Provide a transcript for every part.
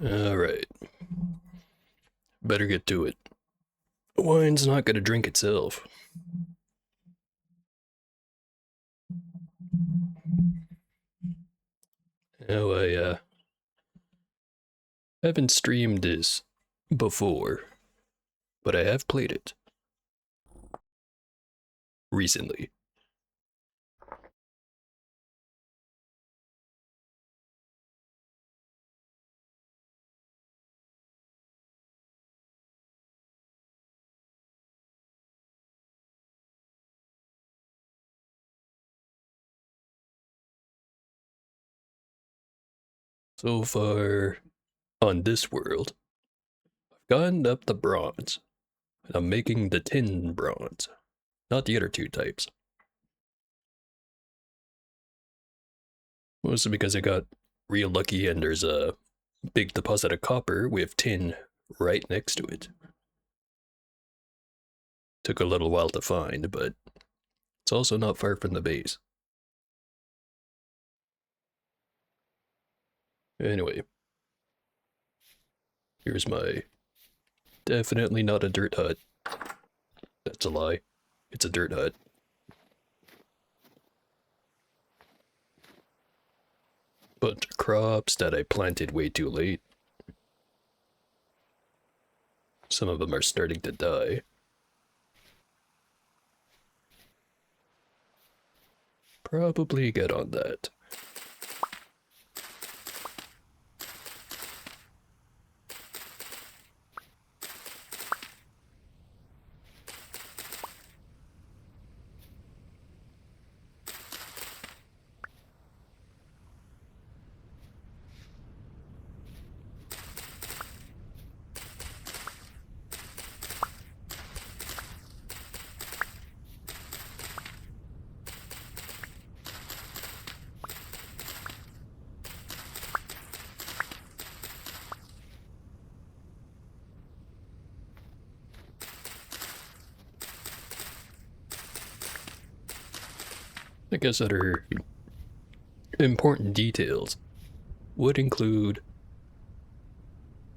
Alright, better get to it. Wine's not gonna drink itself. Oh, I haven't streamed this before, but I have played it recently. So far, on this world, I've gotten up the bronze, and I'm making the tin bronze, not the other two types. Mostly because I got real lucky and there's a big deposit of copper with tin right next to it. Took a little while to find, but it's also not far from the base. Anyway, here's my definitely not a dirt hut. That's a lie. It's a dirt hut. Bunch of crops that I planted way too late. Some of them are starting to die. Probably get on that. I guess other important details would include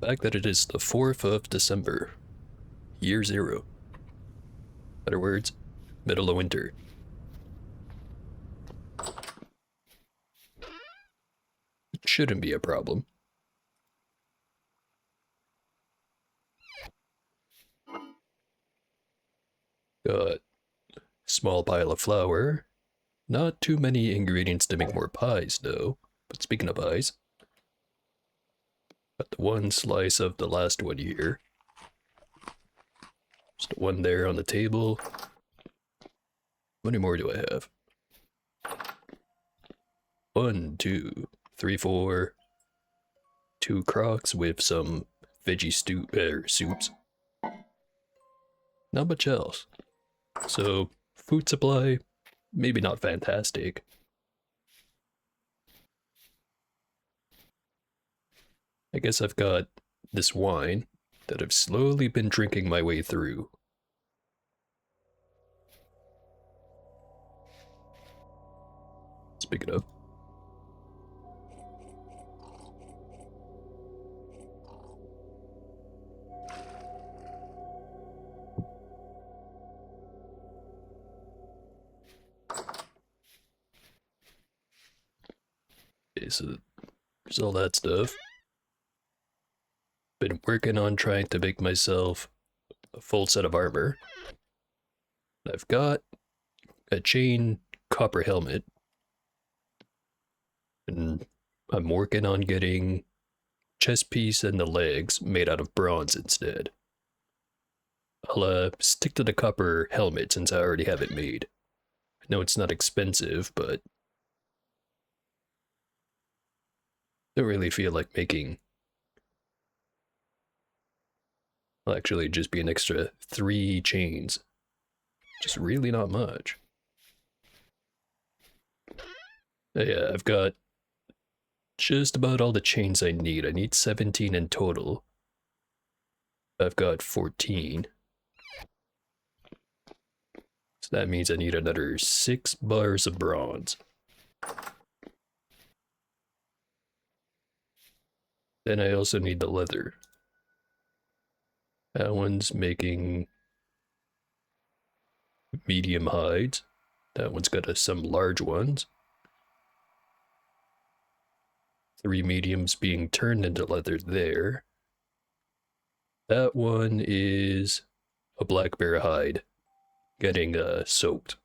the fact that it is the 4th of December, year 0. In other words, middle of winter. It shouldn't be a problem. Got a small pile of flour. Not too many ingredients to make more pies, though. But speaking of pies, got the one slice of the last one here. Just one there on the table. How many more do I have? 1, 2, 3, 4. 2 crocks with some veggie soups. Not much else. So, food supply, maybe not fantastic. I guess I've got this wine that I've slowly been drinking my way through. Speaking of, okay, so there's all that stuff. Been working on trying to make myself a full set of armor. I've got a chain copper helmet, and I'm working on getting chest piece and the legs made out of bronze instead. I'll stick to the copper helmet since I already have it made. I know it's not expensive, but don't really feel like making. Well, actually, just be an extra 3 chains. Just really not much. Yeah, I've got just about all the chains I need. I need 17 in total. I've got 14. So that means I need another 6 bars of bronze. Then I also need the leather. That one's making medium hides. That one's got some large ones. 3 mediums being turned into leather there. That one is a black bear hide getting soaked.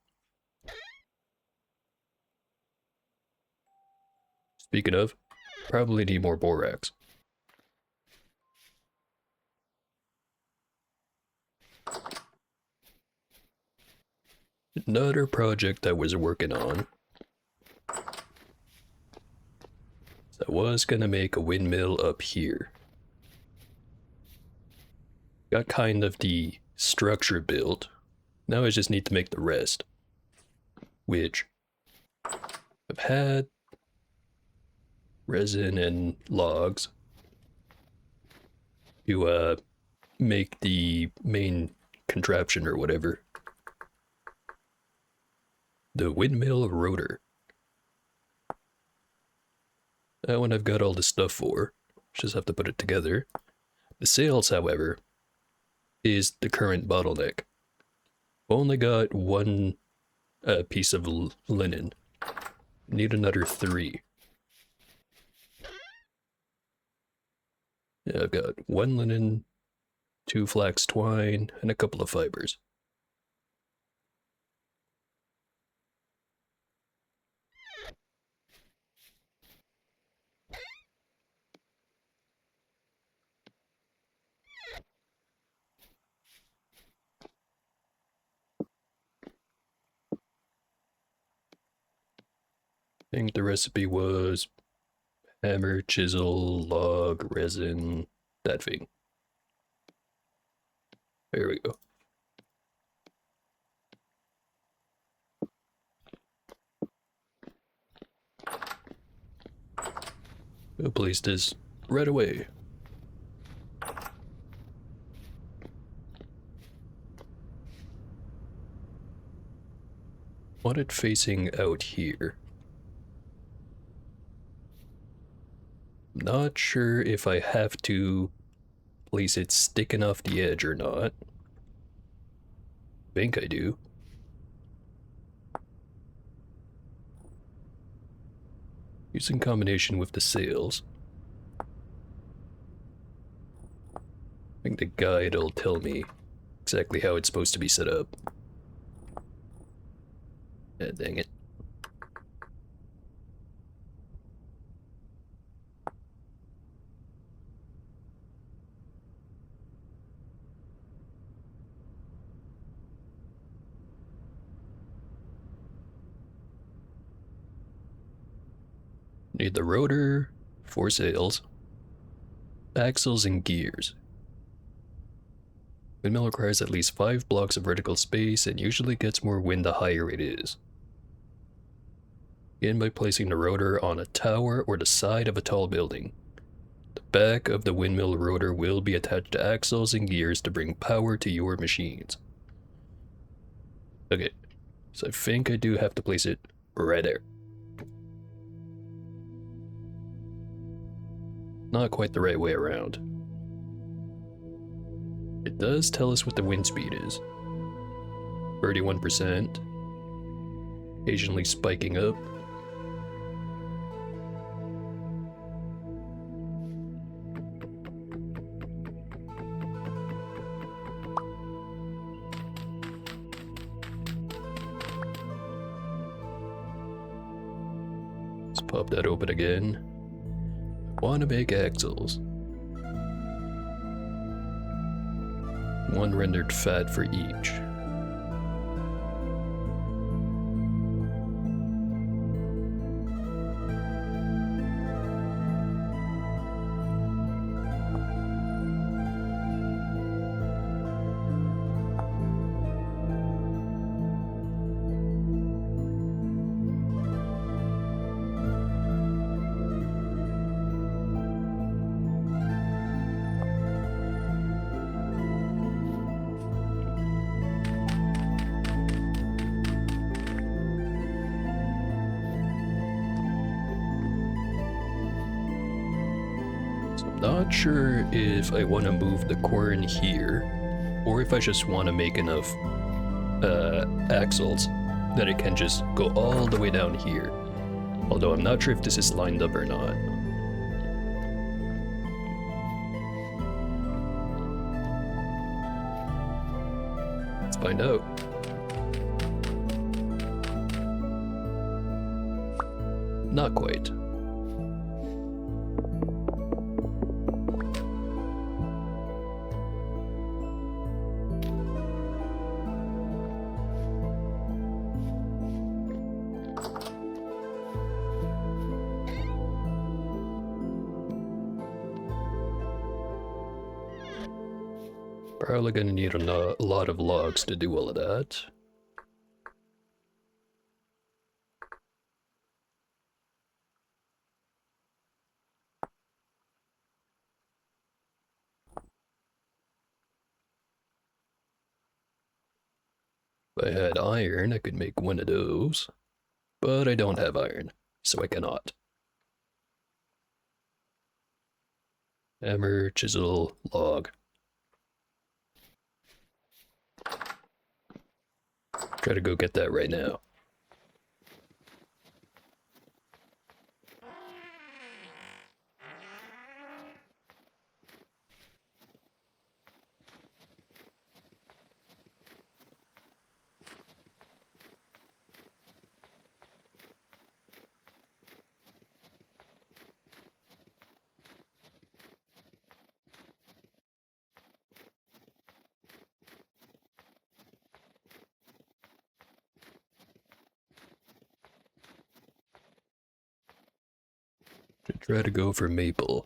Speaking of, probably need more borax. Another project I was working on. So I was gonna make a windmill up here. Got kind of the structure built. Now I just need to make the rest. Which I've had resin and logs to make the main contraption or whatever. The windmill rotor. That one I've got all the stuff for. Just have to put it together. The sails, however, is the current bottleneck. Only got one piece of linen. Need another 3. Yeah, I've got 1 linen, 2 flax twine, and a couple of fibers. I think the recipe was hammer, chisel, log, resin, that thing. There we go. We'll place this right away. Want it facing out here. Not sure if I have to place it sticking off the edge or not. Think I do. Use in combination with the sails. I think the guide will tell me exactly how it's supposed to be set up. Ah, dang it. Need the rotor, 4 sails, axles, and gears. Windmill requires at least 5 blocks of vertical space and usually gets more wind the higher it is. Begin by placing the rotor on a tower or the side of a tall building. The back of the windmill rotor will be attached to axles and gears to bring power to your machines. Okay, so I think I do have to place it right there. Not quite the right way around. It does tell us what the wind speed is. 31%. Occasionally spiking up. Let's pop that open again. Want to make axles. 1 rendered fat for each. Not sure if I want to move the corn here, or if I just want to make enough axles that it can just go all the way down here. Although I'm not sure if this is lined up or not. Let's find out. Not quite. Probably gonna need a lot of logs to do all of that. If I had iron, I could make one of those. But I don't have iron, so I cannot. Hammer, chisel, log. Try to go get that right now. Try to go for maple.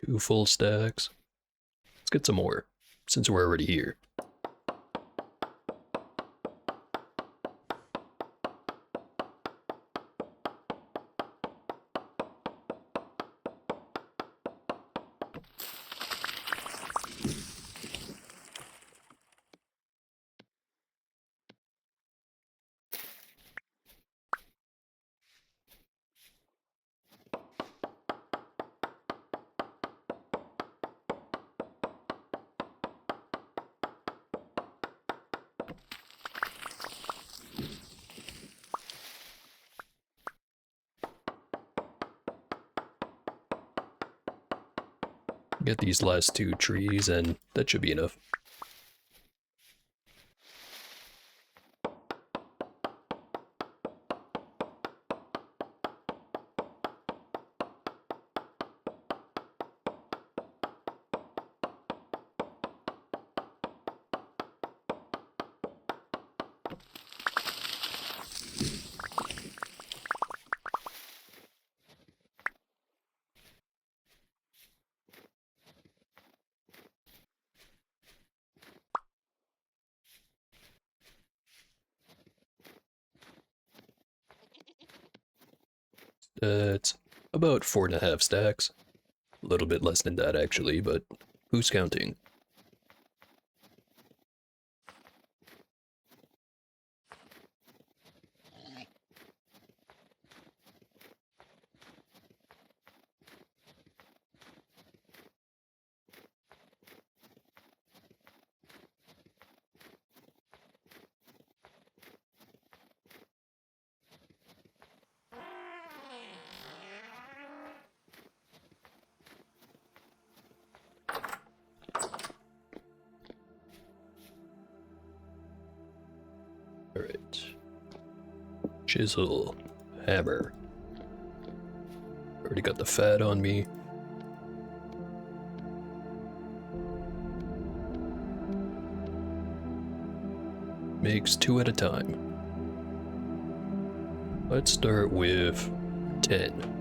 Two full stacks. Let's get some more, since we're already here. Get these last two trees, and that should be enough. It's about 4.5 stacks. A little bit less than that, actually, but who's counting? Alright. Chisel. Hammer. Already got the fat on me. makes 2 at a time. Let's start with 10.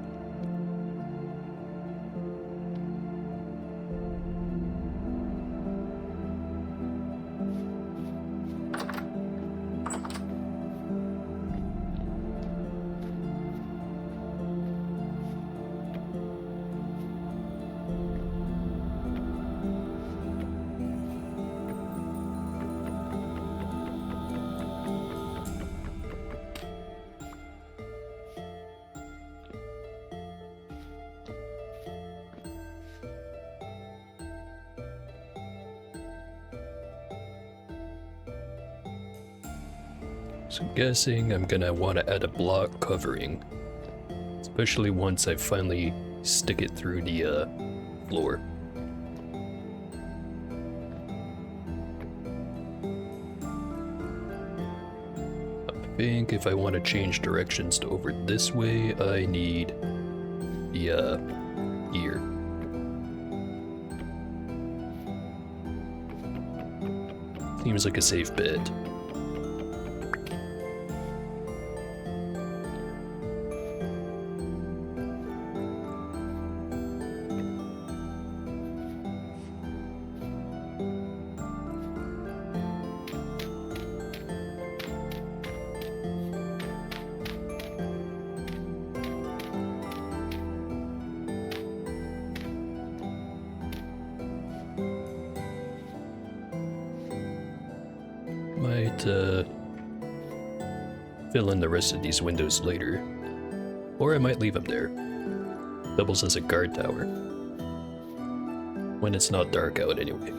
So I'm guessing I'm gonna want to add a block covering, especially once I finally stick it through the floor. I think if I want to change directions to over this way, I need the gear. Seems like a safe bet. Might fill in the rest of these windows later. Or I might leave them there. Doubles as a guard tower. When it's not dark out anyway.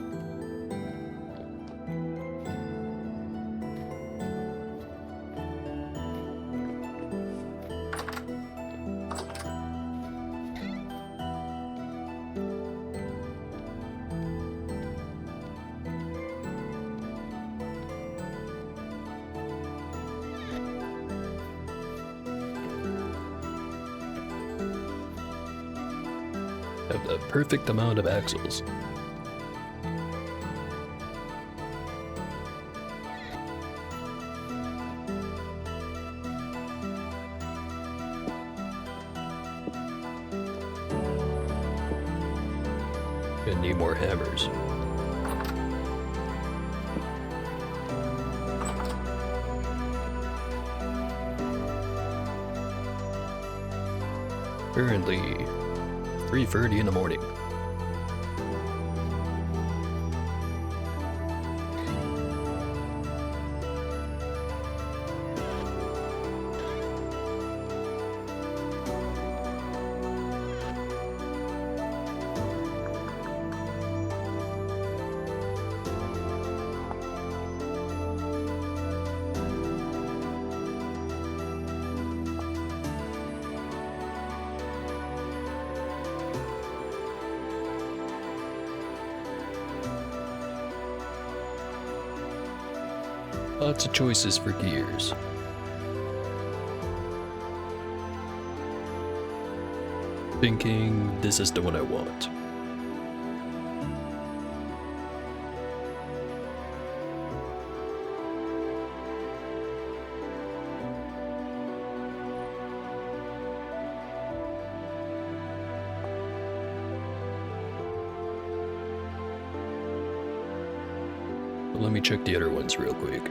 Have the perfect amount of axles. Gonna need more hammers. Currently 3:30 in the morning. Lots of choices for gears. Thinking this is the one I want. But let me check the other ones real quick.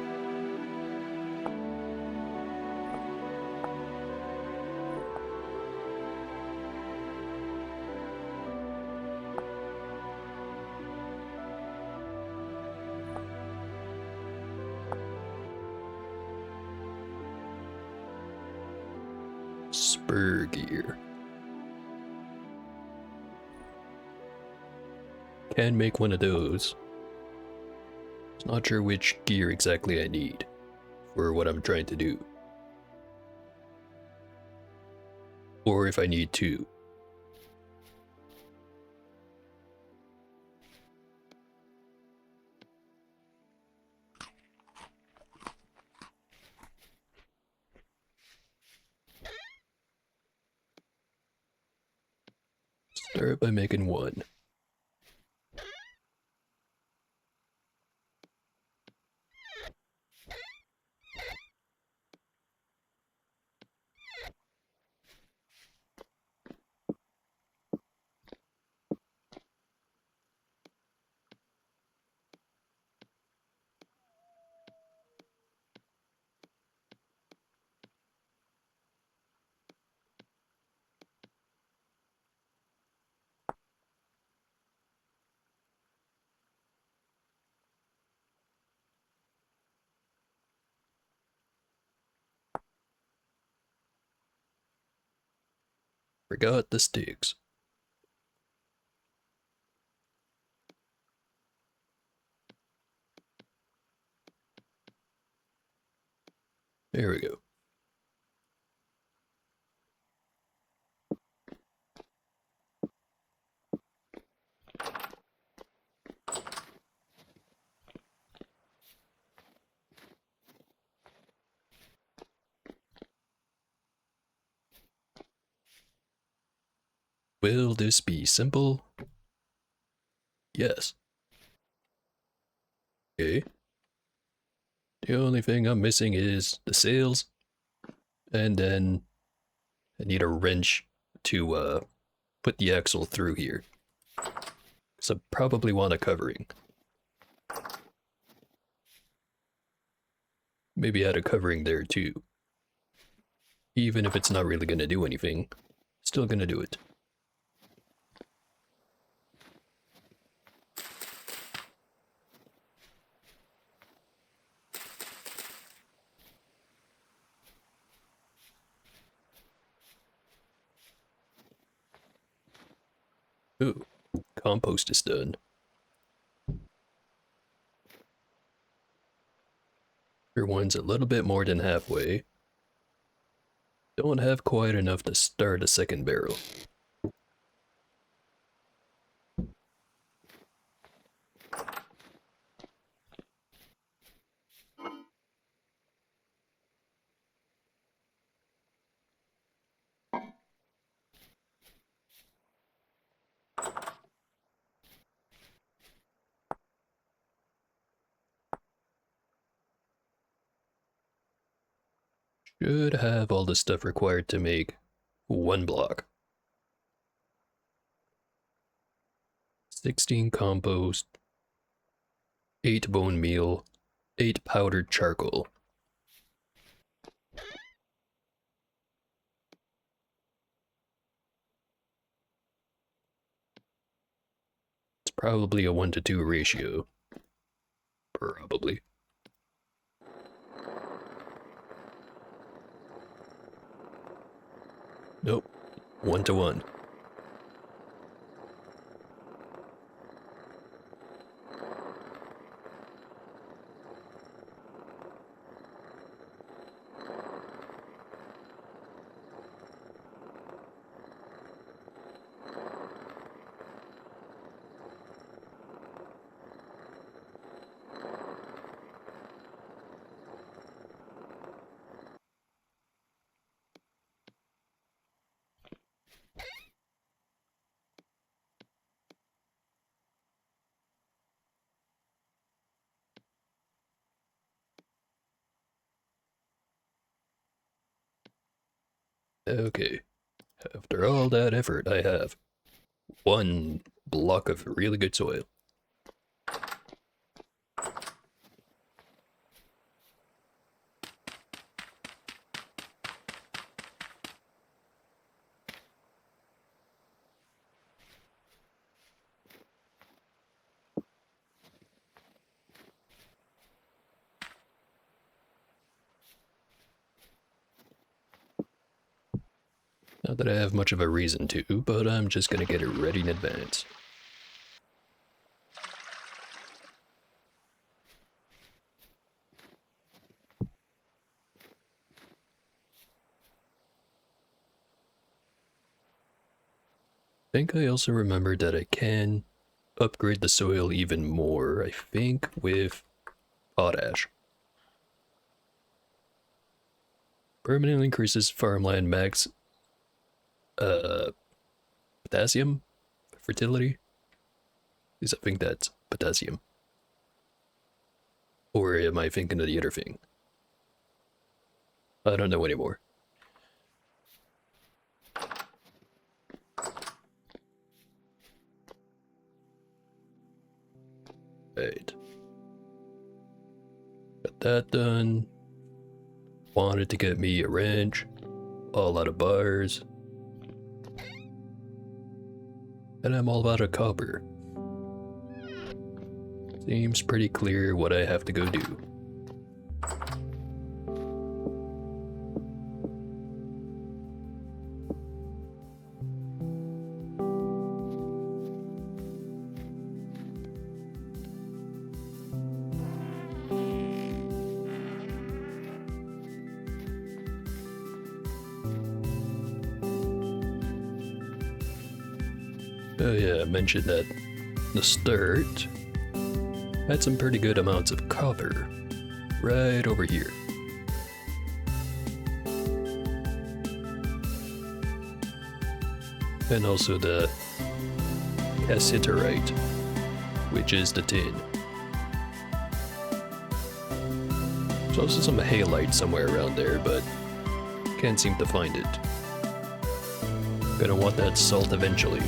Spur gear. Can make one of those. Not sure which gear exactly I need for what I'm trying to do. Or if I need two. Start by making one. Forgot the sticks. There we go. Will this be simple? Yes. Okay. The only thing I'm missing is the sails, and then I need a wrench to put the axle through here. So I probably want a covering. Maybe add a covering there too. Even if it's not really gonna do anything, still gonna do it. Ooh, compost is done. Your one's a little bit more than halfway. Don't have quite enough to start a second barrel. Should have all the stuff required to make one block. 16 compost, 8 bone meal, 8 powdered charcoal. It's probably a 1 to 2 ratio. Probably. Nope. 1 to 1. Okay. After all that effort, I have 1 block of really good soil. Not that I have much of a reason to, but I'm just gonna get it ready in advance. I think I also remembered that I can upgrade the soil even more, I think, with potash. Permanently increases farmland max potassium fertility. At least I think that's potassium. Or am I thinking of the other thing? I don't know anymore. Right. Got that done. Wanted to get me a wrench. All out of bars. And I'm all out of copper. Seems pretty clear what I have to go do. Oh yeah, I mentioned that the start had some pretty good amounts of copper right over here. And also the cassiterite, which is the tin. There's also some halite somewhere around there, but can't seem to find it. Gonna want that salt eventually.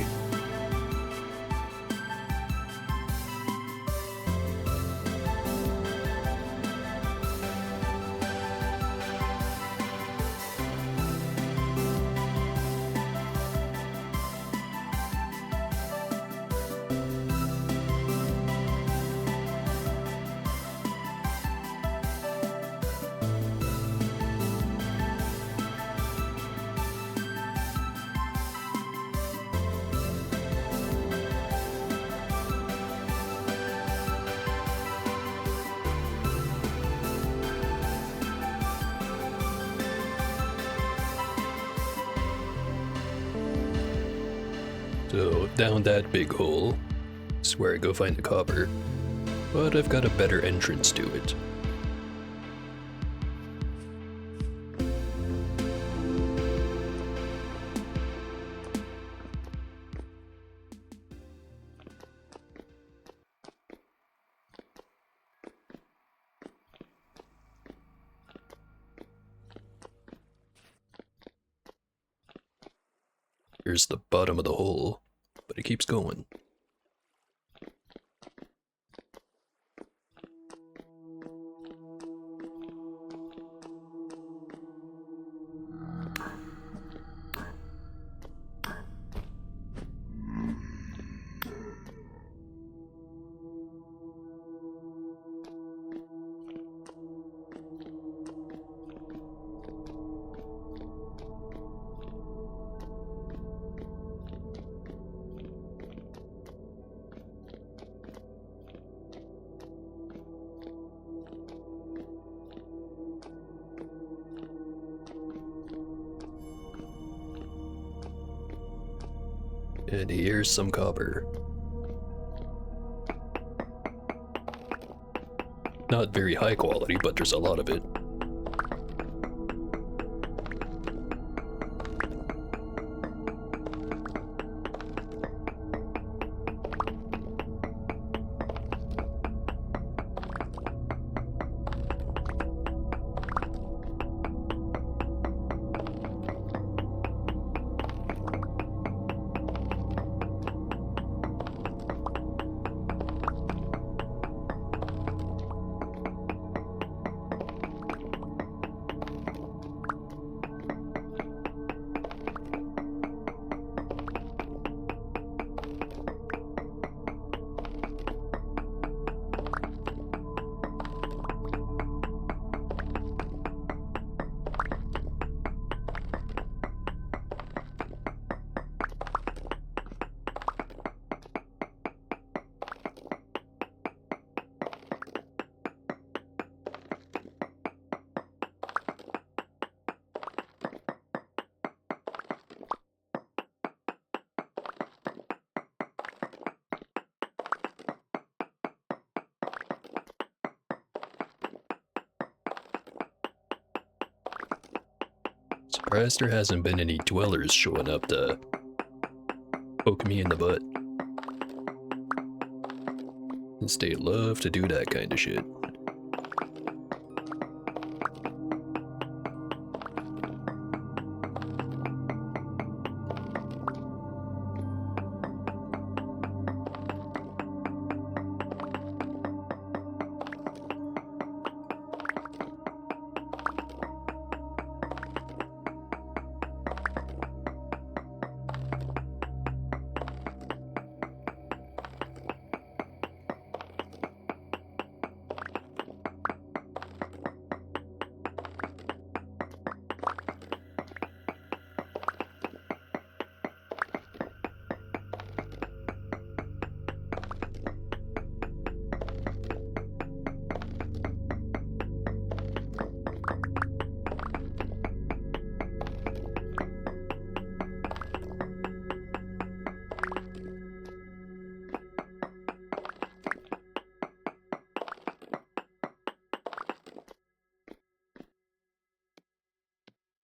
So down that big hole is where I go find the copper, but I've got a better entrance to it. Here's the bottom of the hole, but it keeps going. And here's some copper. Not very high quality, but there's a lot of it. Surprised there hasn't been any dwellers showing up to poke me in the butt. Since they love to do that kind of shit.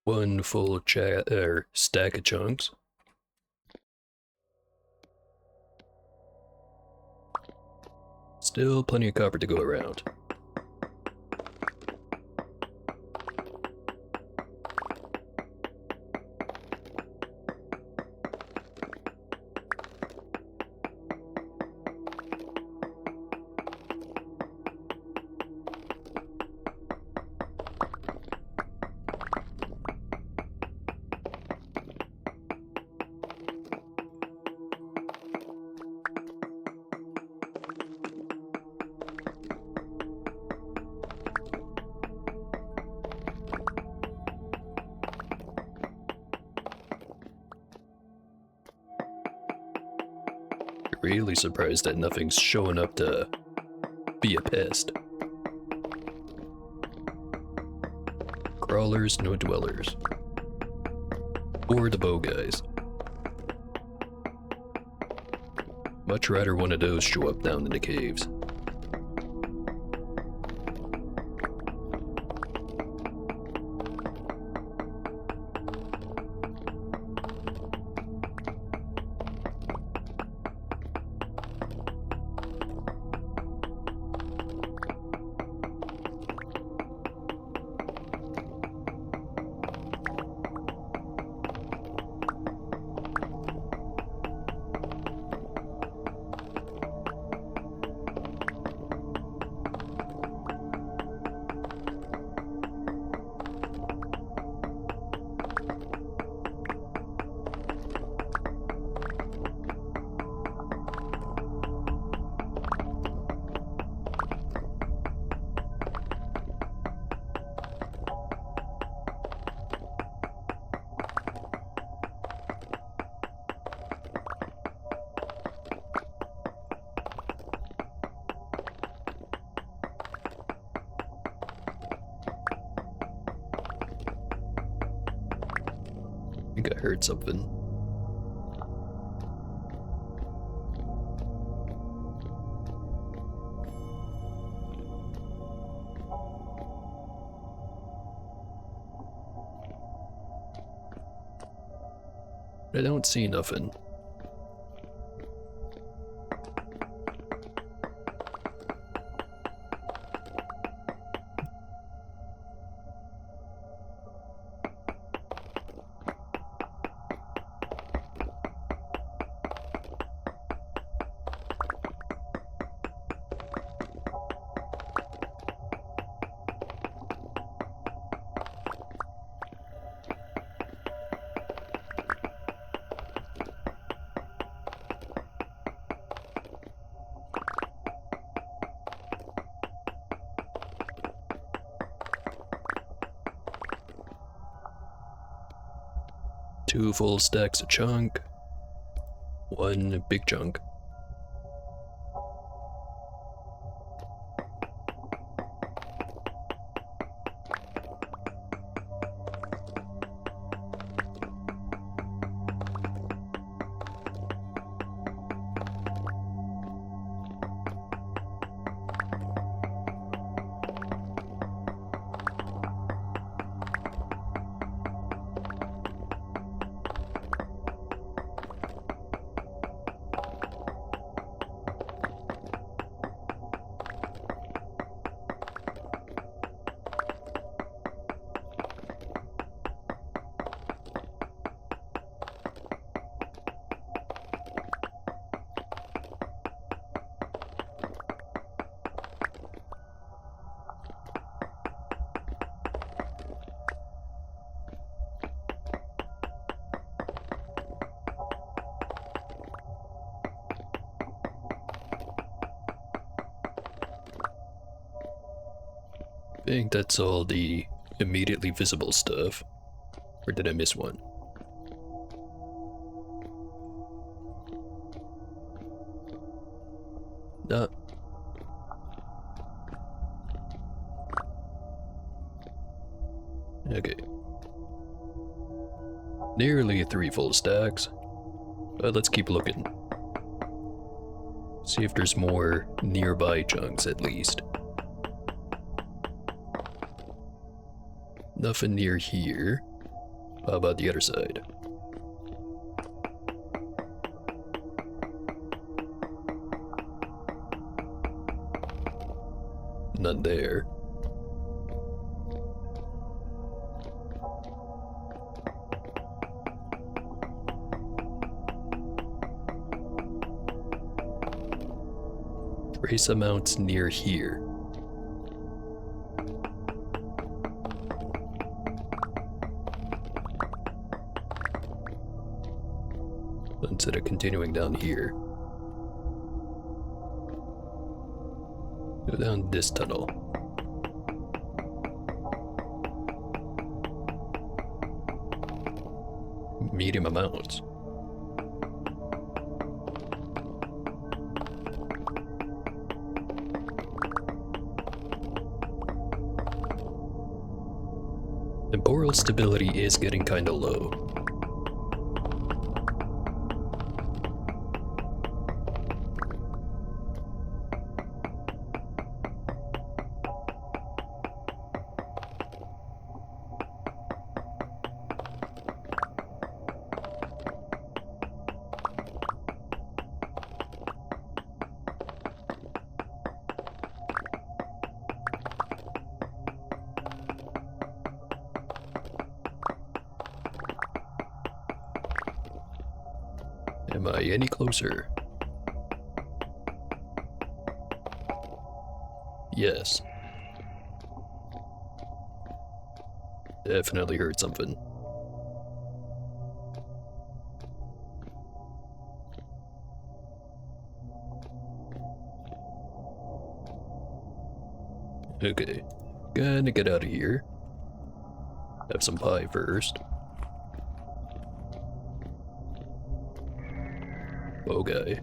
One full stack of chunks. Still plenty of copper to go around. Really surprised that nothing's showing up to be a pest. Crawlers, no dwellers. Or the bow guys. Much rather one of those show up down in the caves. I think I heard something. I don't see nothing. Two full stacks of chunk. One big chunk. I think that's all the immediately visible stuff. Or did I miss one? No. Okay. Nearly 3 full stacks. But let's keep looking. See if there's more nearby chunks at least. Nothing near here. How about the other side? None there. Trace amounts near here. Instead of continuing down here. Go down this tunnel. Medium amounts. Temporal stability is getting kinda low. Am I any closer? Yes. Definitely heard something. Okay, gonna get out of here. Have some pie first. Okay.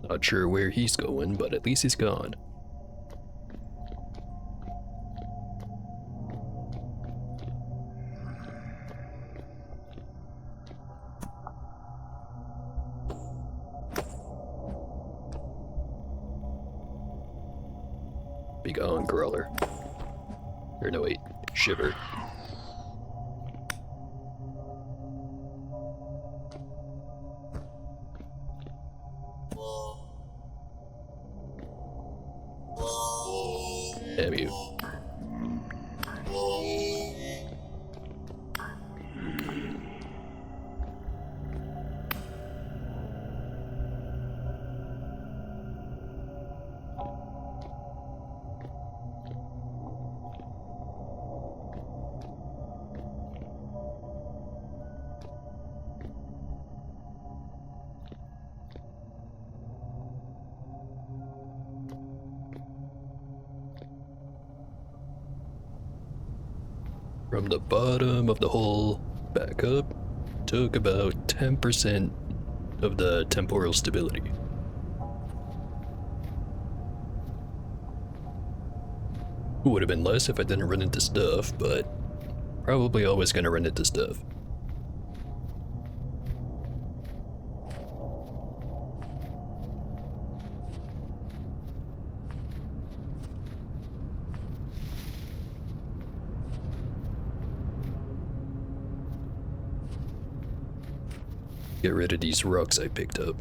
Not sure where he's going, but at least he's gone. Be gone, crawler. Or no, wait, shiver. Damn you. From the bottom of the hole back up, took about 10% of the temporal stability. Would have been less if I didn't run into stuff, but probably always gonna run into stuff. Get rid of these rocks I picked up.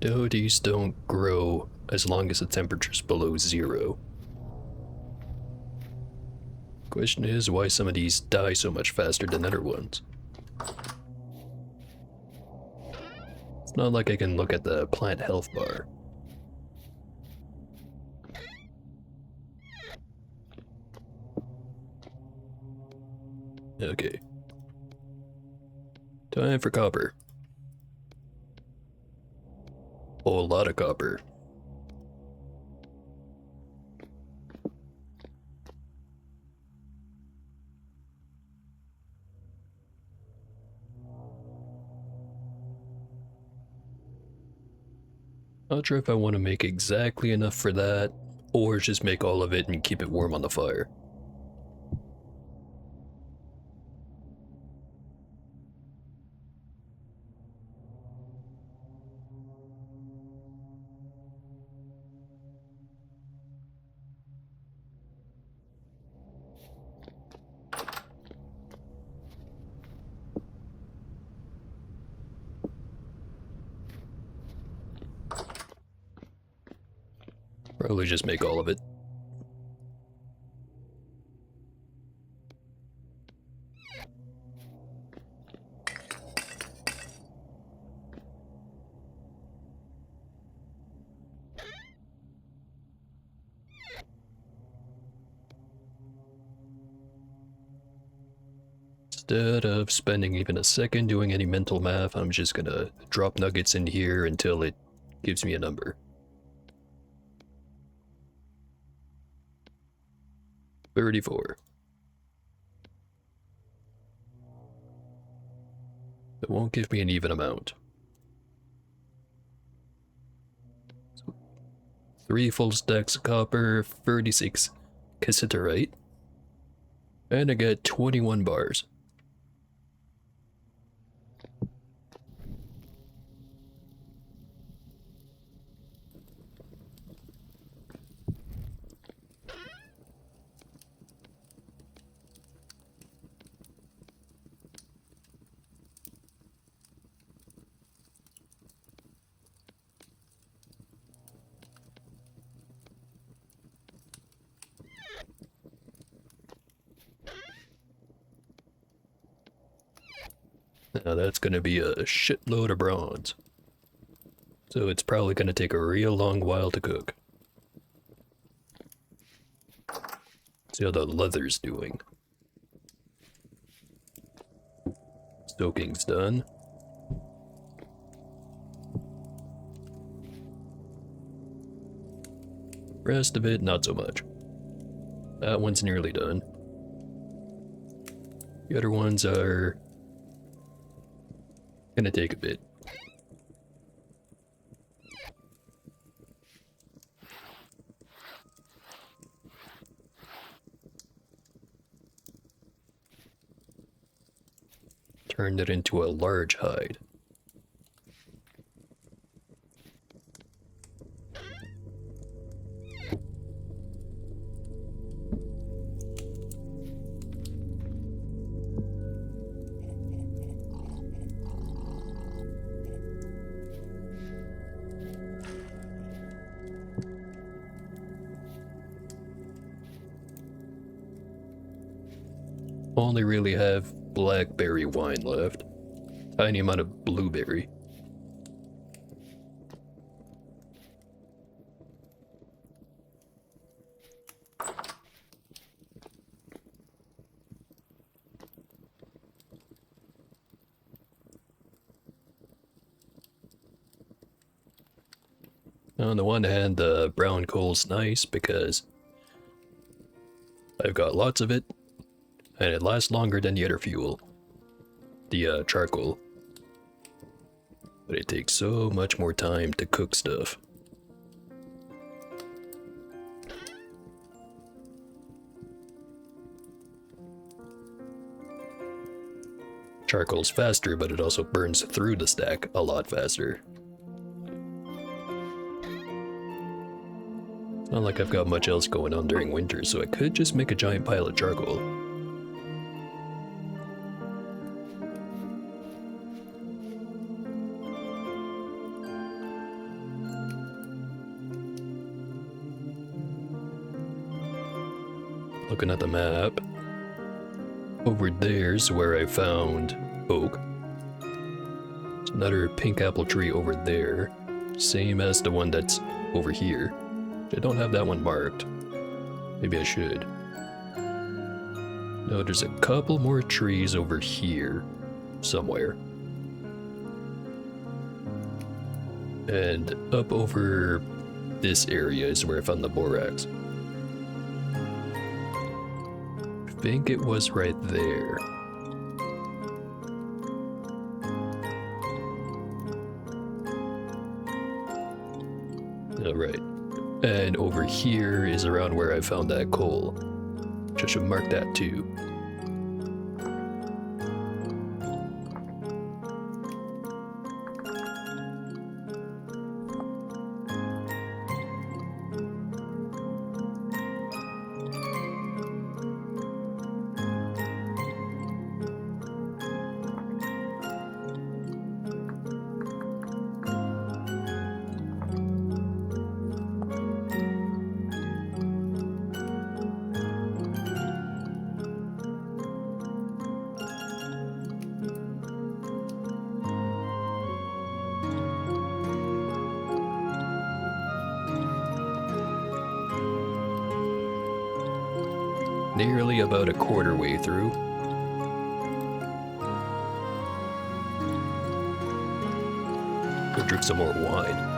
Toadies don't grow as long as the temperature's below 0. Question is why some of these die so much faster than other ones. It's not like I can look at the plant health bar. Okay. Time for copper. Whole lot of copper. Not sure if I want to make exactly enough for that, or just make all of it and keep it warm on the fire. Probably just make all of it. Instead of spending even a second doing any mental math, I'm just gonna drop nuggets in here until it gives me a number. 34. It won't give me an even amount. 3 full stacks of copper, 36 cassiterite, and I get 21 bars. Now that's gonna be a shitload of bronze. So it's probably gonna take a real long while to cook. See how the leather's doing. Stoking's done. Rest of it, not so much. That one's nearly done. The other ones are gonna take a bit. Turned it into a large hide. Only really have blackberry wine left. Tiny amount of blueberry. On the one hand, the brown coal's nice because I've got lots of it, and it lasts longer than the other fuel, the charcoal. But it takes so much more time to cook stuff. Charcoal's faster, but it also burns through the stack a lot faster. It's not like I've got much else going on during winter, so I could just make a giant pile of charcoal. Looking at the map, over there's where I found oak. There's another pink apple tree over there, same as the one that's over here. I don't have that one marked. Maybe I should. No, there's a couple more trees over here somewhere. And up over this area is where I found the borax. I think it was right there. Alright. And over here is around where I found that coal. Which I should mark that too. Nearly about a quarter way through. Go drink some more wine.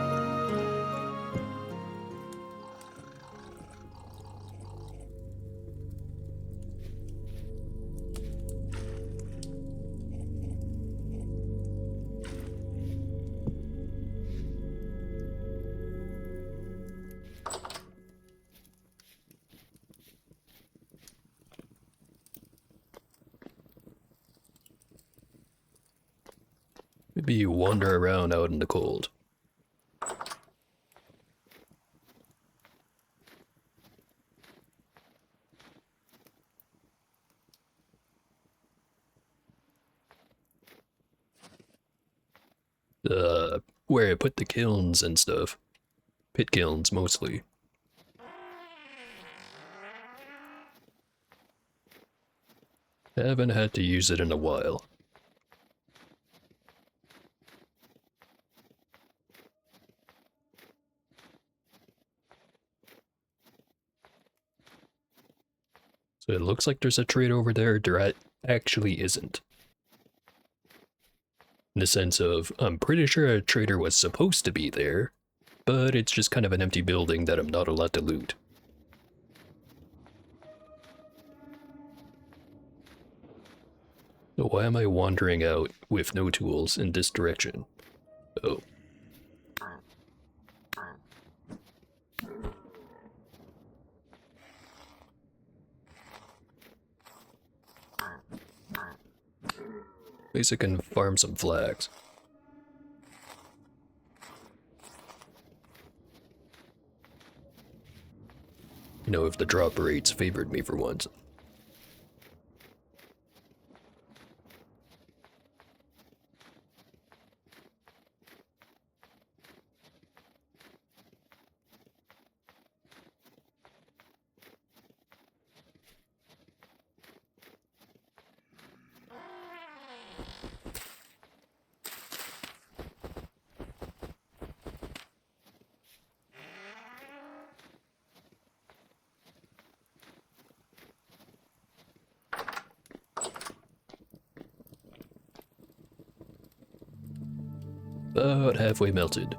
Maybe you wander around out in the cold. Where I put the kilns and stuff. Pit kilns, mostly. Haven't had to use it in a while. So it looks like there's a trade over there. There actually isn't. In the sense of, I'm pretty sure a trader was supposed to be there, but it's just kind of an empty building that I'm not allowed to loot. So why am I wandering out with no tools in this direction? Oh. At least I can farm some flags. You know, if the drop rates favored me for once. About halfway melted.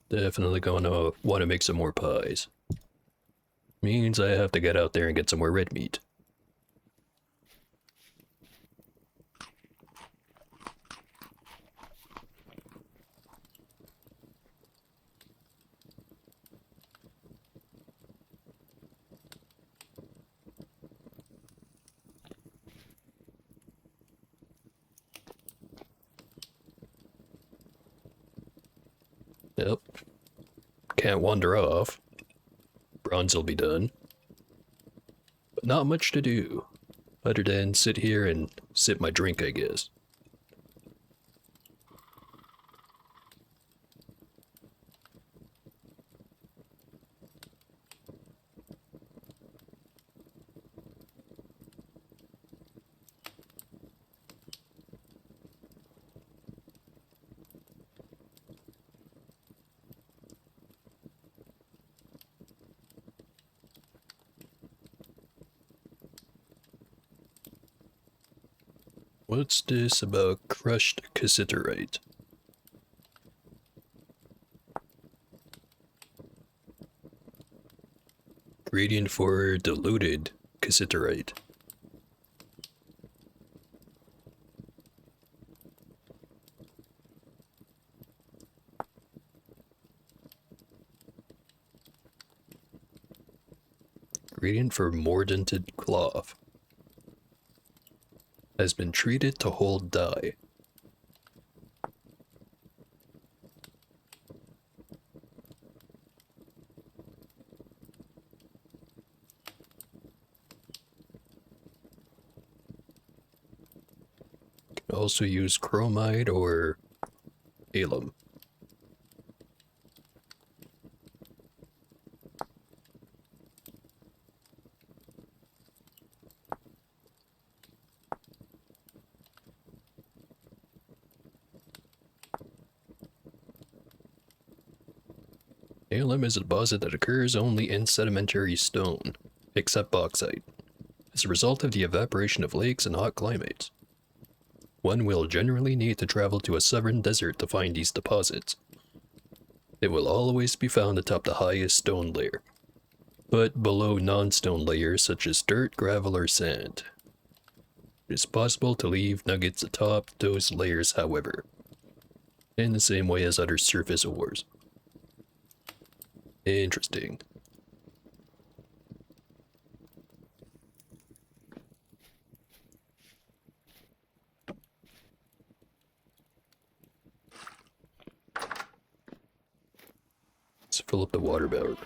Definitely gonna want to make some more pies. Means I have to get out there and get some more red meat. Yep. Can't wander off. Bronze will be done. But not much to do. other than sit here and sip my drink, I guess. What's this about crushed cassiterite? Gradient for diluted cassiterite. Gradient for mordanted cloth. Has been treated to hold dye. Can also use chromide or alum. Alum is a deposit that occurs only in sedimentary stone, except bauxite, as a result of the evaporation of lakes and hot climates. One will generally need to travel to a southern desert to find these deposits. It will always be found atop the highest stone layer, but below non-stone layers such as dirt, gravel, or sand. It is possible to leave nuggets atop those layers, however, in the same way as other surface ores. Interesting. Let's fill up the water barrels.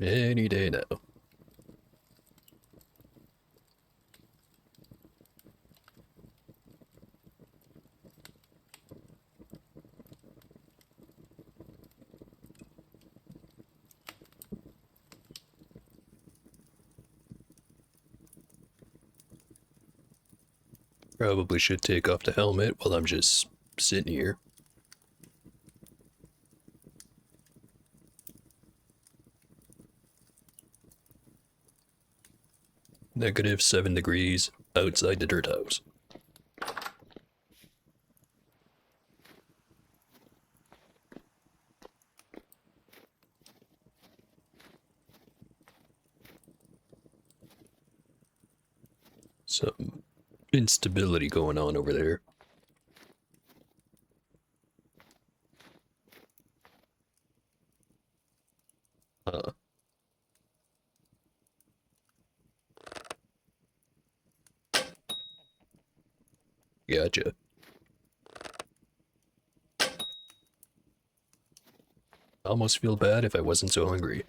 Any day now. Probably should take off the helmet while I'm just sitting here. -7 degrees outside the dirt house. Some instability going on over there. Huh. Gotcha. I almost feel bad if I wasn't so hungry.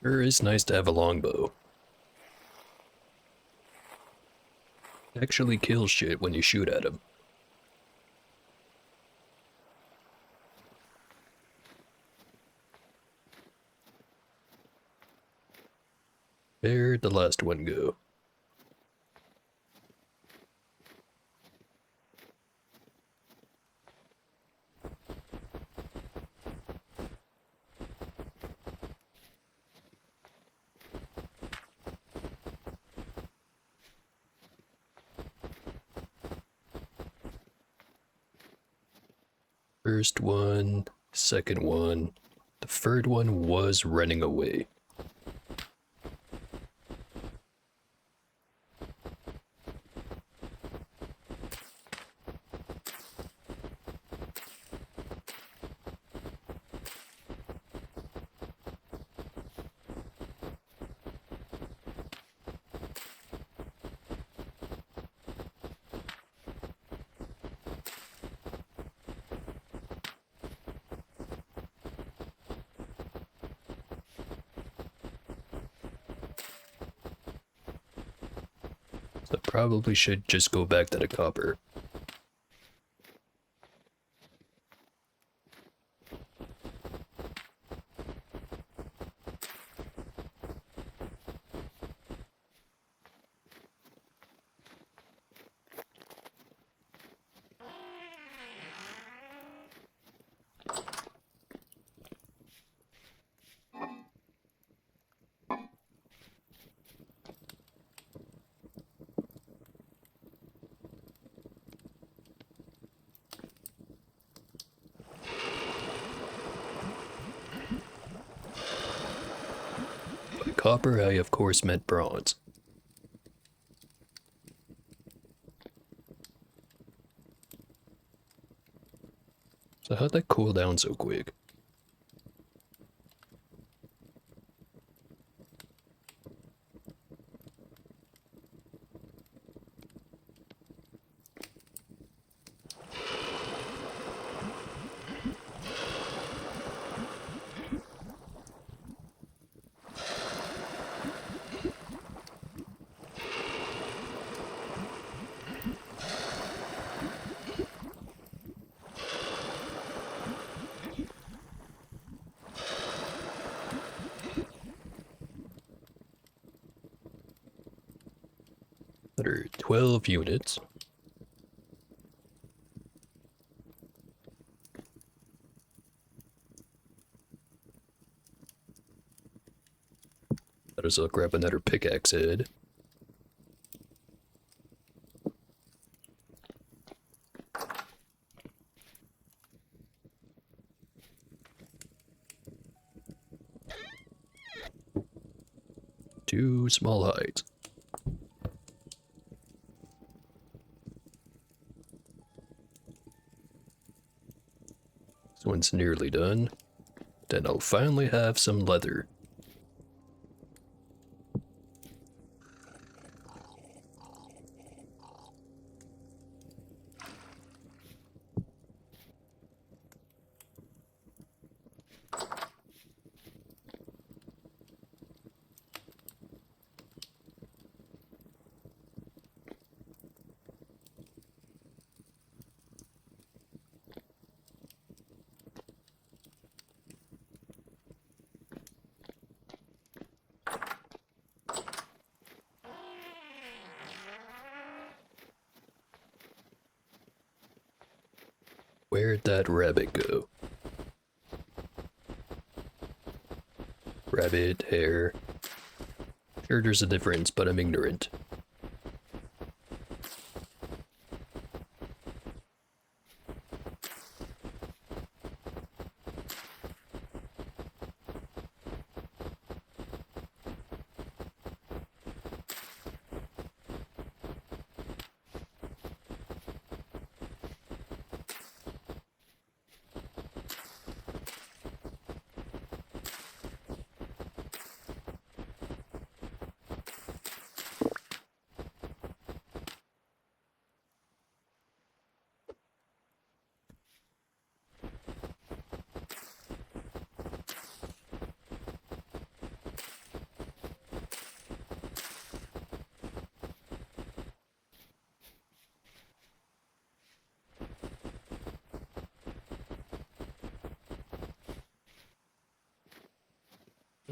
Sure is nice to have a longbow. Actually kills shit when you shoot at him. Where'd the last one go? First one, second one. The third one was running away. So I probably should just go back to the copper. By copper, I of course meant bronze. So how'd that cool down so quick? That are 12 units. Let us grab another pickaxe head. Two small hides. This one's nearly done. Then I'll finally have some leather. Where'd that rabbit go? Rabbit, hare. Sure, there's a difference, but I'm ignorant.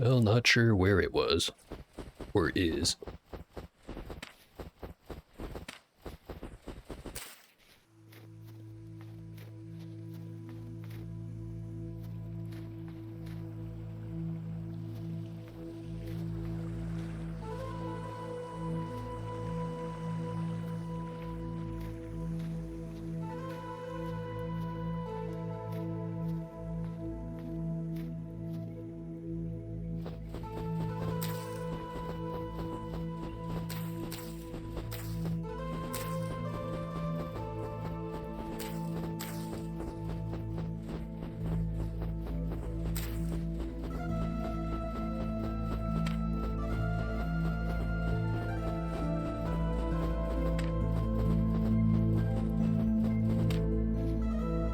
Well, not sure where it was. Or is.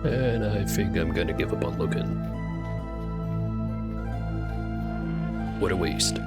And I think I'm gonna give up on looking. What a waste.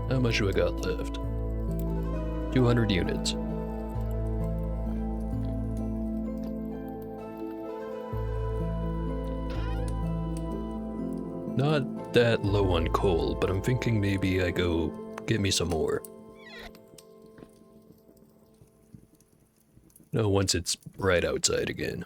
How much do I got left? 200 units. Not that low on coal, but I'm thinking maybe I go get me some more. No, once it's right outside again.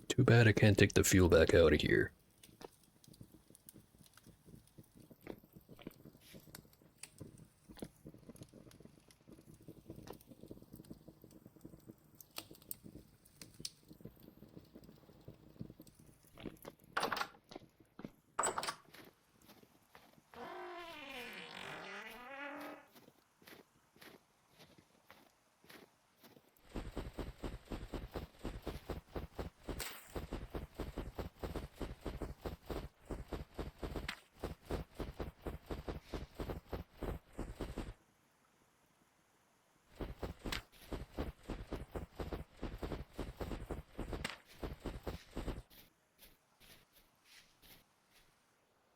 Too bad I can't take the fuel back out of here.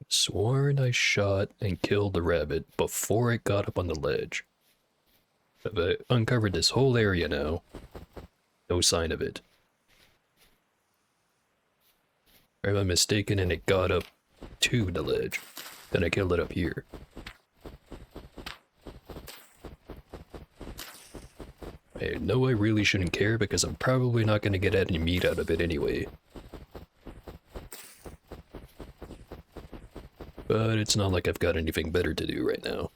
Sworn I shot and killed the rabbit before it got up on the ledge. I've uncovered this whole area now. No sign of it. Or am I mistaken and it got up to the ledge? Then I killed it up here. I know I really shouldn't care because I'm probably not going to get any meat out of it anyway. But it's not like I've got anything better to do right now.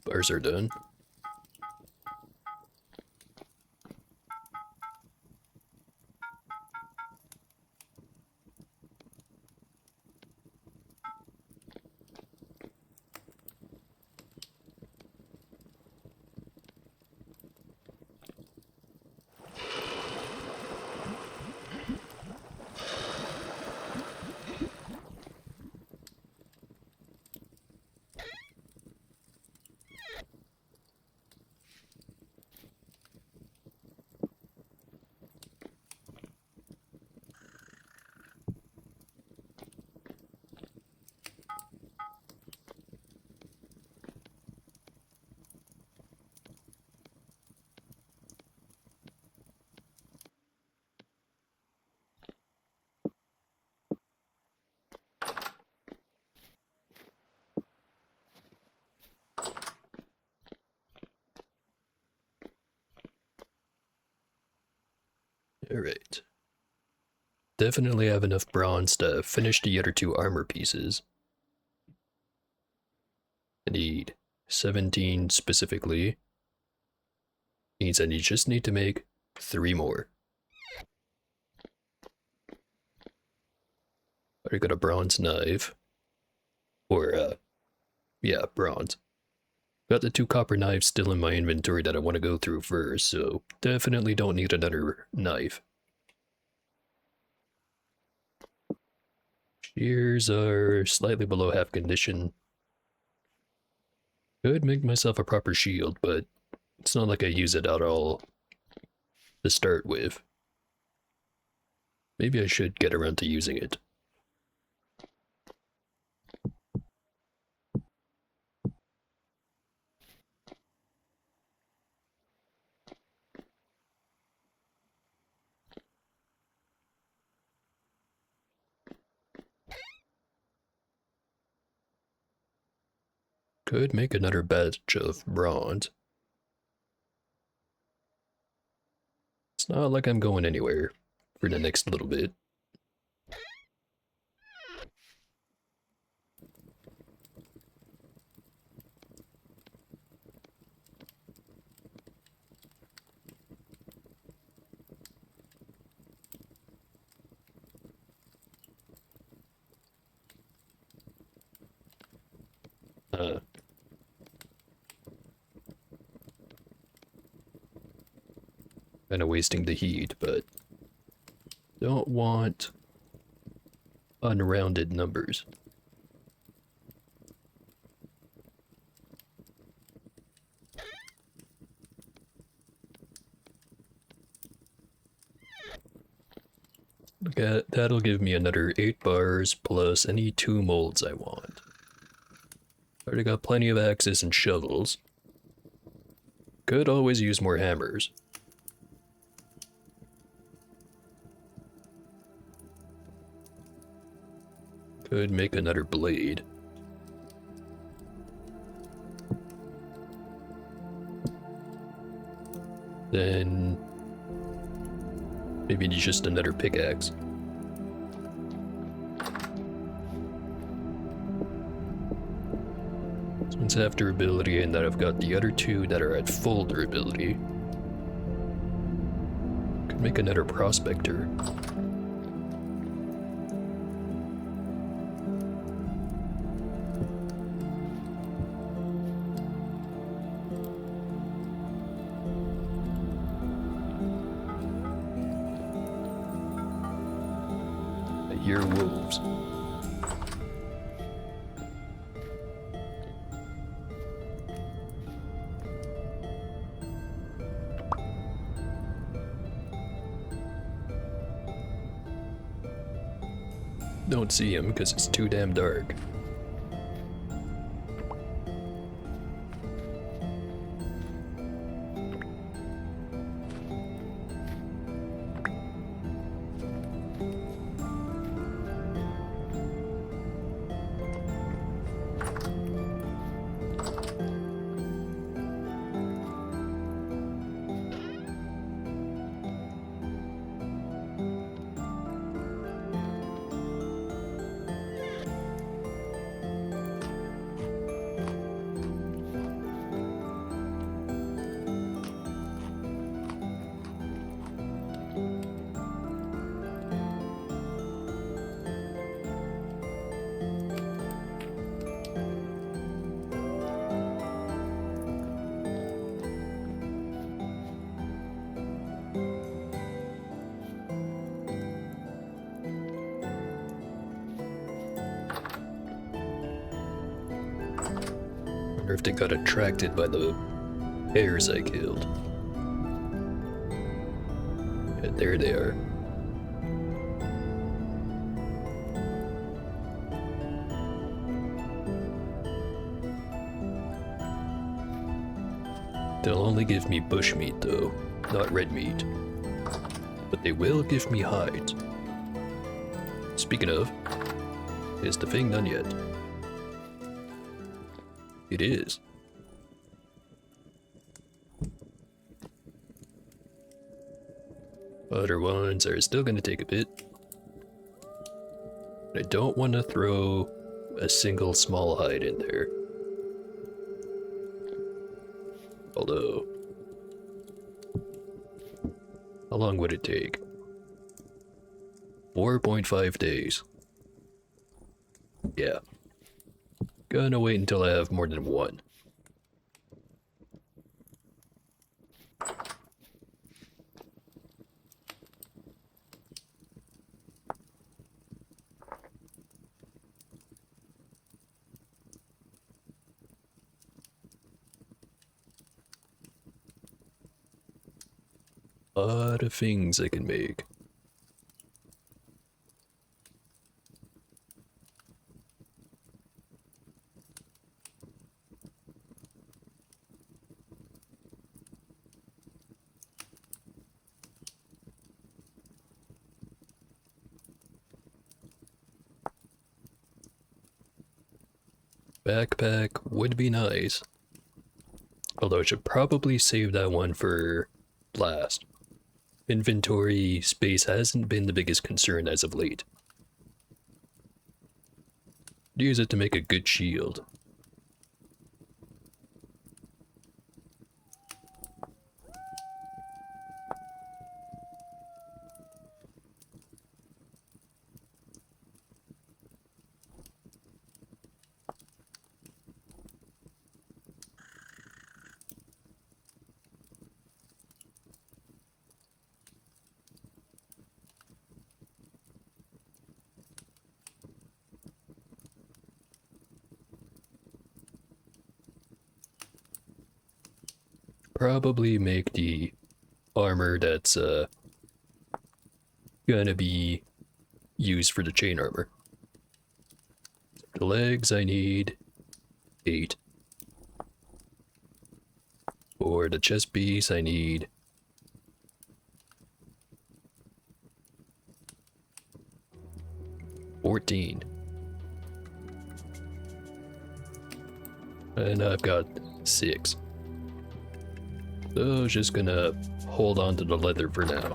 Bars are done. Alright. Definitely have enough bronze to finish the other 2 armor pieces. I need 17 specifically. Means I just need to make 3 more. Already got a bronze knife. Or, yeah, bronze. Got the 2 copper knives still in my inventory that I want to go through first, so definitely don't need another knife. Shears are slightly below half condition. Could make myself a proper shield, but it's not like I use it at all to start with. Maybe I should get around to using it. Could make another batch of bronze. It's not like I'm going anywhere for the next little bit. Kind of wasting the heat, but don't want unrounded numbers. Okay, that'll give me another 8 bars plus any 2 molds I want. Already got plenty of axes and shovels. Could always use more hammers. Could make another blade. Then maybe just another pickaxe. This one's half durability, and then I've got the other 2 that are at full durability. Could make another prospector. I hear wolves. Don't see him because it's too damn dark. Wonder if they got attracted by the bears I killed. And there they are. They'll only give me bushmeat though, not red meat. But they will give me hides. Speaking of, is the thing done yet? It is. Other ones are still gonna take a bit. I don't want to throw a single small hide in there. Although, how long would it take? 4.5 days. Yeah. Gonna wait until I have more than one. A lot of things I can make. Backpack would be nice. Although I should probably save that one for last. Inventory space hasn't been the biggest concern as of late. Use it to make a good shield. Probably make the armor that's gonna be used for the chain armor. The legs I need 8. For the chest piece I need 14. And I've got 6. So just gonna hold on to the leather for now.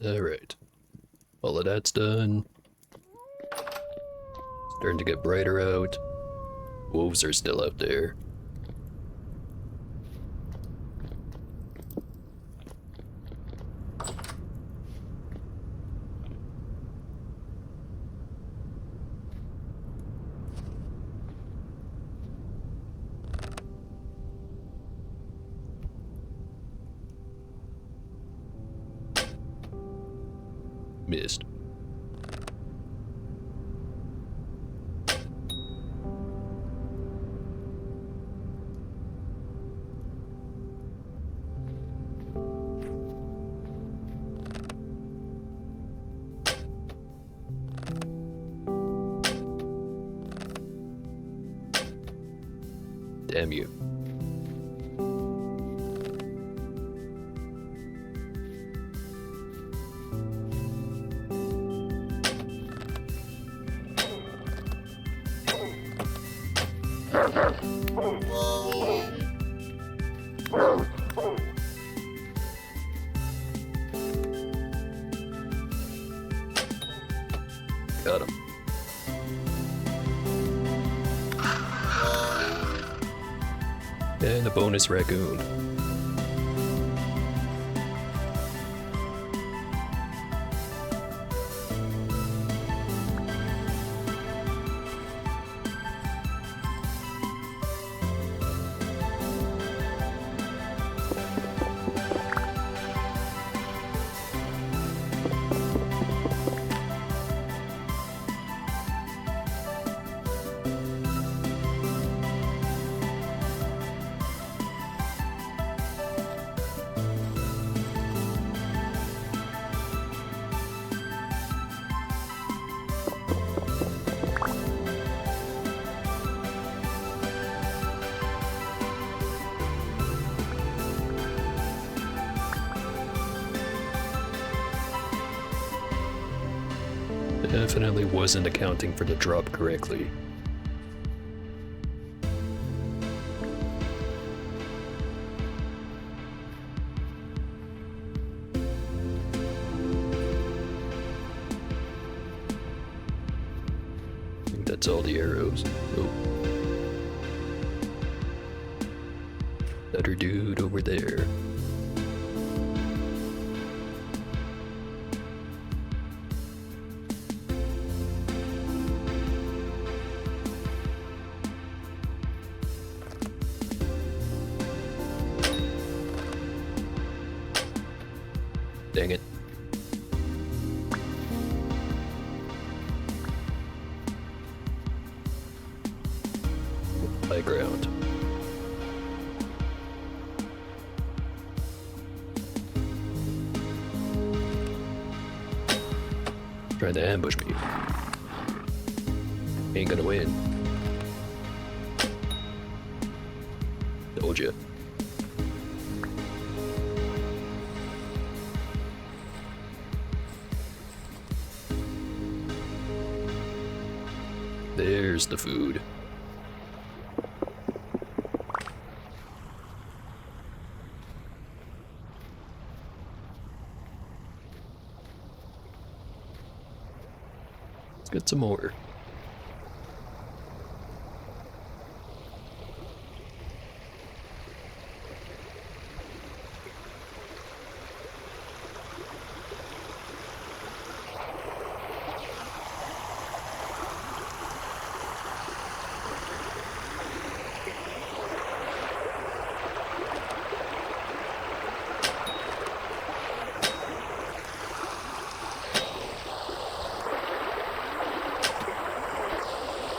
Alright. All of that's done. Starting to get brighter out. Wolves are still out there. Missed. Damn you. Got him. And a bonus raccoon. Definitely wasn't accounting for the drop correctly. I think that's all the arrows. Oh. Better dude over there. Dang it. High ground. Trying to ambush me. Ain't gonna win. Told ya. There's the food. Let's get some more.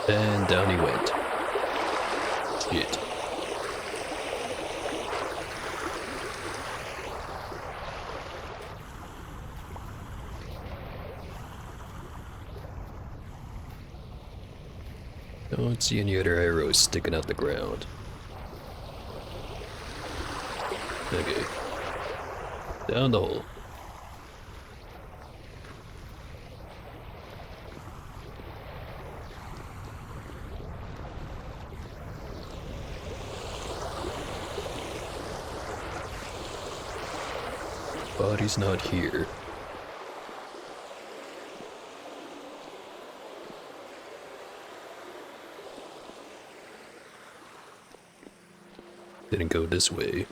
And down he went. Shit. Don't see any other arrows sticking out the ground. Okay. Down the hole. Body's not here. Didn't go this way.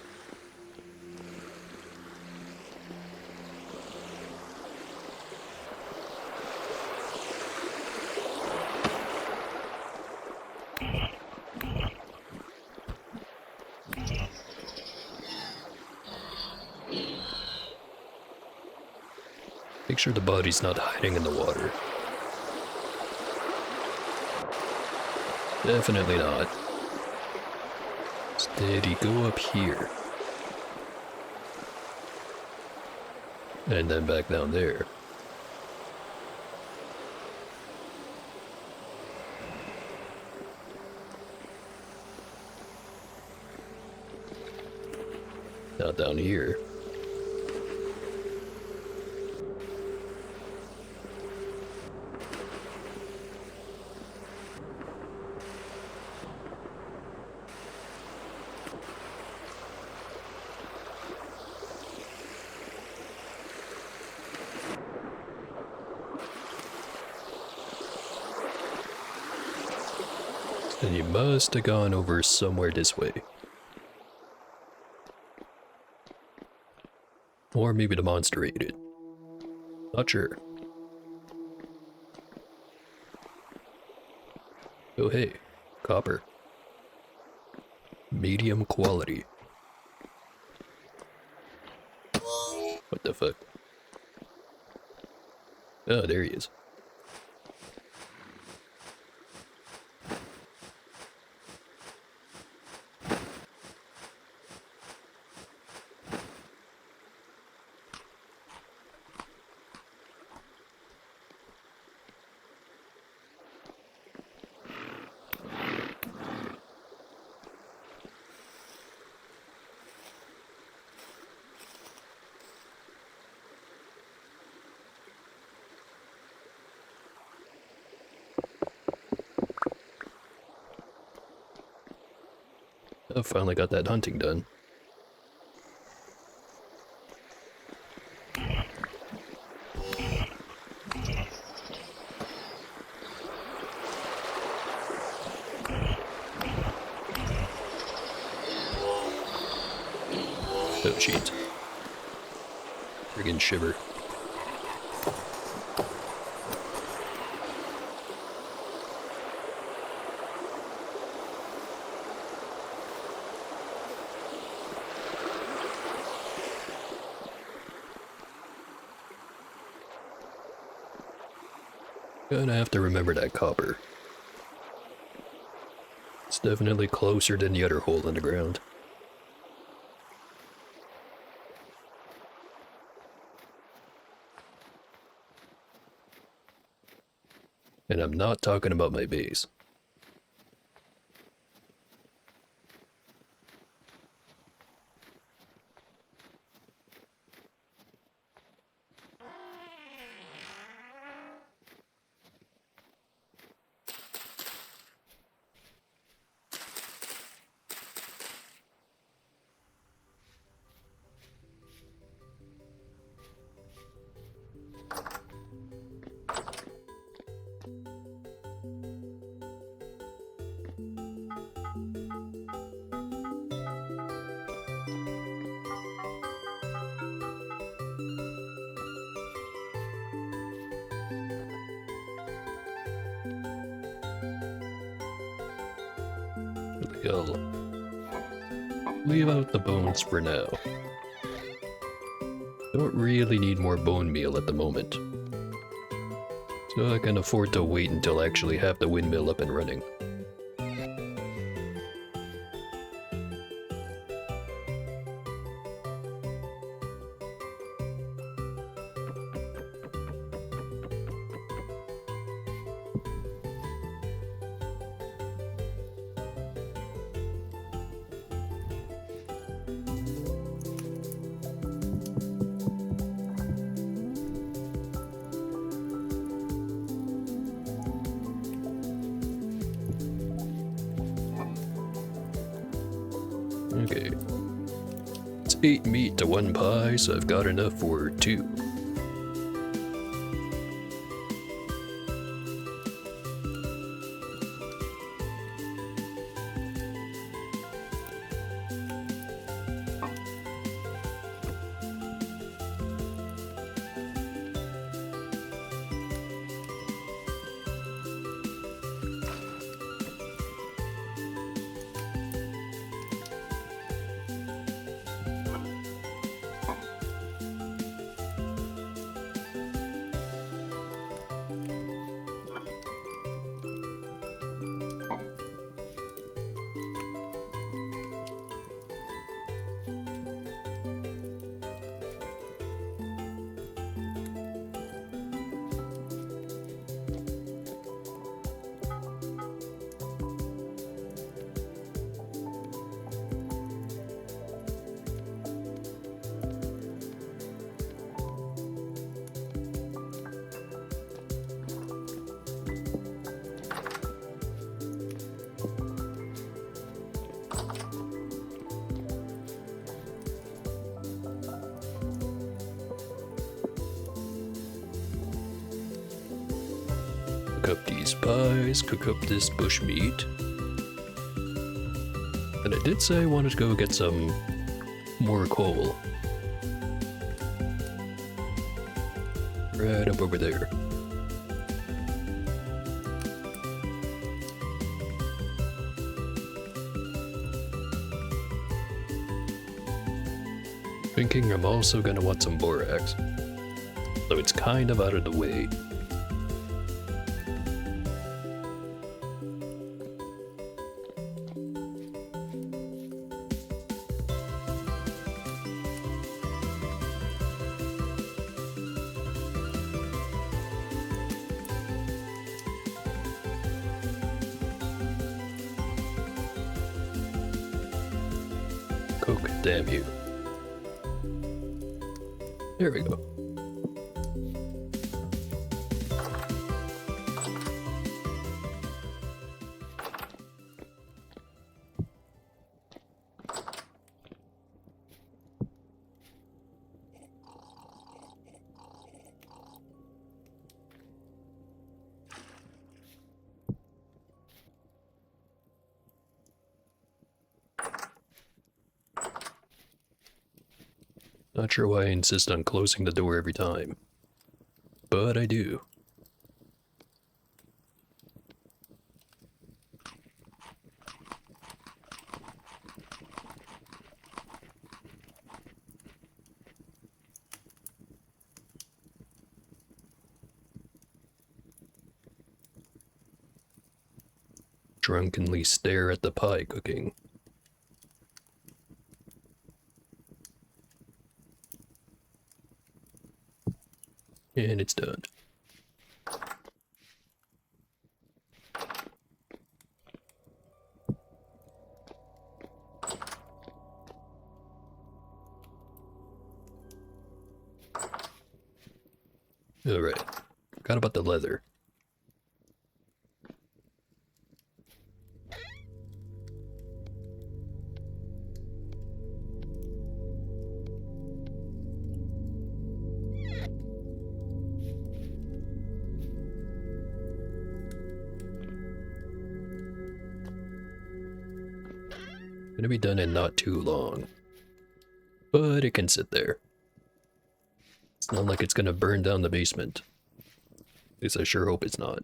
Make sure the body's not hiding in the water. Definitely not. Steady, go up here. And then back down there. Not down here. And you must have gone over somewhere this way. Or maybe the monster ate it. Not sure. Oh hey, copper. Medium quality. What the fuck? Oh, there he is. I finally got that hunting done. Oh shit. Friggin' shiver. Gonna have to remember that copper. It's definitely closer than the other hole in the ground. And I'm not talking about my base. I'll leave out the bones for now. Don't really need more bone meal at the moment. So I can afford to wait until I actually have the windmill up and running. Okay. It's 8 meat to 1 pie, so I've got enough for 2. Cook up these pies, cook up this bush meat. And I did say I wanted to go get some more coal. Right up over there. Thinking I'm also gonna want some borax. So it's kind of out of the way. Coke, damn you. There we go. Not sure why I insist on closing the door every time, but I do. Drunkenly stare at the pie cooking. And it's done. Alright, forgot about the leather. Gonna be done in not too long, but it can sit there. It's not like it's gonna burn down the basement. At least I sure hope it's not.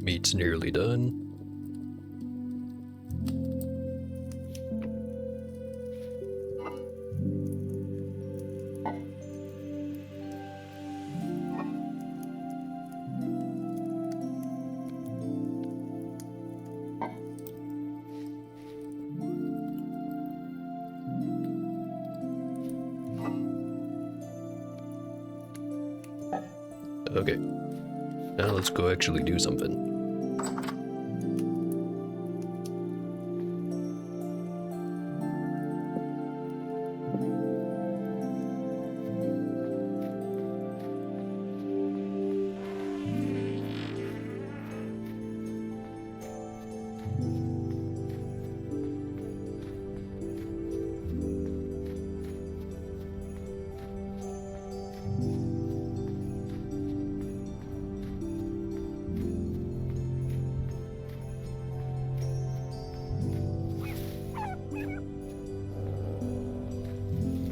Meat's nearly done. Okay, now let's go actually do something.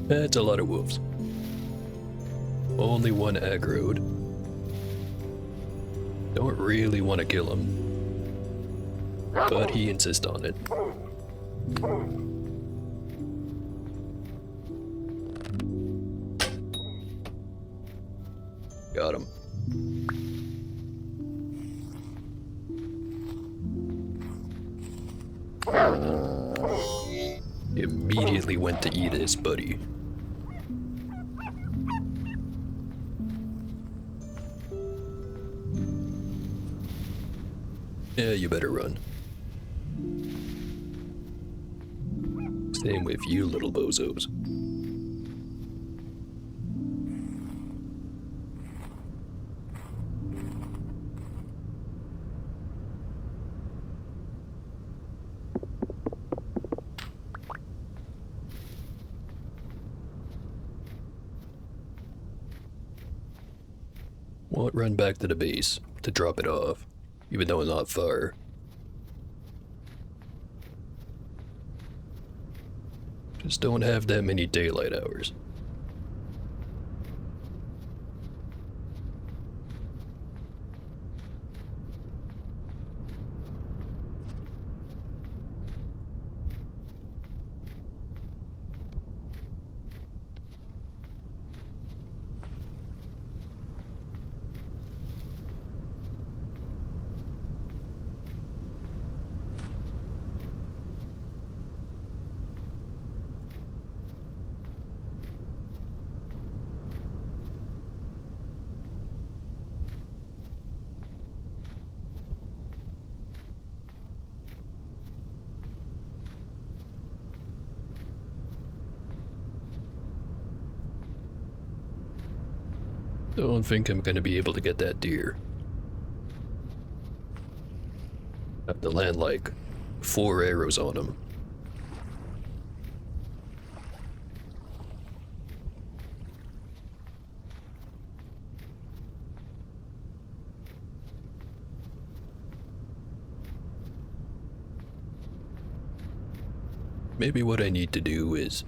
That's a lot of wolves. Only one aggroed. Don't really want to kill him, but he insists on it. Got him. Immediately went to eat his buddy. Yeah, you better run. Same with you little bozos. Won't run back to the base to drop it off, even though I'm not far. Just don't have that many daylight hours. Don't think I'm gonna be able to get that deer. I have to land like 4 arrows on him. Maybe what I need to do is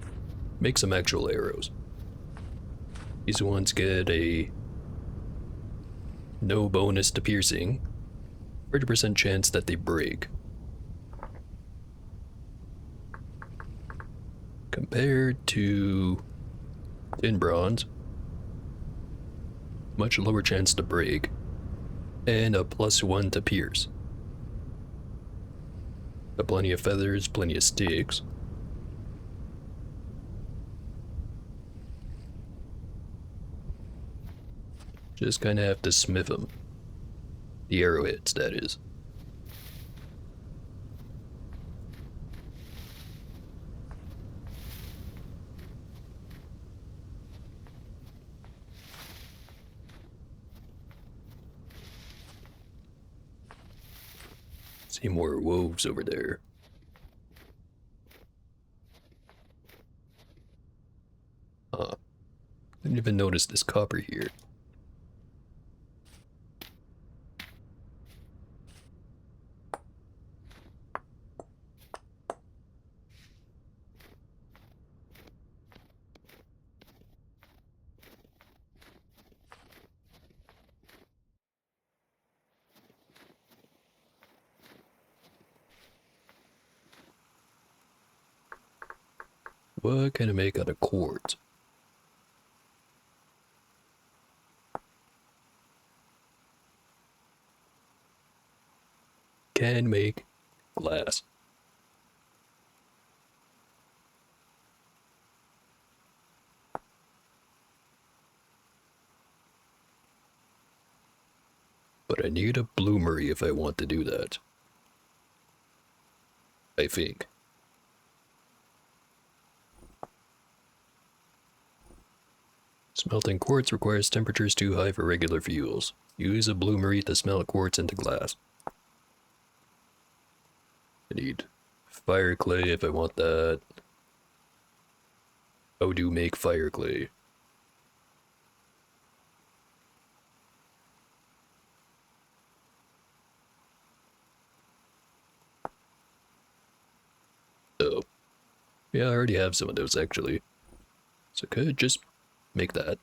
make some actual arrows. These ones get a no bonus to piercing, 30% chance that they break. Compared to tin bronze, much lower chance to break, and a +1 to pierce. Got plenty of feathers, plenty of sticks. Just kinda have to smith them. The arrowheads, that is. See more wolves over there. Huh. Didn't even notice this copper here. What can I make out of quartz? Can make glass. But I need a bloomery if I want to do that. I think. Smelting quartz requires temperatures too high for regular fuels. Use a bloomery to smelt quartz into glass. I need fire clay if I want that. How do you make fire clay? Oh. Yeah, I already have some of those actually. So I could just make that.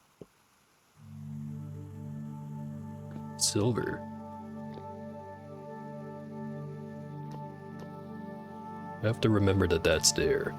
Silver. I have to remember that that's there.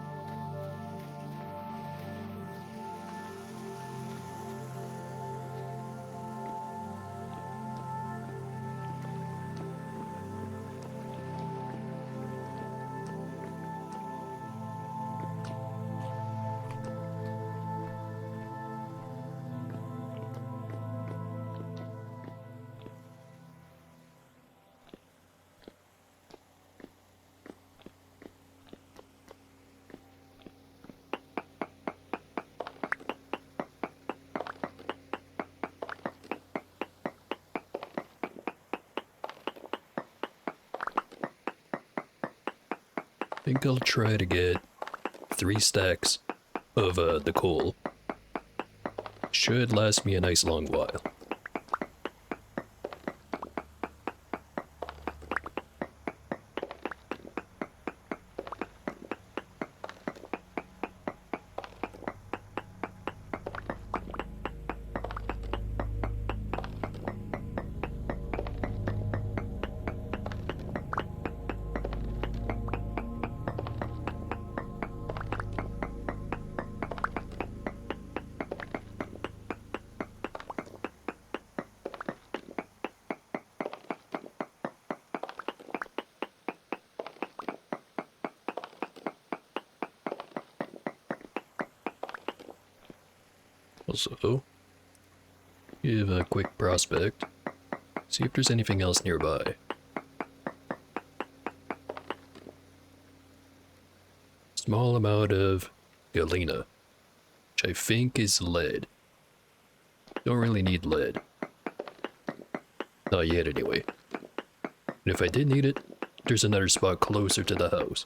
think I'll try to get 3 stacks of the coal. Should last me a nice long while. Also, give a quick prospect. See if there's anything else nearby. Small amount of galena, which I think is lead. Don't really need lead. Not yet, anyway. And if I did need it, there's another spot closer to the house.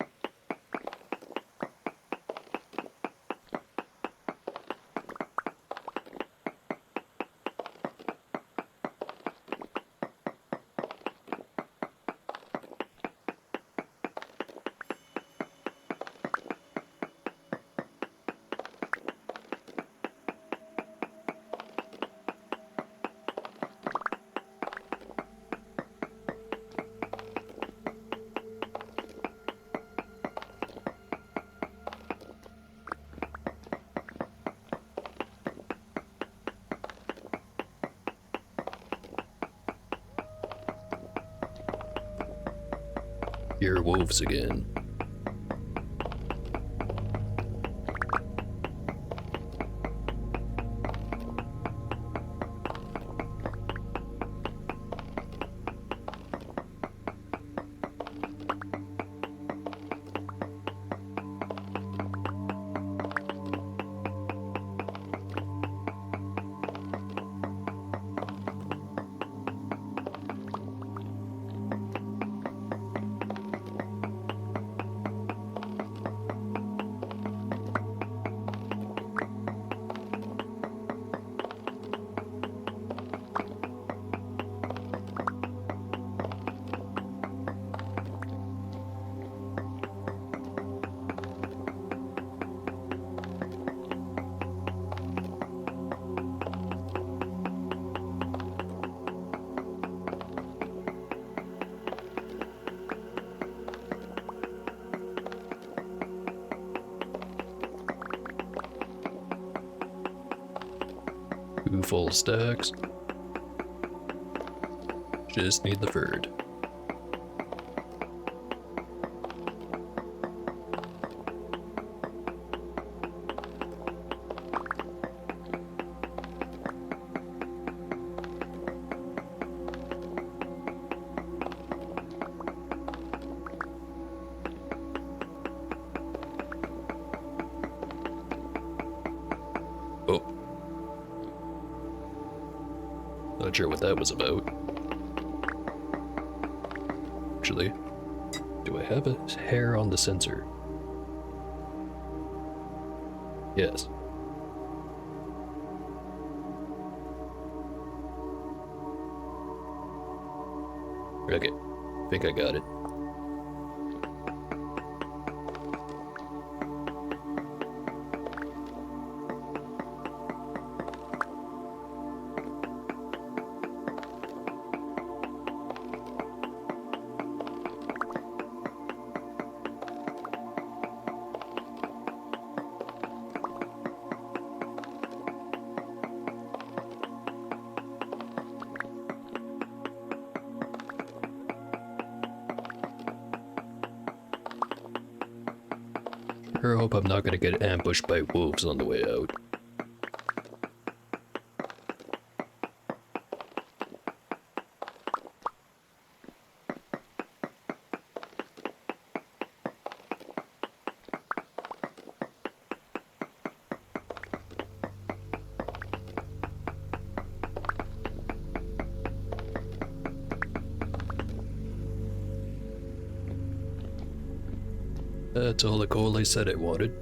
Hear wolves again. Two full stacks. Just need the third. Oh. Not sure what that was about. Actually, do I have a hair on the sensor? Yes. Okay, think I got it. Sure hope I'm not gonna get ambushed by wolves on the way out. That's all the coal I said I wanted.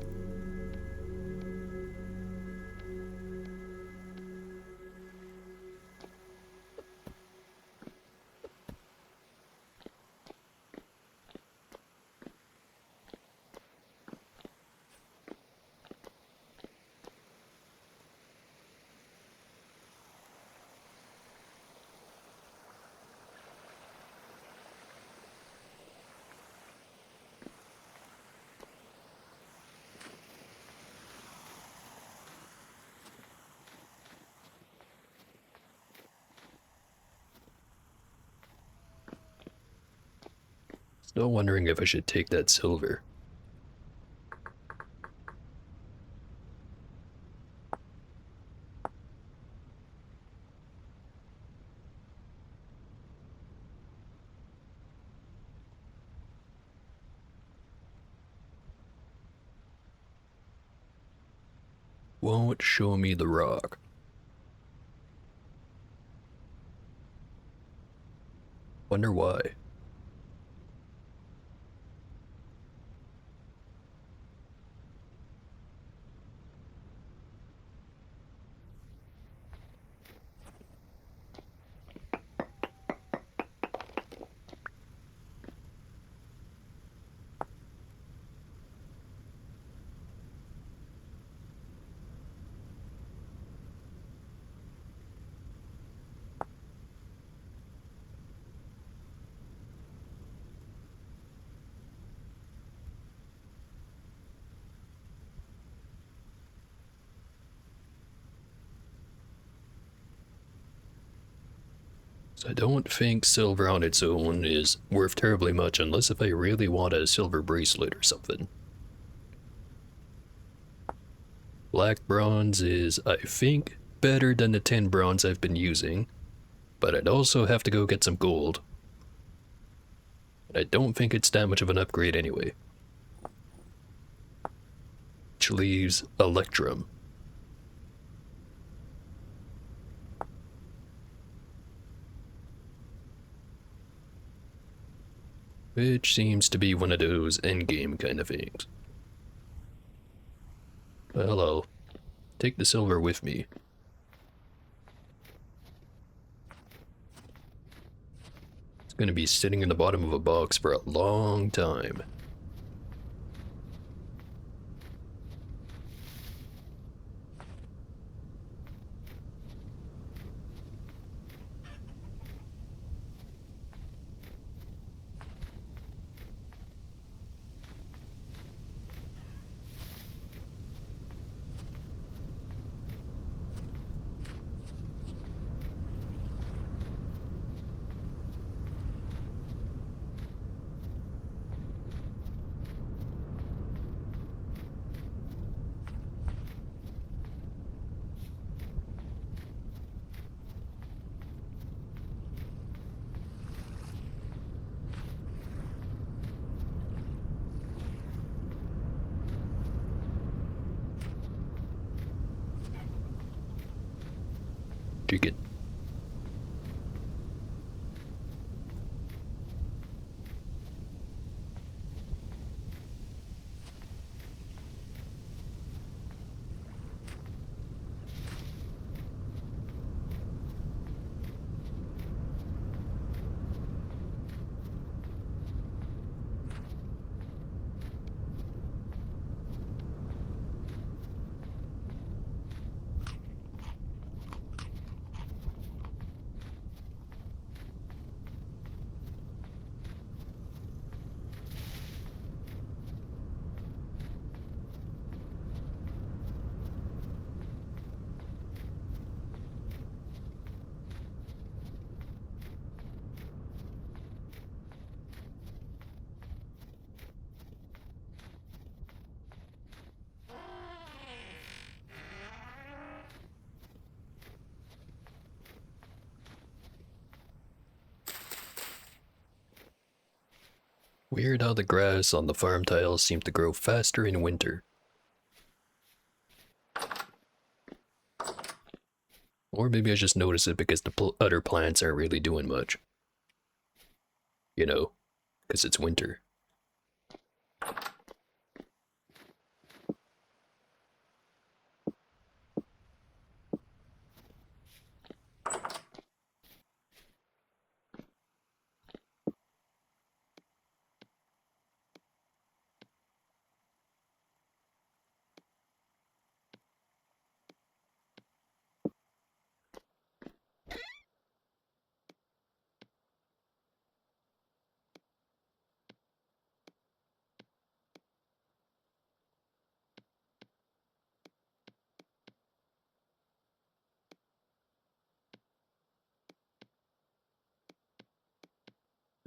Still wondering if I should take that silver. Won't show me the rock. Wonder why. So I don't think silver on its own is worth terribly much unless if I really want a silver bracelet or something. Black bronze is, I think, better than the 10 bronze I've been using, but I'd also have to go get some gold. And I don't think it's that much of an upgrade anyway. Which leaves Electrum. Which seems to be one of those endgame kind of things. Well, I'll take the silver with me. It's gonna be sitting in the bottom of a box for a long time. You get weird how the grass on the farm tiles seem to grow faster in winter. Or maybe I just notice it because the other plants aren't really doing much. You know, because it's winter.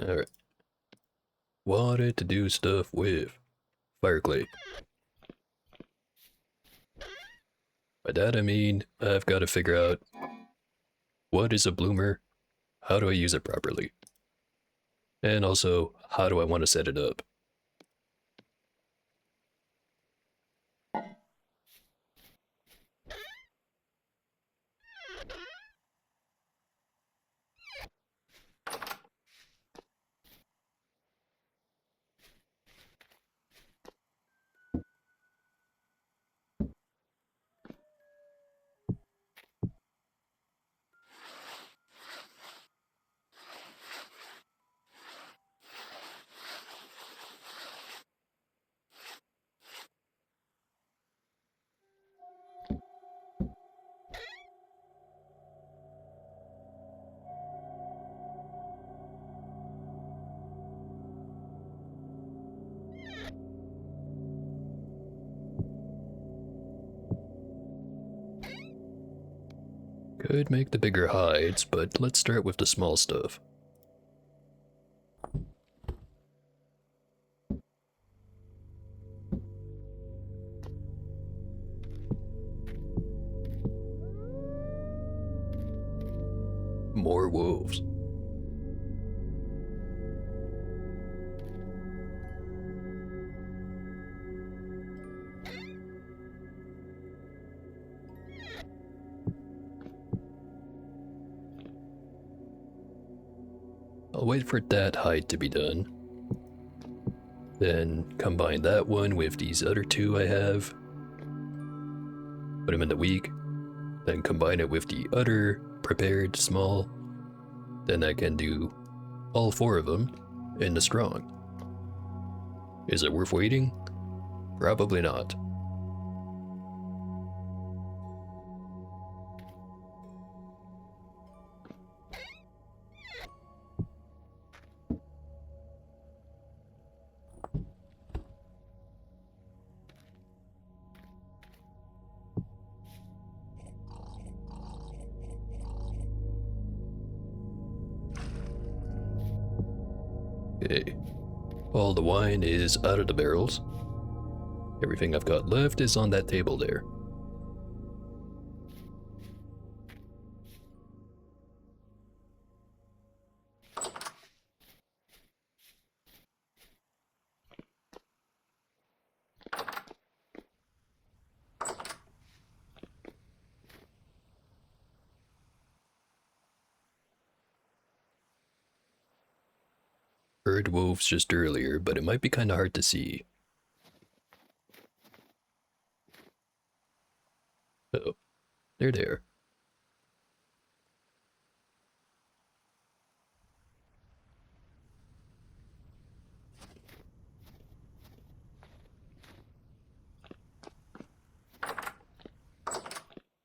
Alright. Wanted to do stuff with fire clay. By that I mean, I've got to figure out what is a bloomer, how do I use it properly, and also how do I want to set it up. Could make the bigger hides, but let's start with the small stuff. More wolves. I'll wait for that hide to be done. Then combine that one with these other two I have. Put them in the weak. Then combine it with the other prepared small. Then I can do all four of them in the strong. Is it worth waiting? Probably not. Okay. All the wine is out of the barrels. Everything I've got left is on that table there. Heard wolves just earlier, but it might be kinda hard to see. Oh, they're there.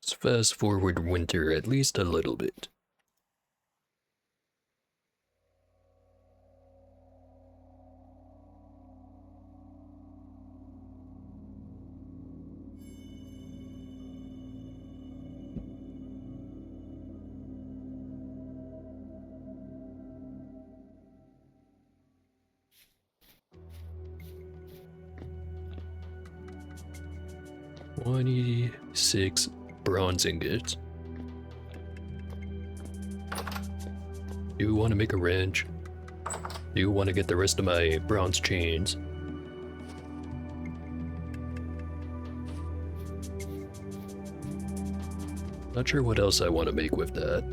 Let's fast forward winter at least a little bit. "26 bronze ingots. Do want to make a wrench. Do want to get the rest of my bronze chains. Not sure what else I want to make with that.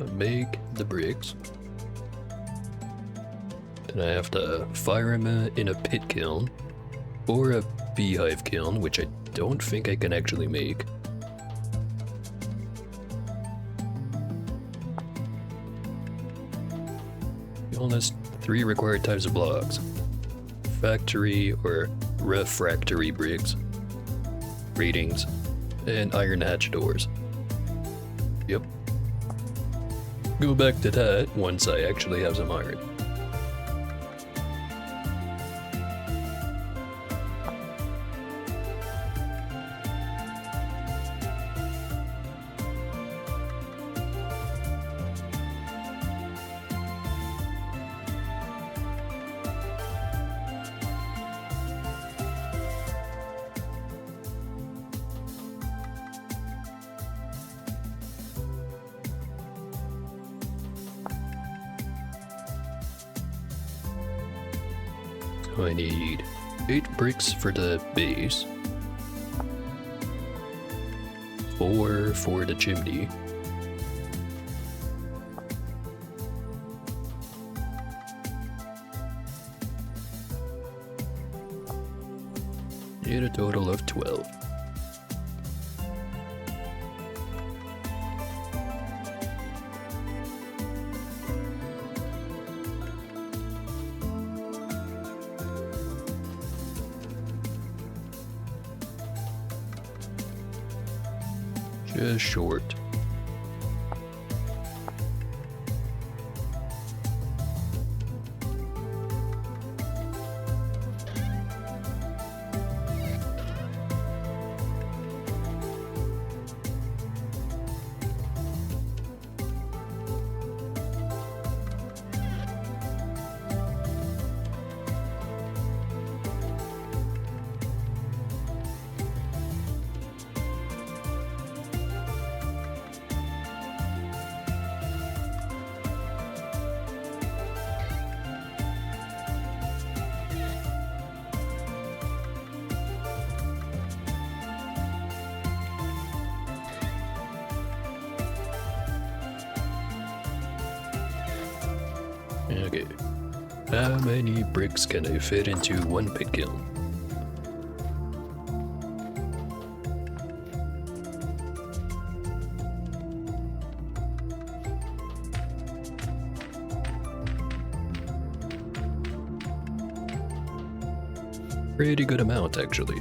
So make the bricks. Then I have to fire them in a pit kiln or a beehive kiln, which I don't think I can actually make. Kiln has 3 required types of blocks: factory or refractory bricks, ratings, and iron hatch doors. Yep. Go back to that once I actually have some iron. I need 8 bricks for the base, 4 for the chimney, need a total of 12. Just short. Okay. How many bricks can I fit into one pit kiln? Pretty good amount, actually.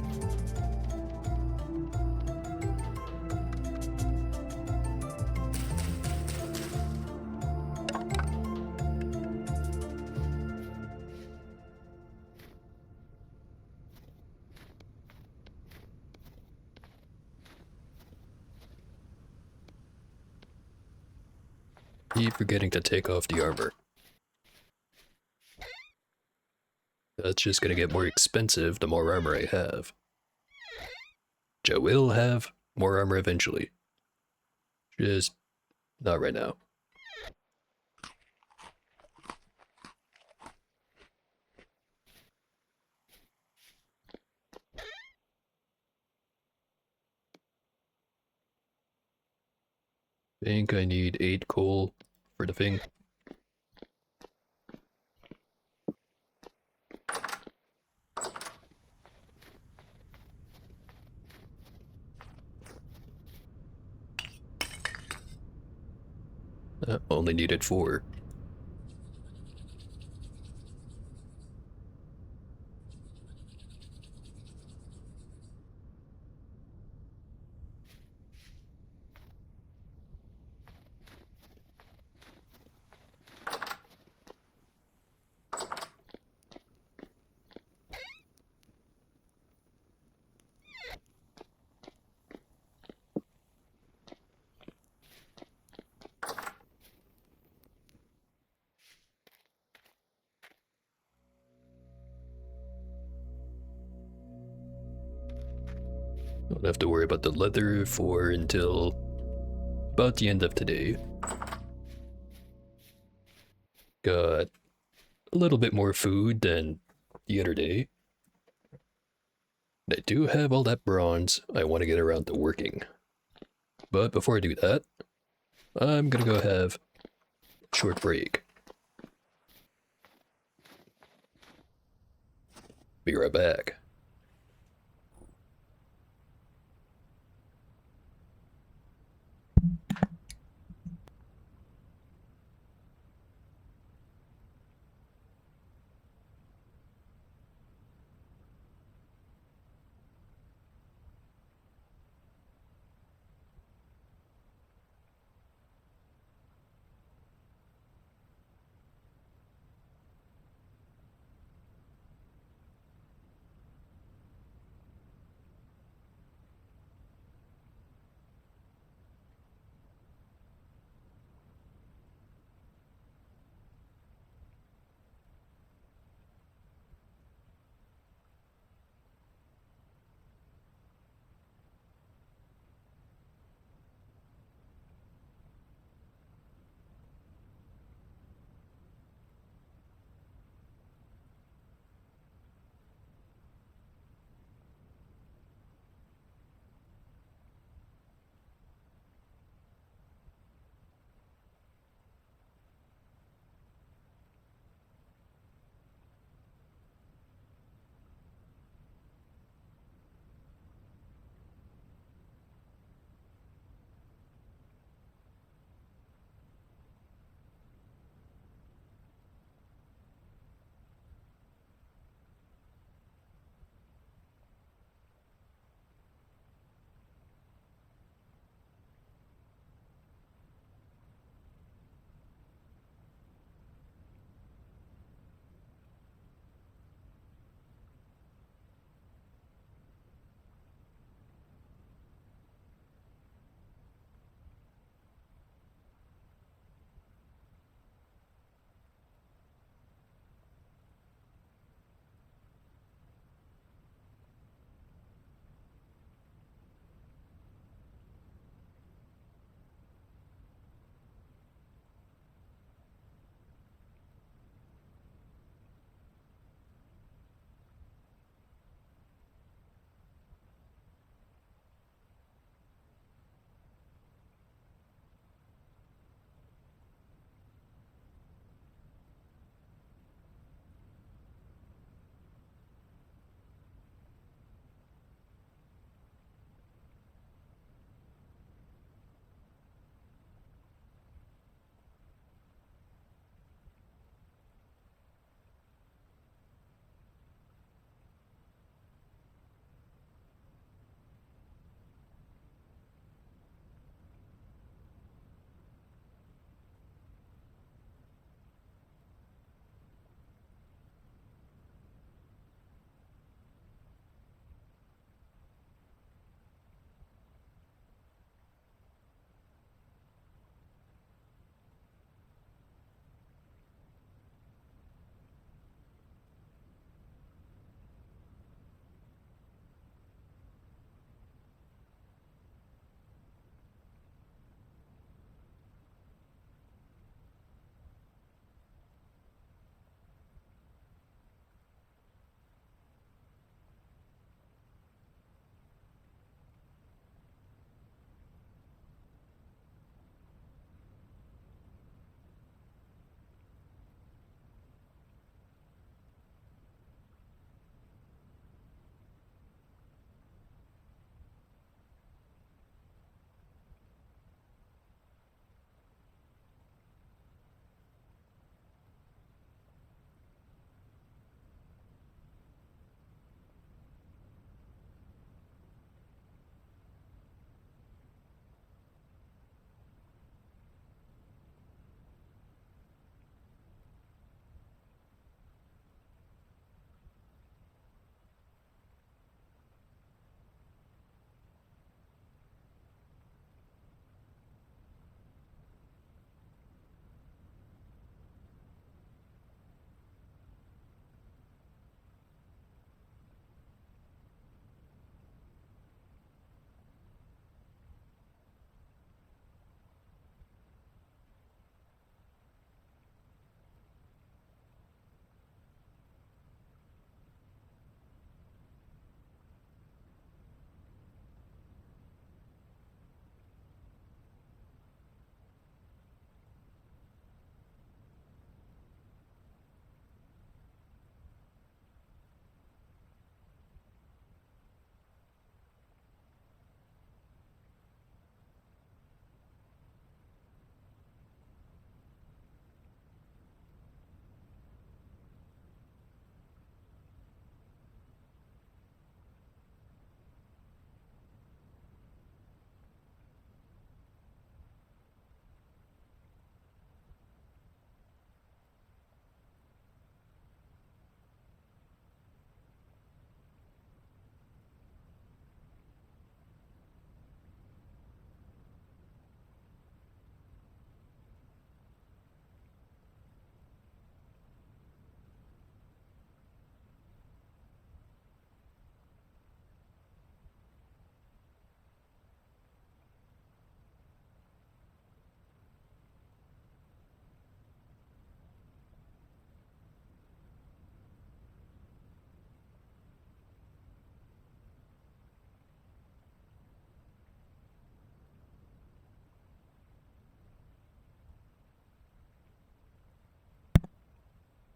Keep forgetting to take off the armor. That's just gonna get more expensive the more armor I have. Which I will have more armor eventually. Just not right now. Think I need 8 coal for the thing. Only needed 4. Don't have to worry about the leather for until about the end of today. Got a little bit more food than the other day. I do have all that bronze I want to get around to working. But before I do that, I'm gonna go have short break. Be right back.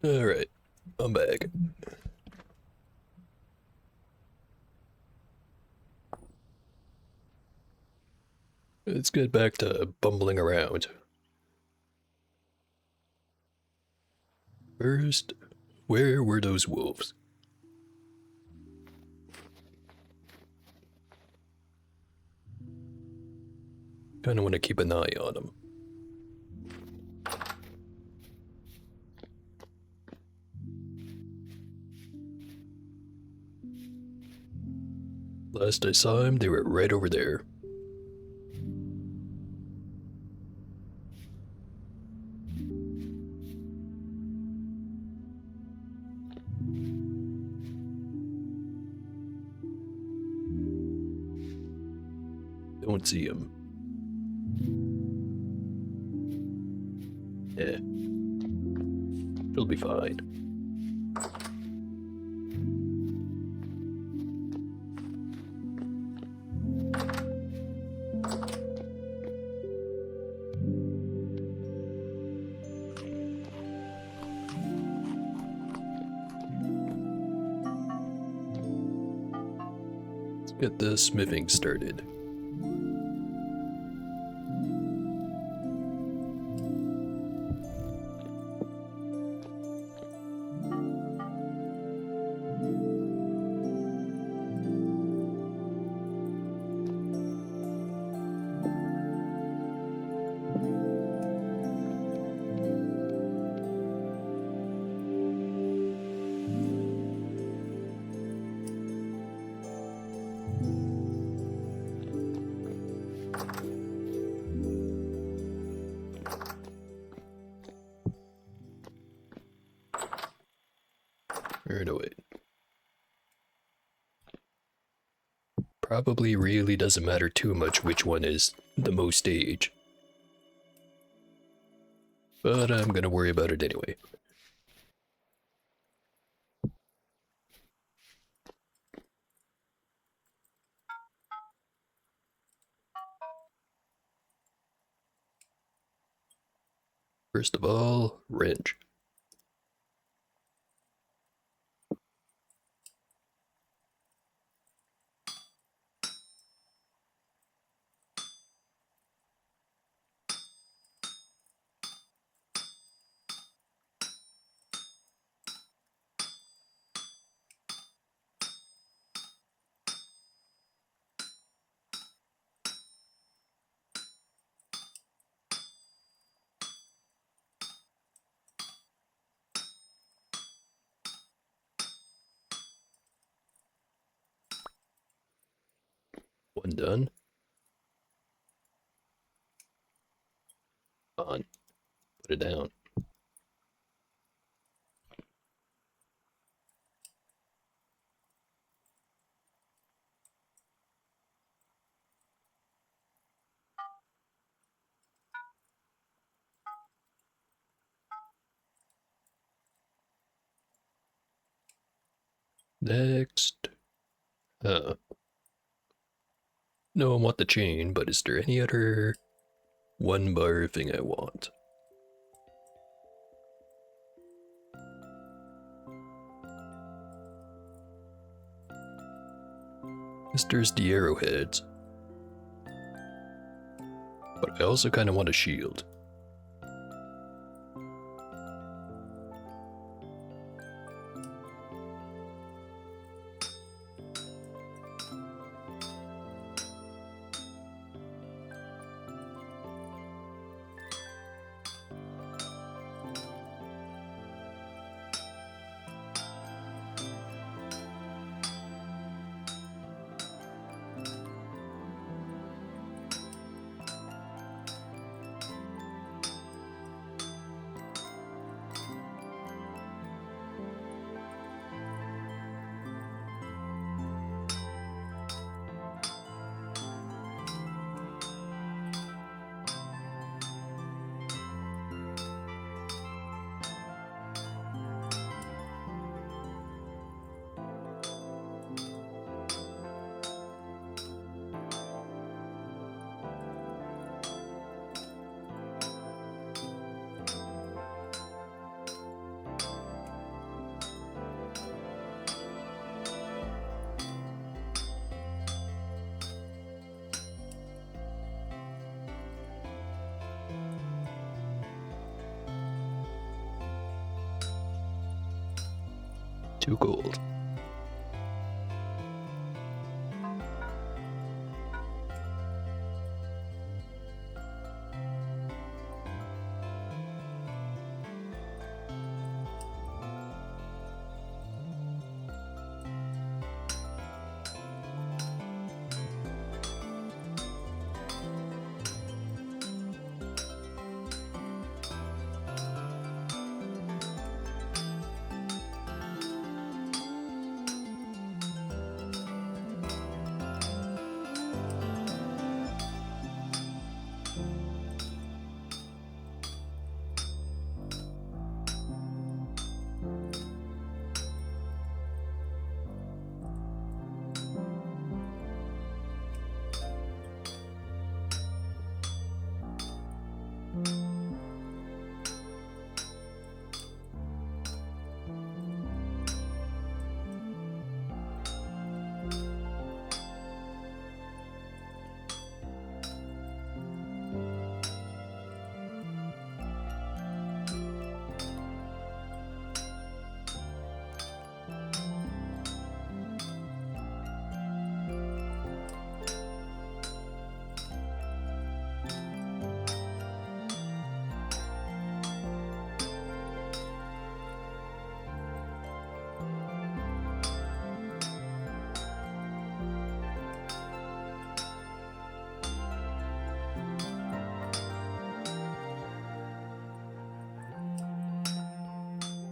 Alright, I'm back. Let's get back to bumbling around. First, where were those wolves? Kinda want to keep an eye on them. Last I saw him, they were right over there. Don't see him. Yeah. He'll be fine. Let's get the smithing started. Right away. Probably really doesn't matter too much which one is the most age. But I'm gonna worry about it anyway. First of all, wrench. One done. On. Put it down. Next. No, I want the chain, but is there any other one bar thing I want? There's the arrowheads. But I also kind of want a shield. Too cold.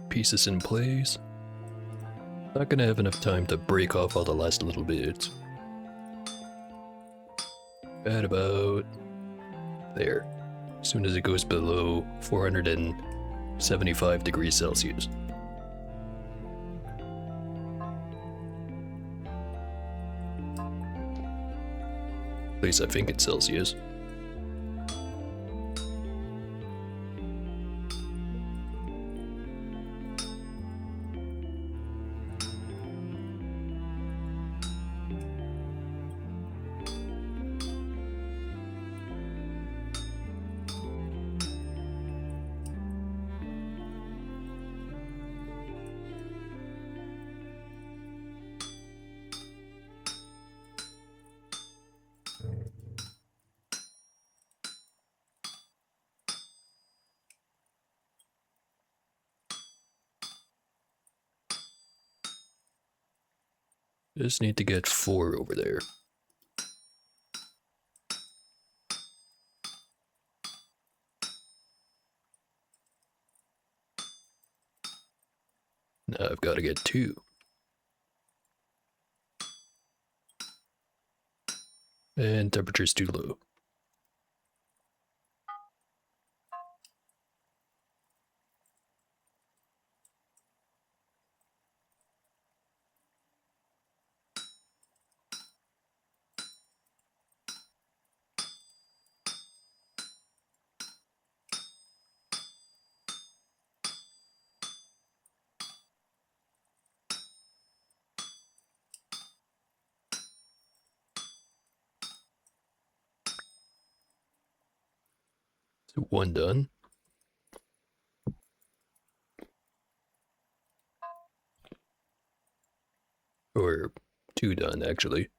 Pieces in place. Not gonna have enough time to break off all the last little bits. At about there. As soon as it goes below 475 degrees Celsius. At least I think it's Celsius. Just need to get 4 over there. Now I've got to get 2. And temperature's too low. So 1 done. Or 2 done, actually.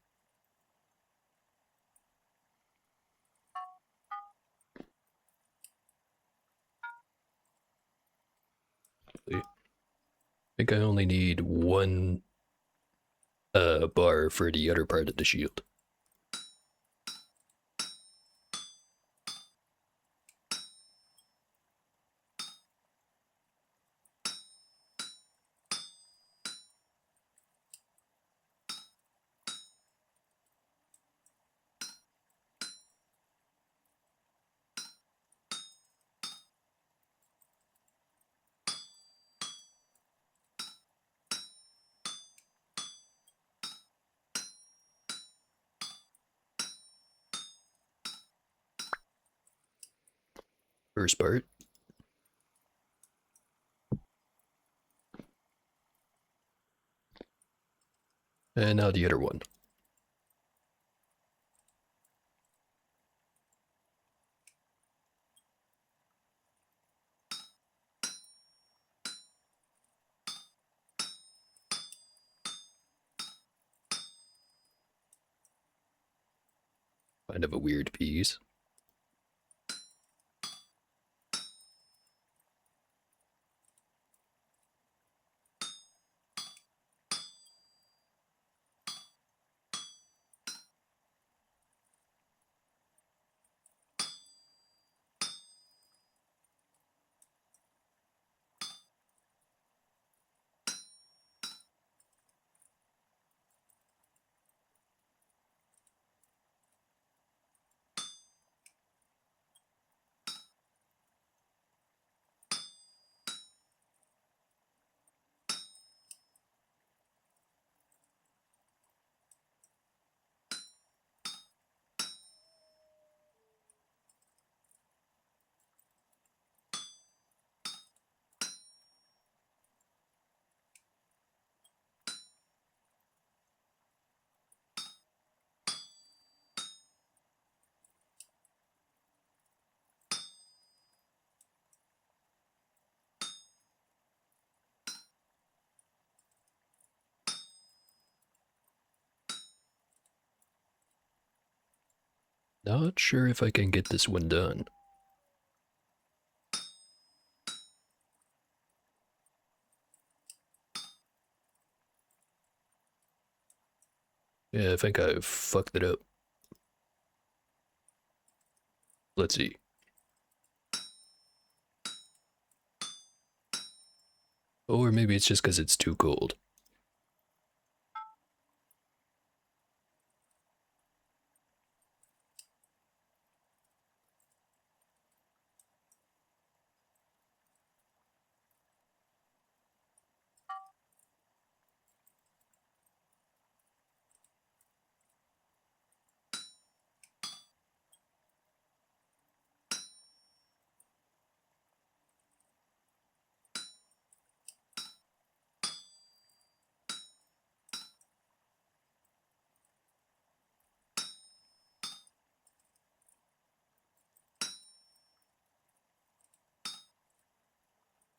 I think I only need 1 bar for the other part of the shield. First part. And now the other one. Kind of a weird piece. Not sure if I can get this one done. Yeah, I think I fucked it up. Let's see. Or maybe it's just because it's too cold.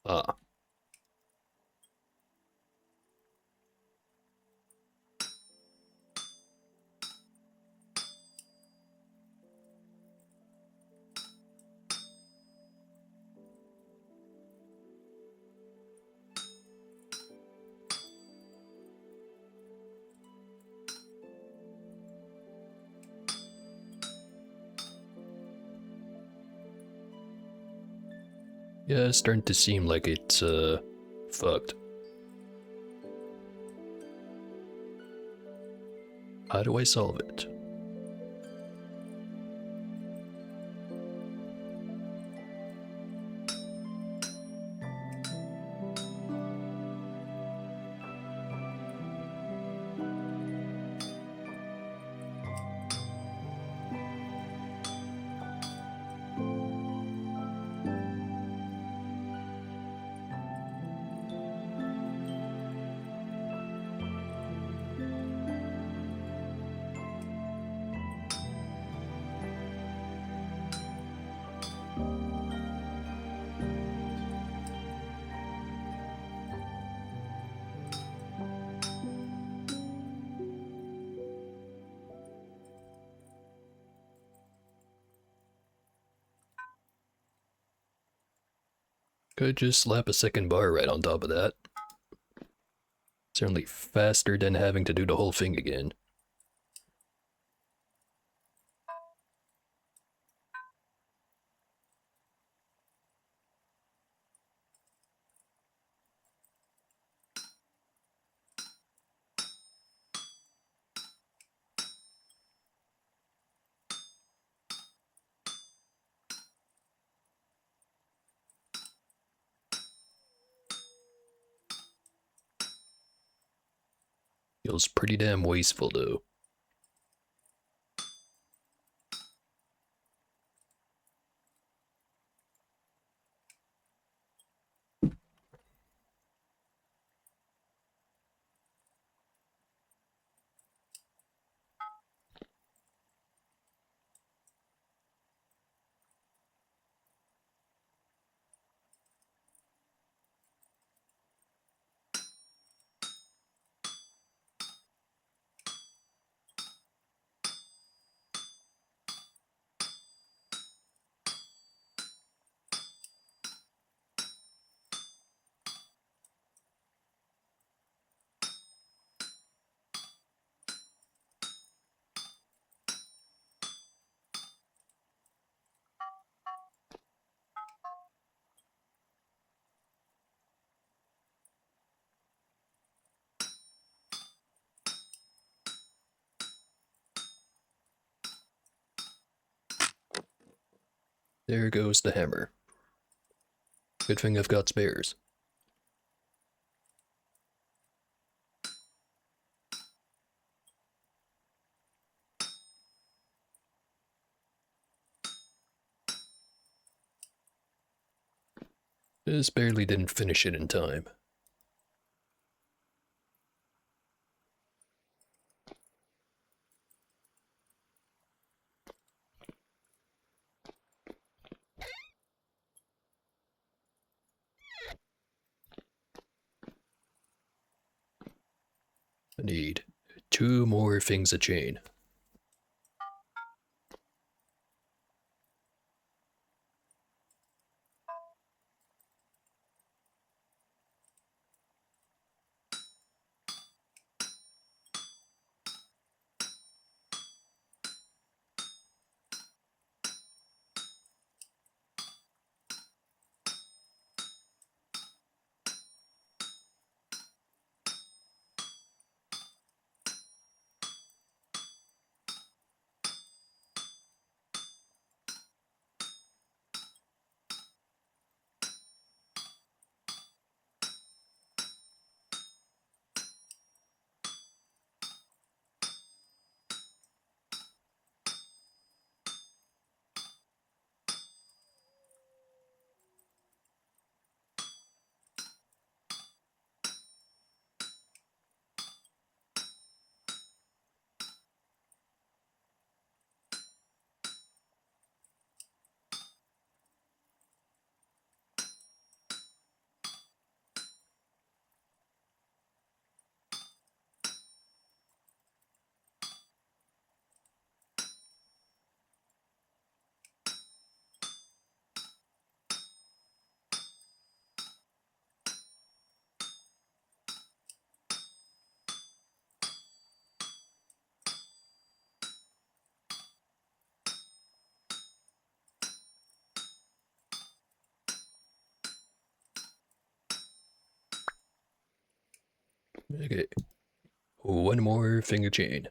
Ah. Yeah, it's starting to seem like it's, fucked. How do I solve it? Could just slap a second bar right on top of that. Certainly faster than having to do the whole thing again. Feels pretty damn wasteful though. There goes the hammer. Good thing I've got spares. Just barely didn't finish it in time. I need 2 more things of chain. Okay. 1 more thing of chain.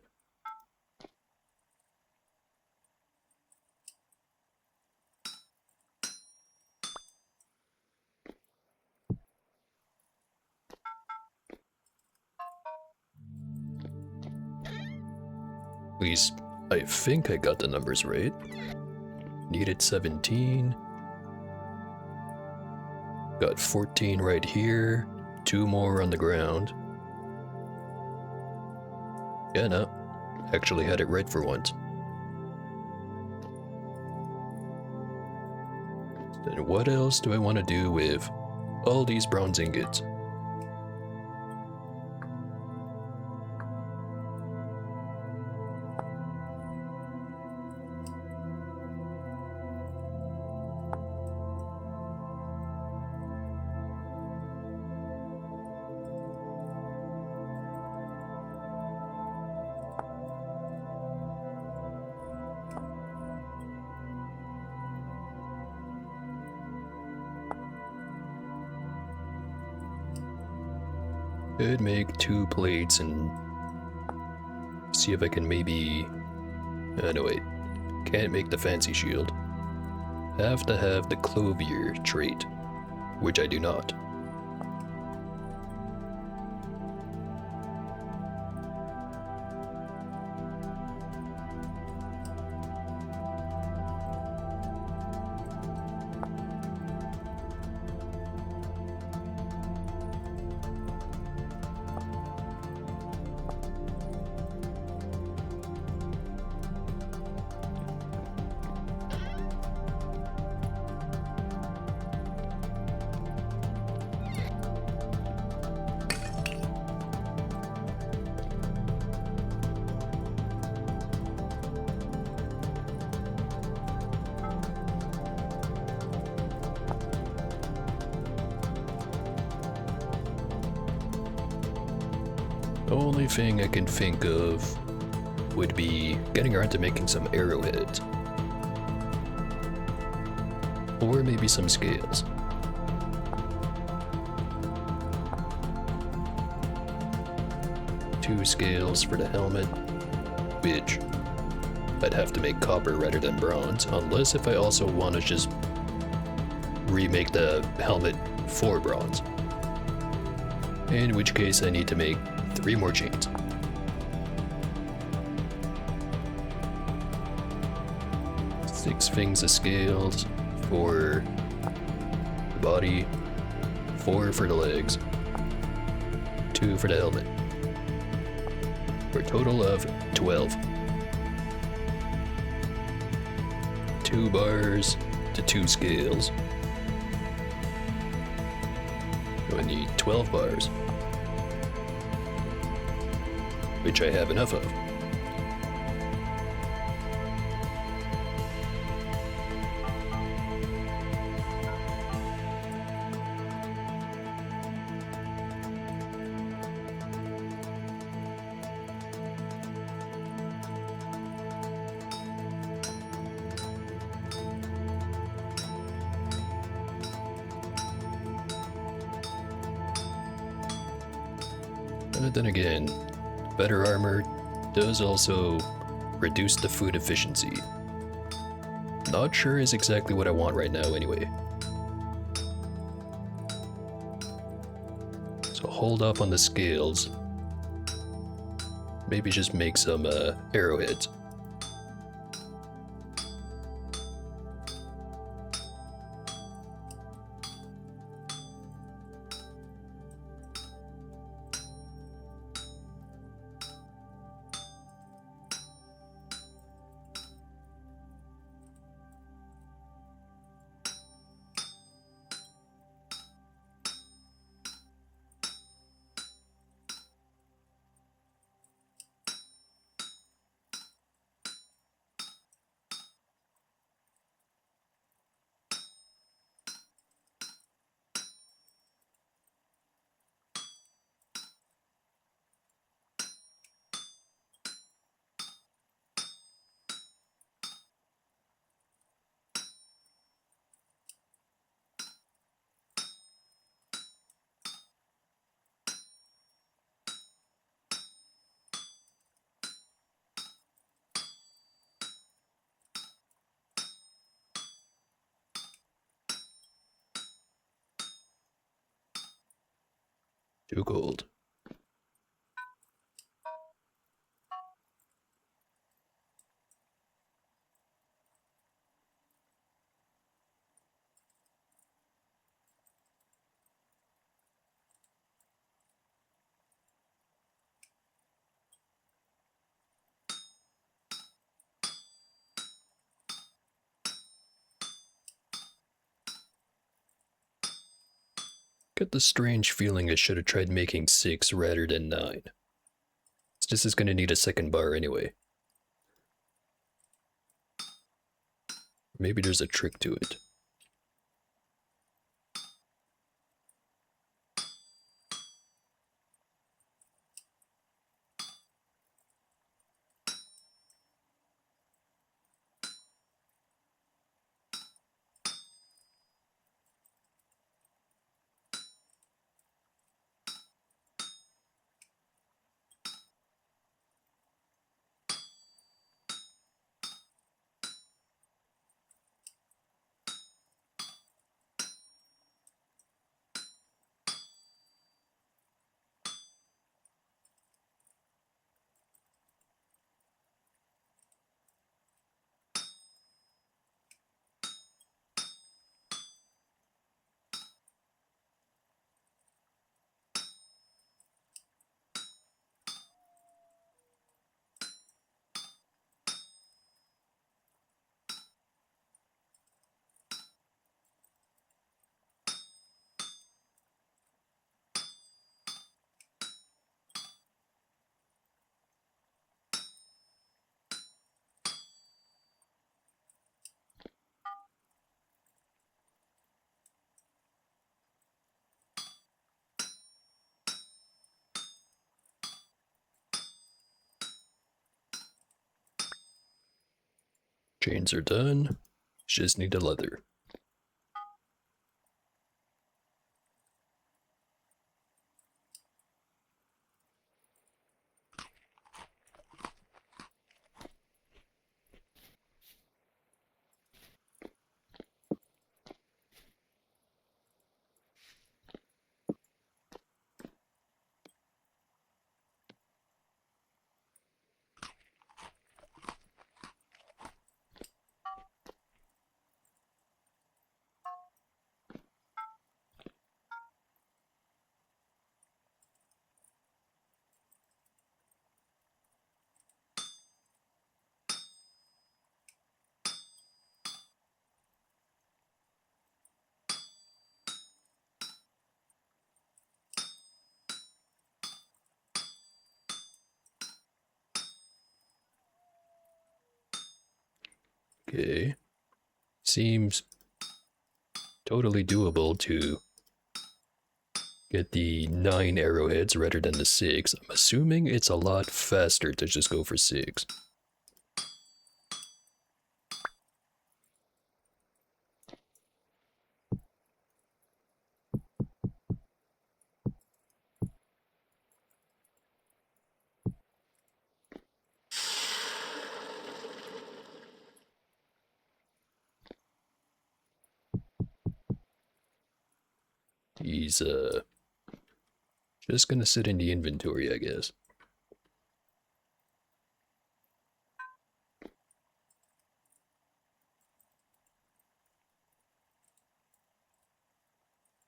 At least, I think I got the numbers right. Needed 17. Got 14 right here. 2 more on the ground. Yeah, no. Actually had it right for once. Then what else do I want to do with all these bronze ingots? Could make 2 plates and see if I can maybe... no wait, can't make the fancy shield. Have to have the clothier trait, which I do not. The only thing I can think of would be getting around to making some arrowheads. Or maybe some scales. Two scales for the helmet, which I'd have to make copper rather than bronze, unless if I also want to just remake the helmet for bronze. In which case I need to make 3 more chains. Six things of scales for the body, 4 for the legs, 2 for the helmet, for a total of 12. 2 bars to 2 scales. So I need 12 bars, which I have enough of. But then again, better armor does also reduce the food efficiency. Not sure is exactly what I want right now anyway. So hold off on the scales. Maybe just make some arrowheads. Too cold. Got the strange feeling I should have tried making 6 rather than 9. This is gonna need a second bar anyway. Maybe there's a trick to it. Chains are done. Just need the leather. Okay. Seems totally doable to get the 9 arrowheads rather than the 6. I'm assuming it's a lot faster to just go for 6. He's just gonna sit in the inventory, I guess.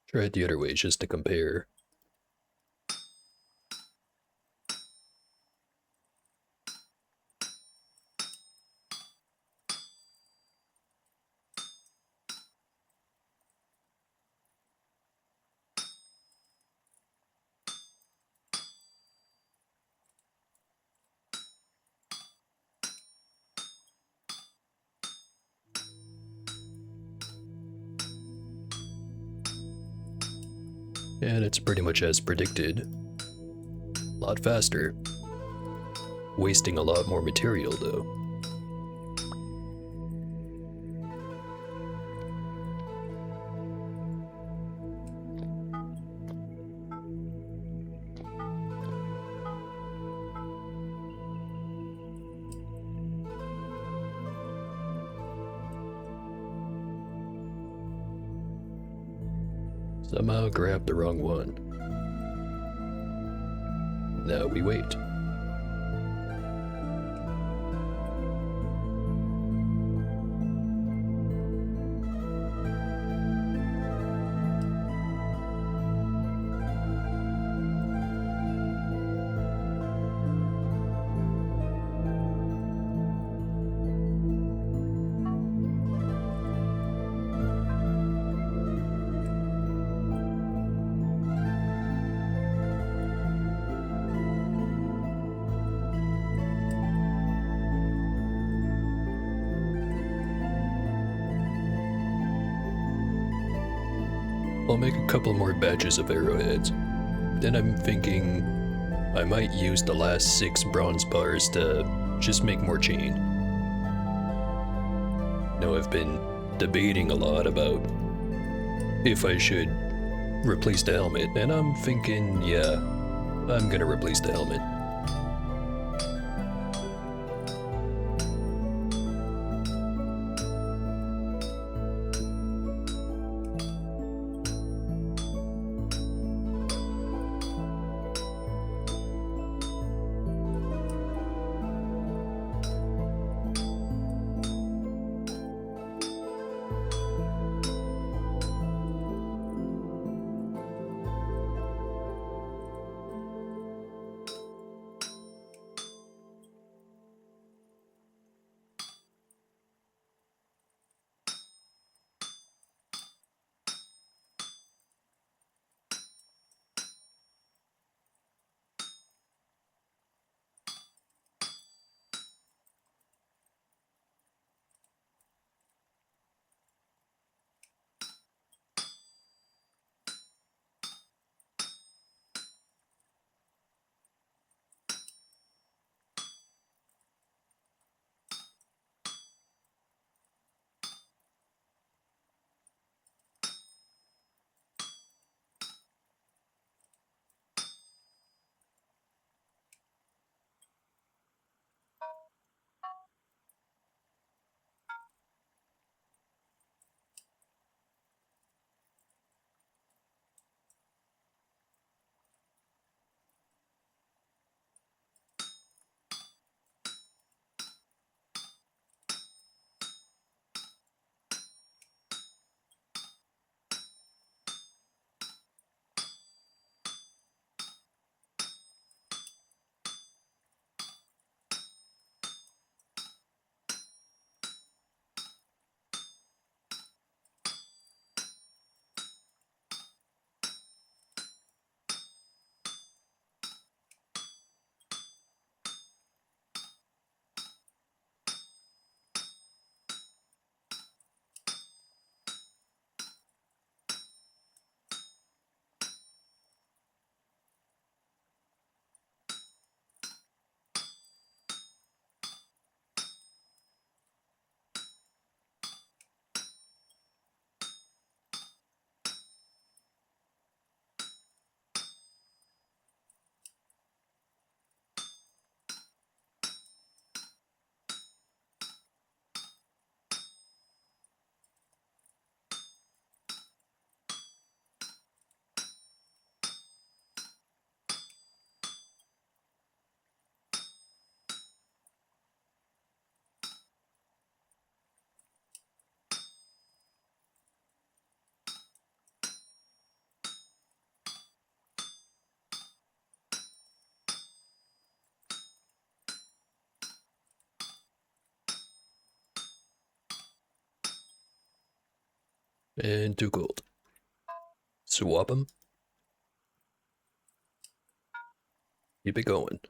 Try it the other way just to compare. And it's pretty much as predicted. A lot faster. Wasting a lot more material, though. Somehow grabbed the wrong one. Now we wait. I'll make a couple more batches of arrowheads. Then I'm thinking I might use the last 6 bronze bars to just make more chain. Now I've been debating a lot about if I should replace the helmet, and I'm thinking, yeah, I'm gonna replace the helmet. And 2 gold. Swap them. Keep it going.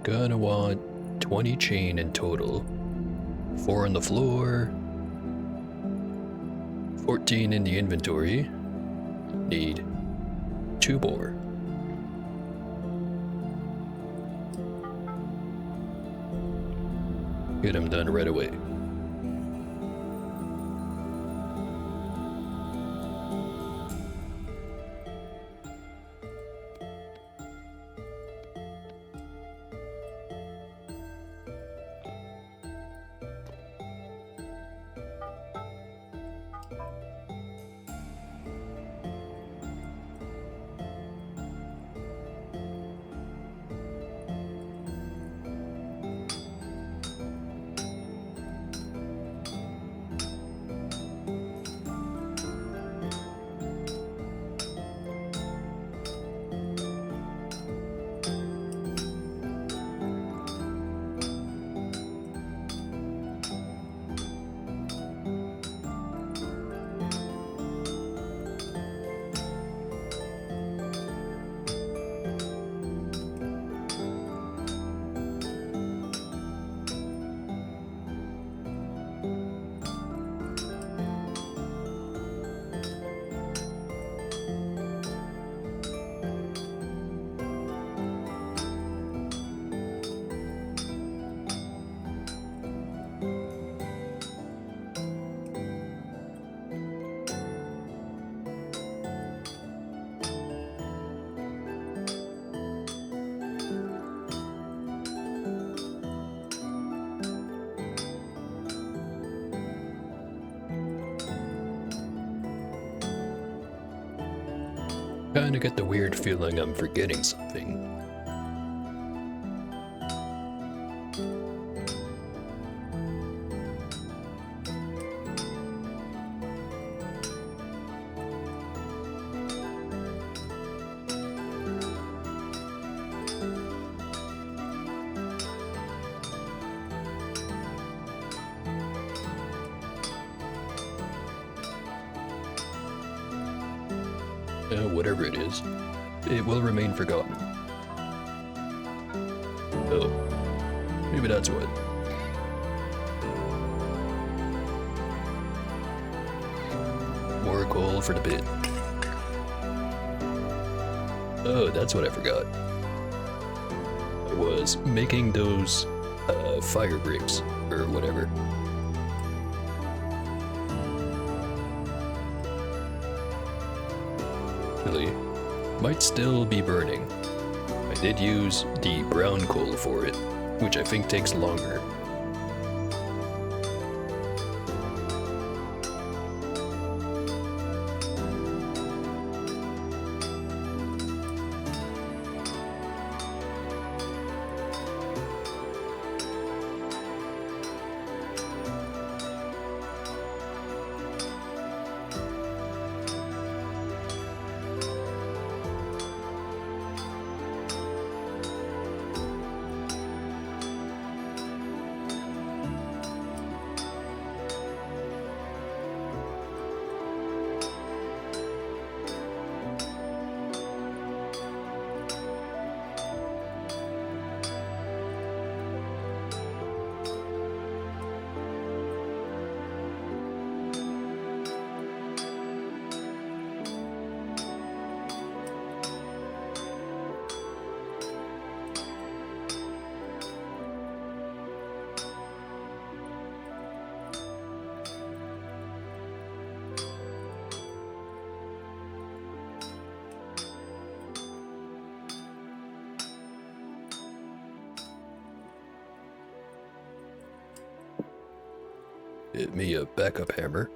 Gonna want 20 chain in total. 4 on the floor. 14 in the inventory. Need 2 more. Get them done right away. Kinda get the weird feeling I'm forgetting something. Whatever it is, it will remain forgotten. Oh, maybe that's what. More coal for the pit. Oh, that's what I forgot. I was making those fire bricks, or whatever. Might still be burning. I did use the brown coal for it, which I think takes longer. Get me a backup hammer.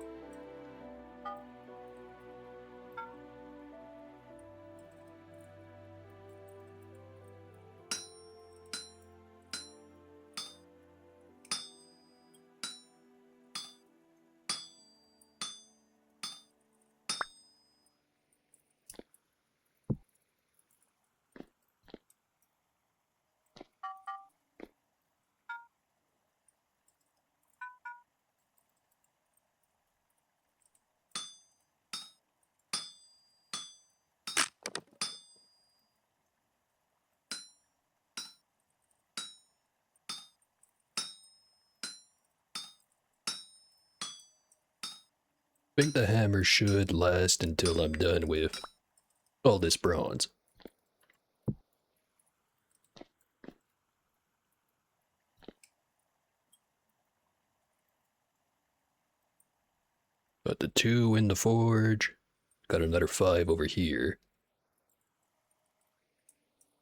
I think the hammer should last until I'm done with all this bronze. Got the 2 in the forge. Got another 5 over here.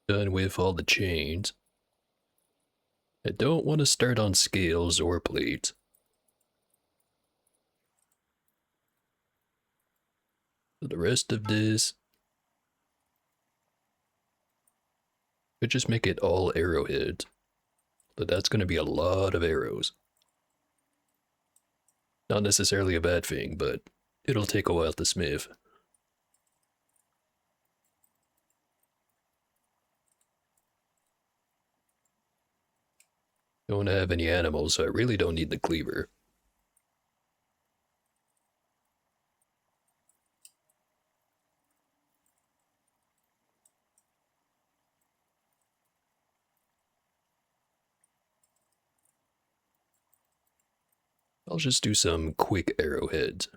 Done with all the chains. I don't want to start on scales or plates. For the rest of this, could just make it all arrowheads. But that's going to be a lot of arrows. Not necessarily a bad thing, but it'll take a while to smith. Don't have any animals, so I really don't need the cleaver. I'll just do some quick arrowheads.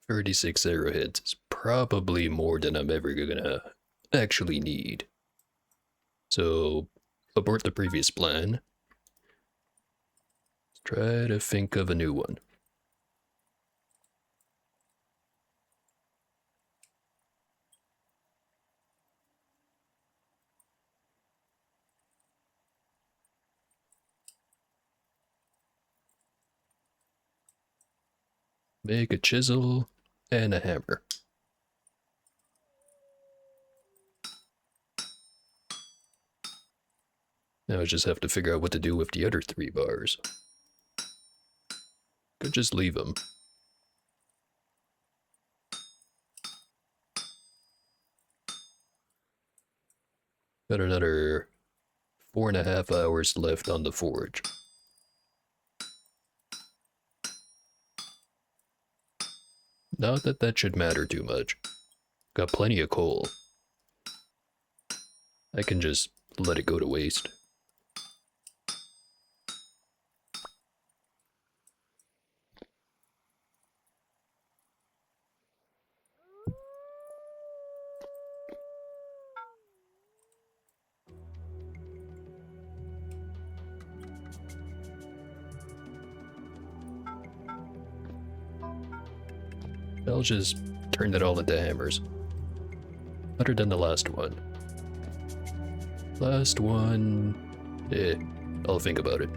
"36 arrowheads is probably more than I'm ever gonna actually need. So, abort the previous plan. Let's try to think of a new one. Make a chisel and a hammer. Now I just have to figure out what to do with the other 3 bars. Could just leave them. Got another 4.5 hours left on the forge. Not that that should matter too much. Got plenty of coal. I can just let it go to waste. I'll just turn it all into hammers. Better than the last one. Last one... I'll think about it.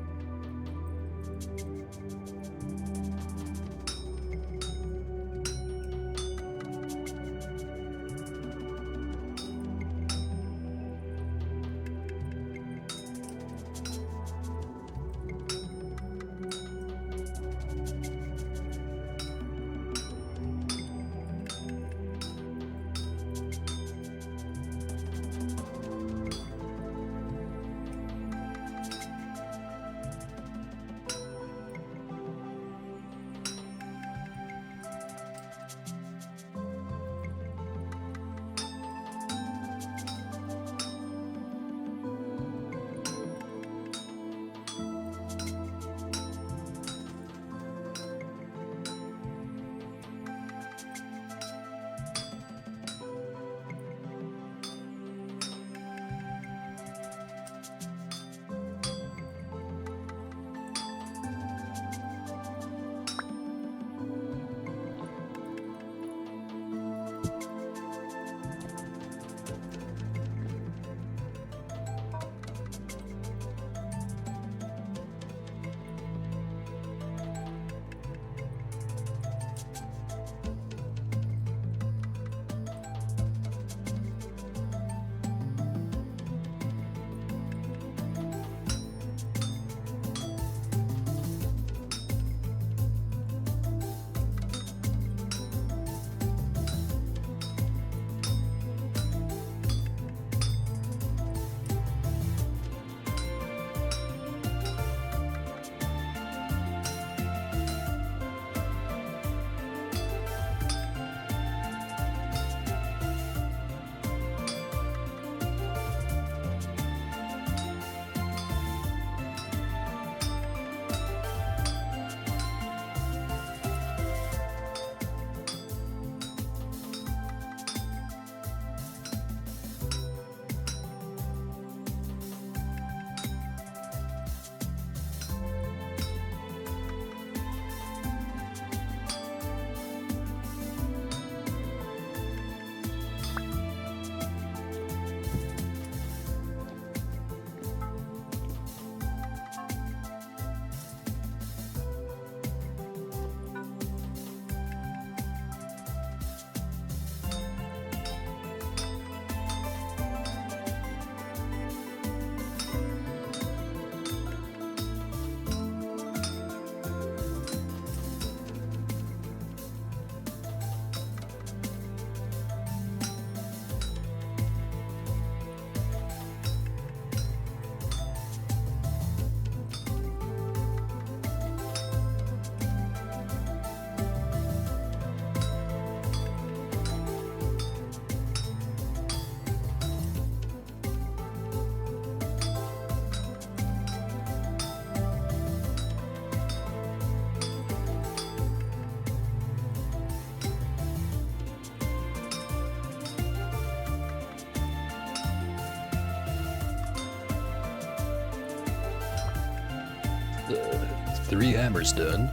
Three hammers done.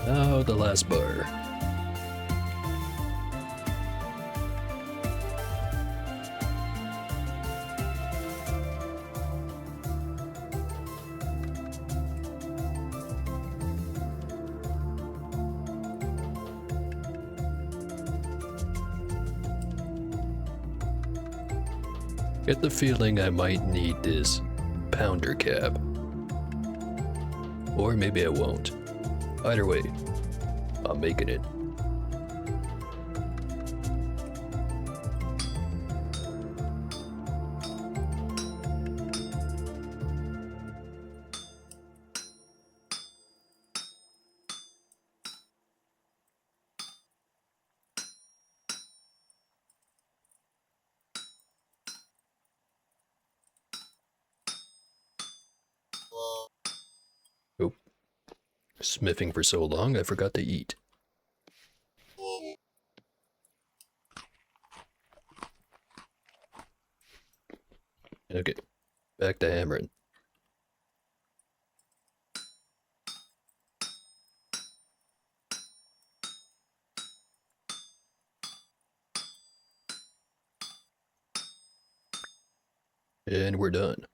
Now the last bar. Get the feeling I might need this pounder cap. Or maybe I won't. Either way, I'm making it. Oh, smithing for so long I forgot to eat. Okay, back to hammering. And we're done.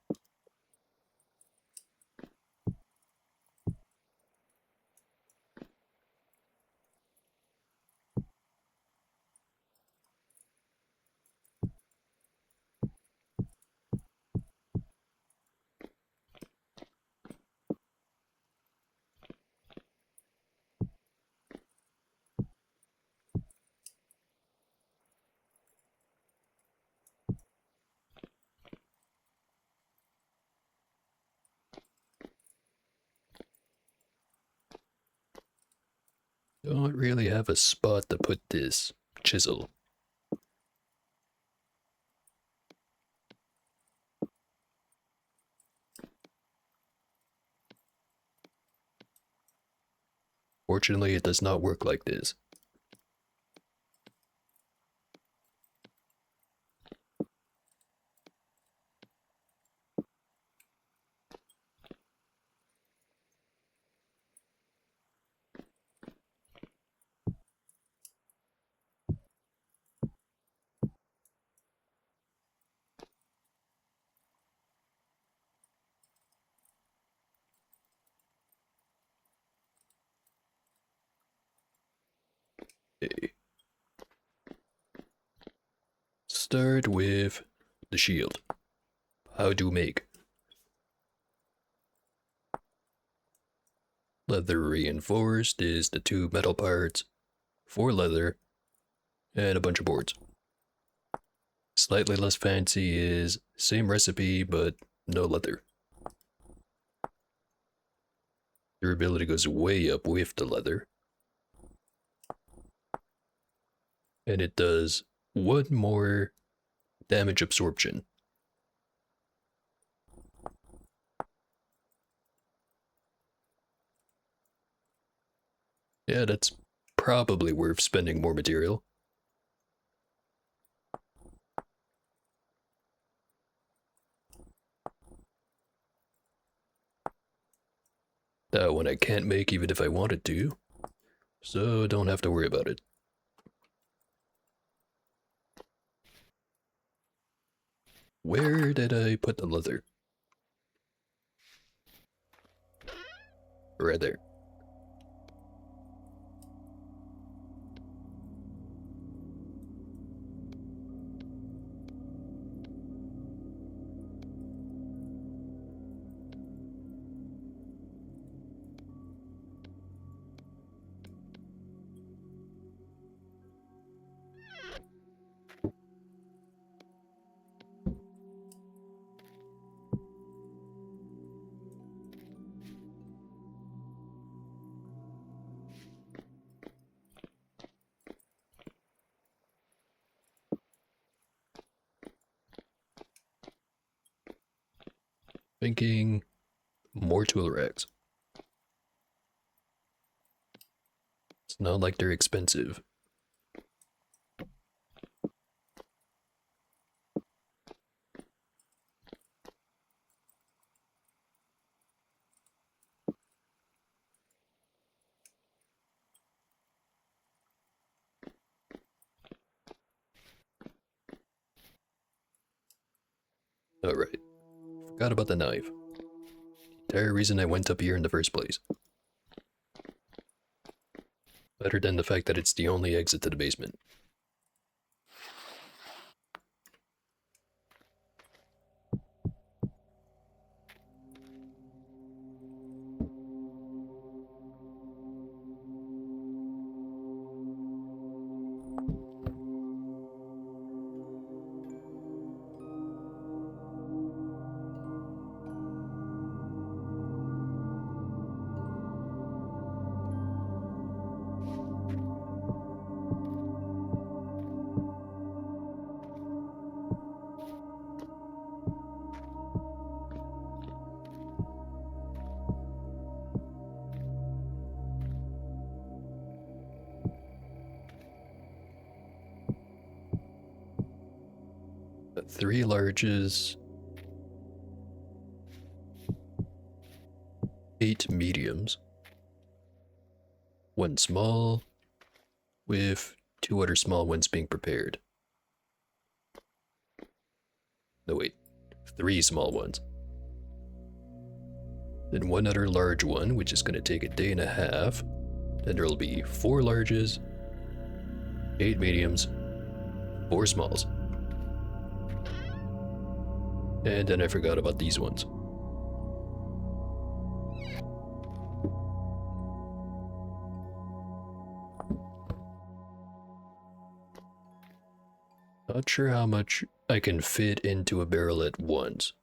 Don't really have a spot to put this chisel. Fortunately, it does not work like this. Okay. Start with the shield. How to make leather reinforced is the 2 metal parts, 4 leather, and a bunch of boards. Slightly less fancy is same recipe but no leather. Durability goes way up with the leather. And it does 1 more damage absorption. Yeah, that's probably worth spending more material. That one I can't make even if I wanted to, so don't have to worry about it. Where did I put the leather? Right there. Thinking more tool racks. It's not like they're expensive. Alright. Forgot about the knife. Entire reason I went up here in the first place. Better than the fact that it's the only exit to the basement. Got 3 larges, 8 mediums, 1 small, with 2 other small ones being prepared. No, wait. 3 small ones. Then 1 other large one, which is going to take a day and a half. Then there'll be 4 larges, 8 mediums, 4 smalls. And then I forgot about these ones. Not sure how much I can fit into a barrel at once.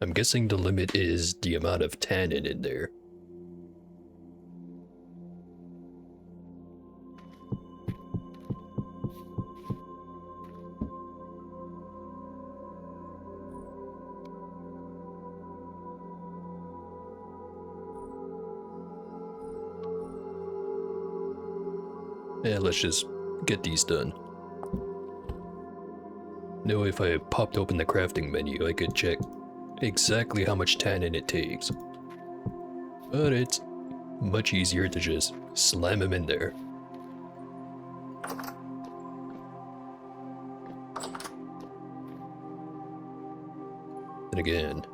I'm guessing the limit is the amount of tannin in there. Yeah, let's just get these done. Now if I popped open the crafting menu, I could check exactly how much tannin it takes. But it's much easier to just slam them in there. And again,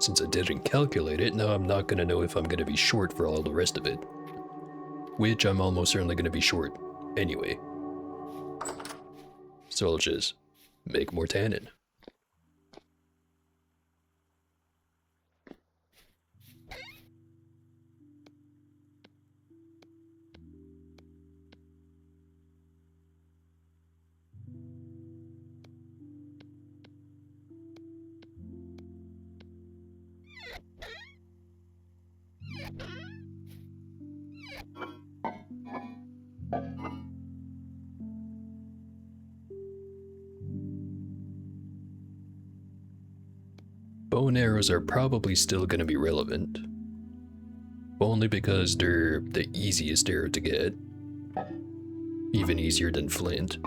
since I didn't calculate it, now I'm not gonna know if I'm gonna be short for all the rest of it. Which I'm almost certainly gonna be short anyway. So I'll just make more tannin. Bow and arrows are probably still going to be relevant. Only because they're the easiest arrow to get. Even easier than flint.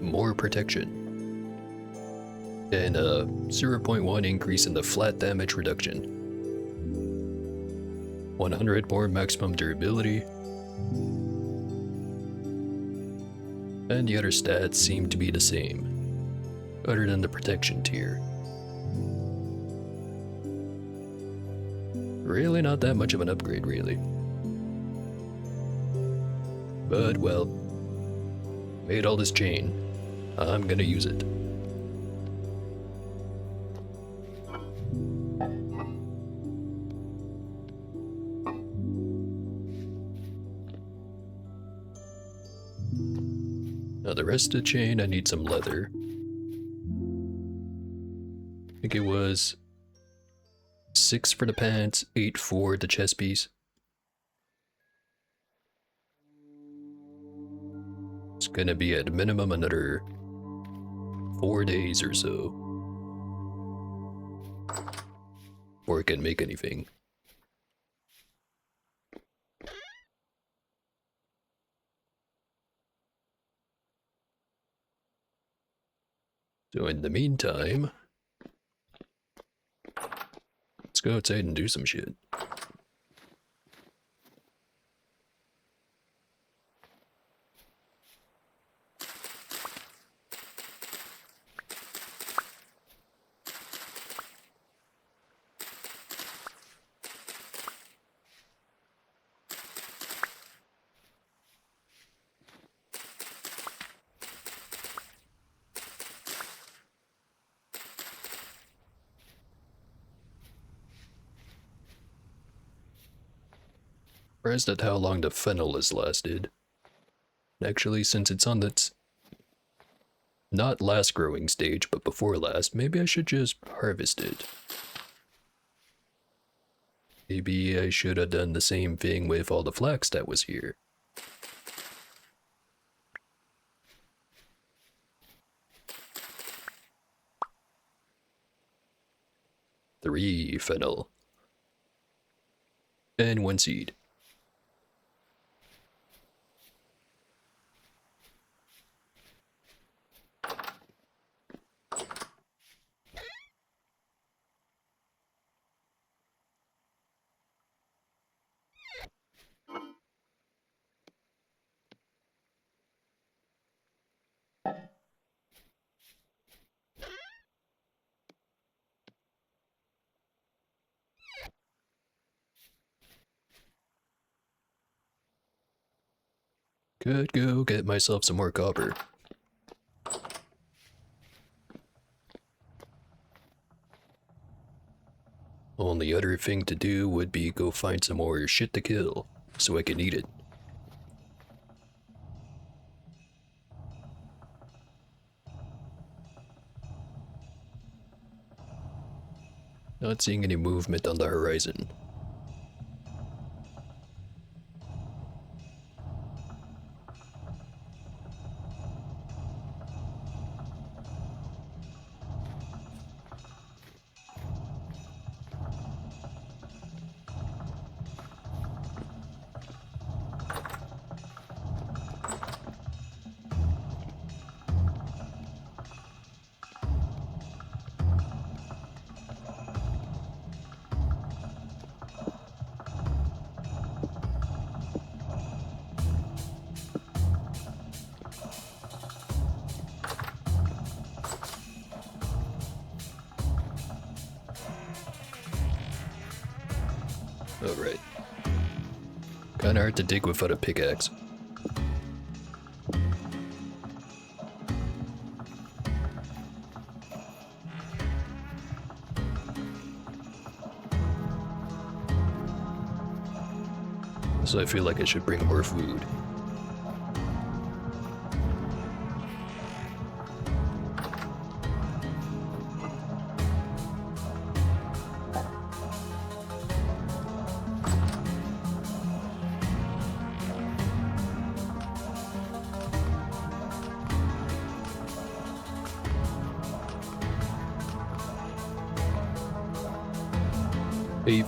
More protection, and a 0.1 increase in the flat damage reduction, 100 more maximum durability, and the other stats seem to be the same, other than the protection tier. Really not that much of an upgrade, really. But, well, made all this chain. I'm gonna use it. Now the rest of the chain, I need some leather. I think it was 6 for the pants, 8 for the chest piece. It's gonna be at minimum another 4 days or so before I can make anything. So in the meantime, let's go outside and do some shit. Surprised at how long the fennel has lasted. Actually, since it's on its not last growing stage, but before last, maybe I should just harvest it. Maybe I should have done the same thing with all the flax that was here. Three fennel. And one seed. Could go get myself some more copper. Only other thing to do would be go find some more shit to kill, so I can eat it. Not seeing any movement on the horizon. Alright. Kinda hard to dig without a pickaxe. So I feel like I should bring more food.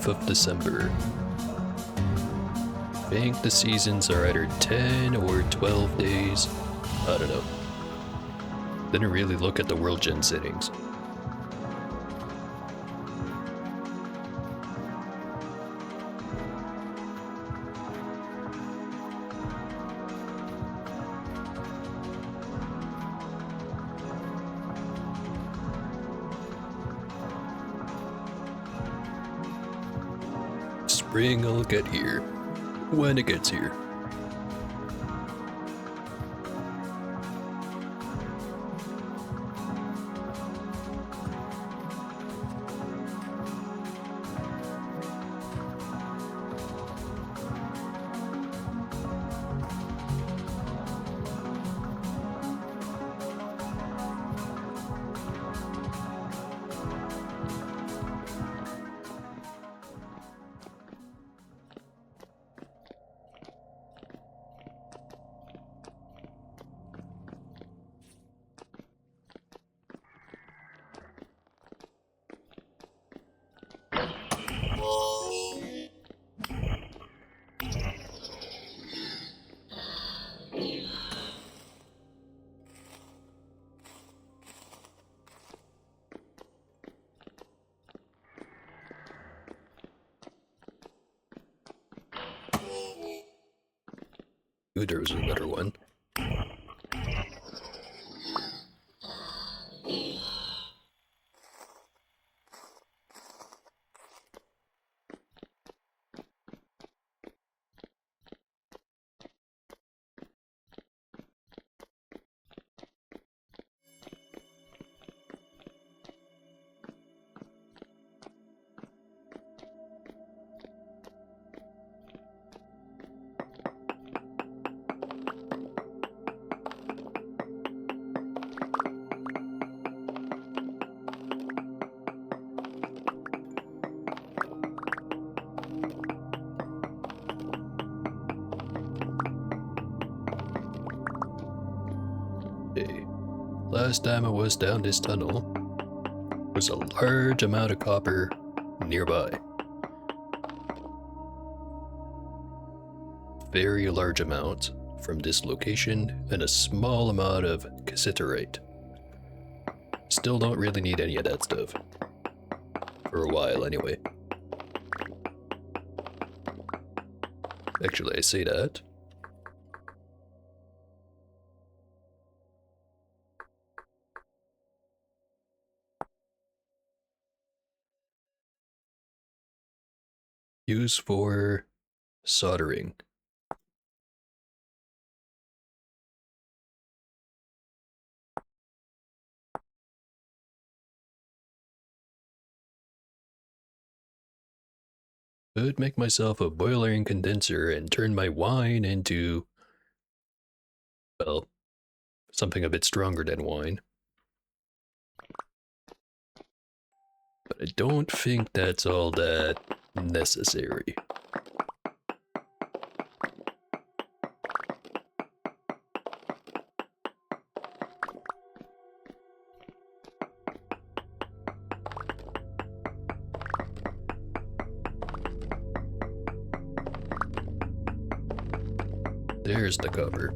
of December. I think the seasons are either 10 or 12 days. I don't know. Didn't really look at the world gen settings. Spring will get here when it gets here. Ooh, there was another one. Okay. Last time I was down this tunnel, was a large amount of copper nearby. Very large amount from this location and a small amount of cassiterite. Still don't really need any of that stuff. For a while, anyway. Actually, I say that. Use for soldering. Could make myself a boiler and condenser and turn my wine into, well, something a bit stronger than wine. But I don't think that's all that necessary. There's the cover.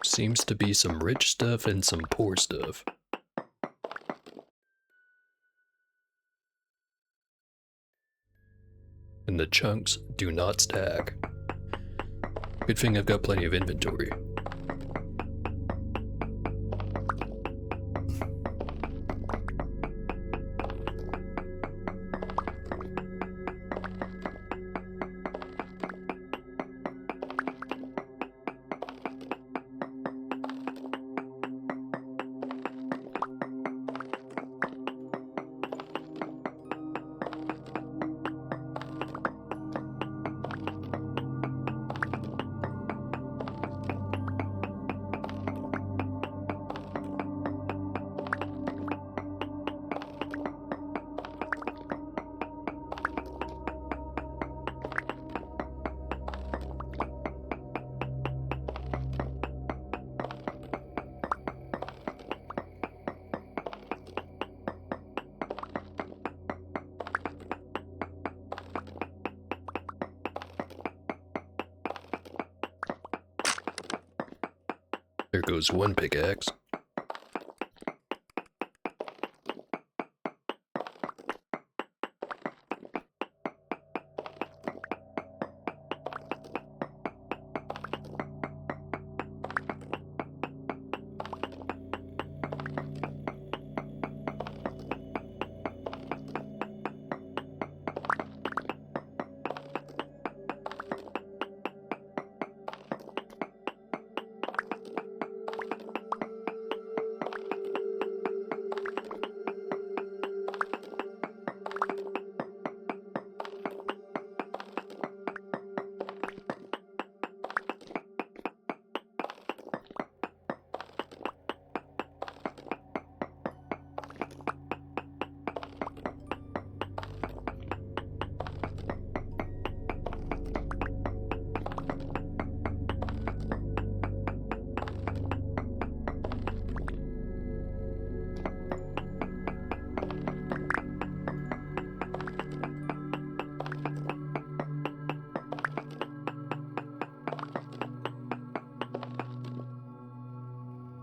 Seems to be some rich stuff and some poor stuff. And the chunks do not stack. Good thing I've got plenty of inventory. There goes one pickaxe.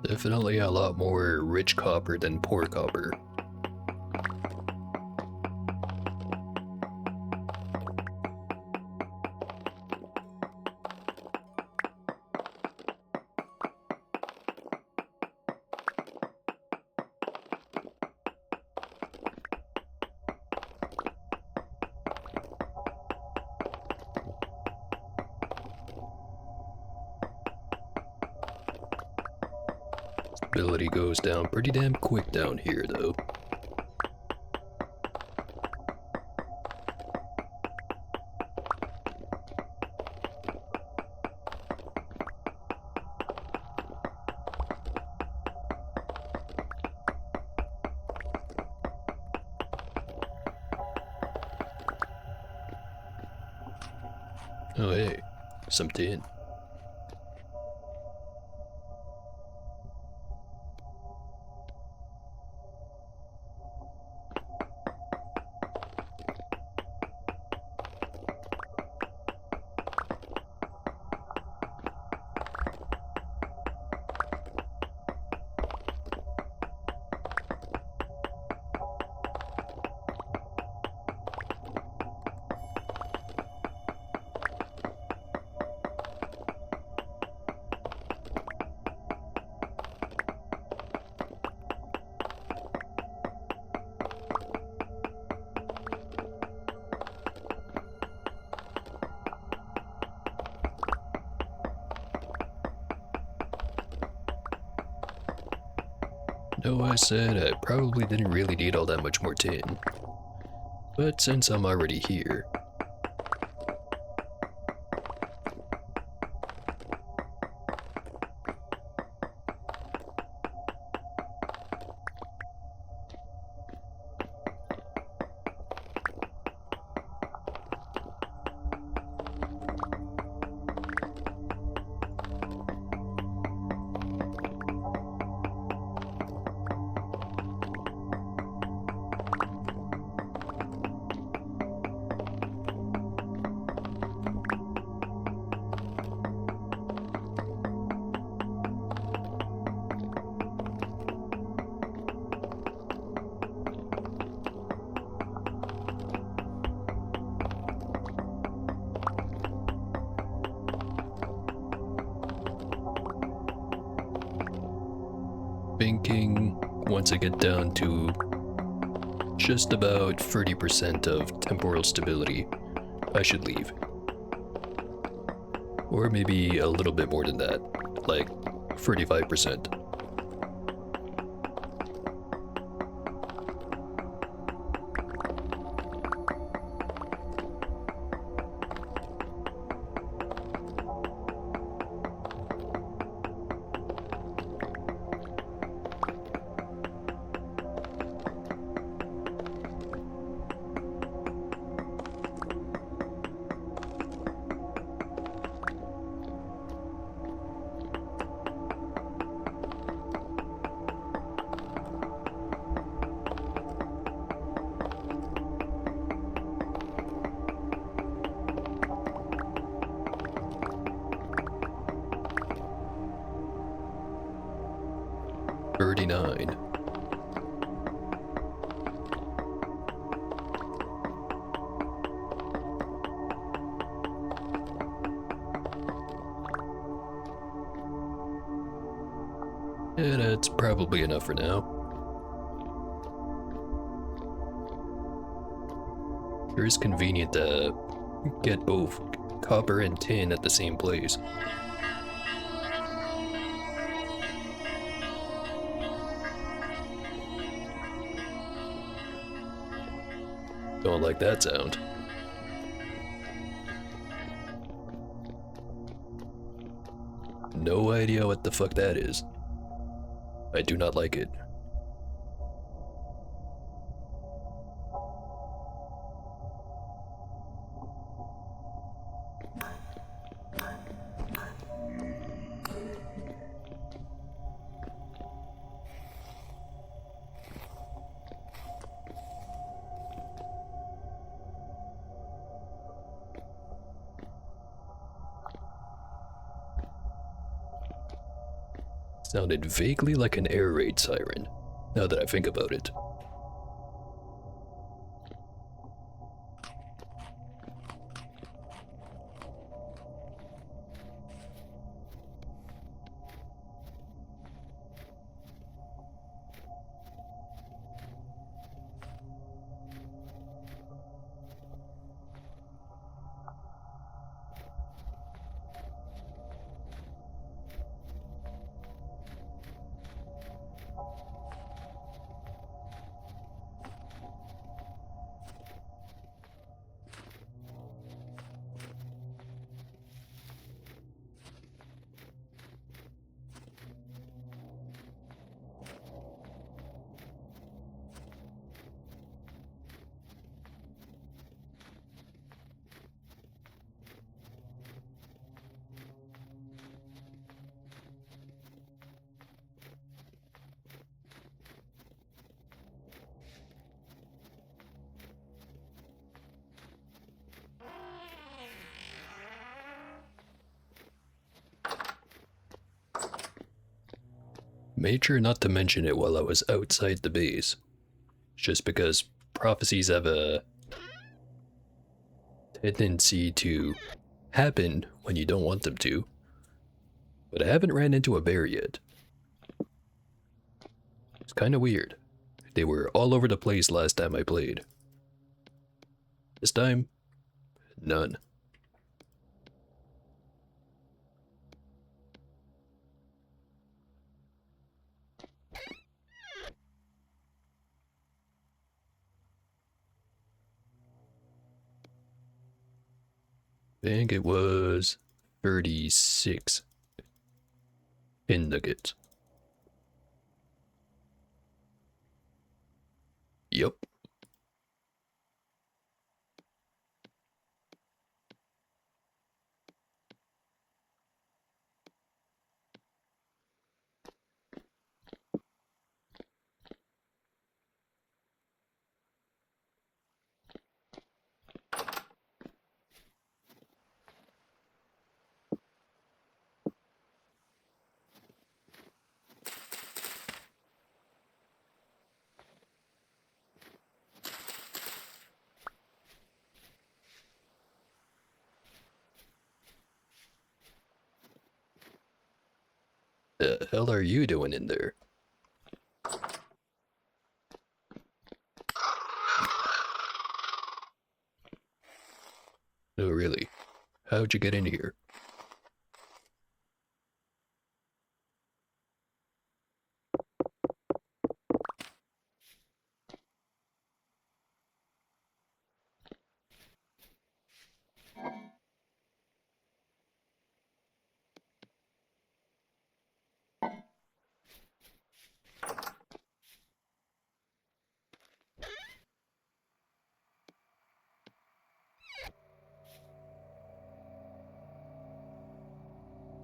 Definitely a lot more rich copper than poor copper. Stability goes down pretty damn quick down here, though. Oh hey, some tin. No, I said I probably didn't really need all that much more tin. But since I'm already here, thinking once I get down to just about 30% of temporal stability, I should leave. Or maybe a little bit more than that, like 35%. $39. Yeah, that's probably enough for now. Sure is convenient to get both copper and tin at the same place. Don't like that sound. No idea what the fuck that is. I do not like it. Sounded vaguely like an air raid siren, now that I think about it. Made sure not to mention it while I was outside the base. Just because prophecies have a tendency to happen when you don't want them to. But I haven't ran into a bear yet. It's kind of weird. They were all over the place last time I played. This time, none. I think it was 36 in nuggets. Yep. The hell are you doing in there? Oh, really? How'd you get in here?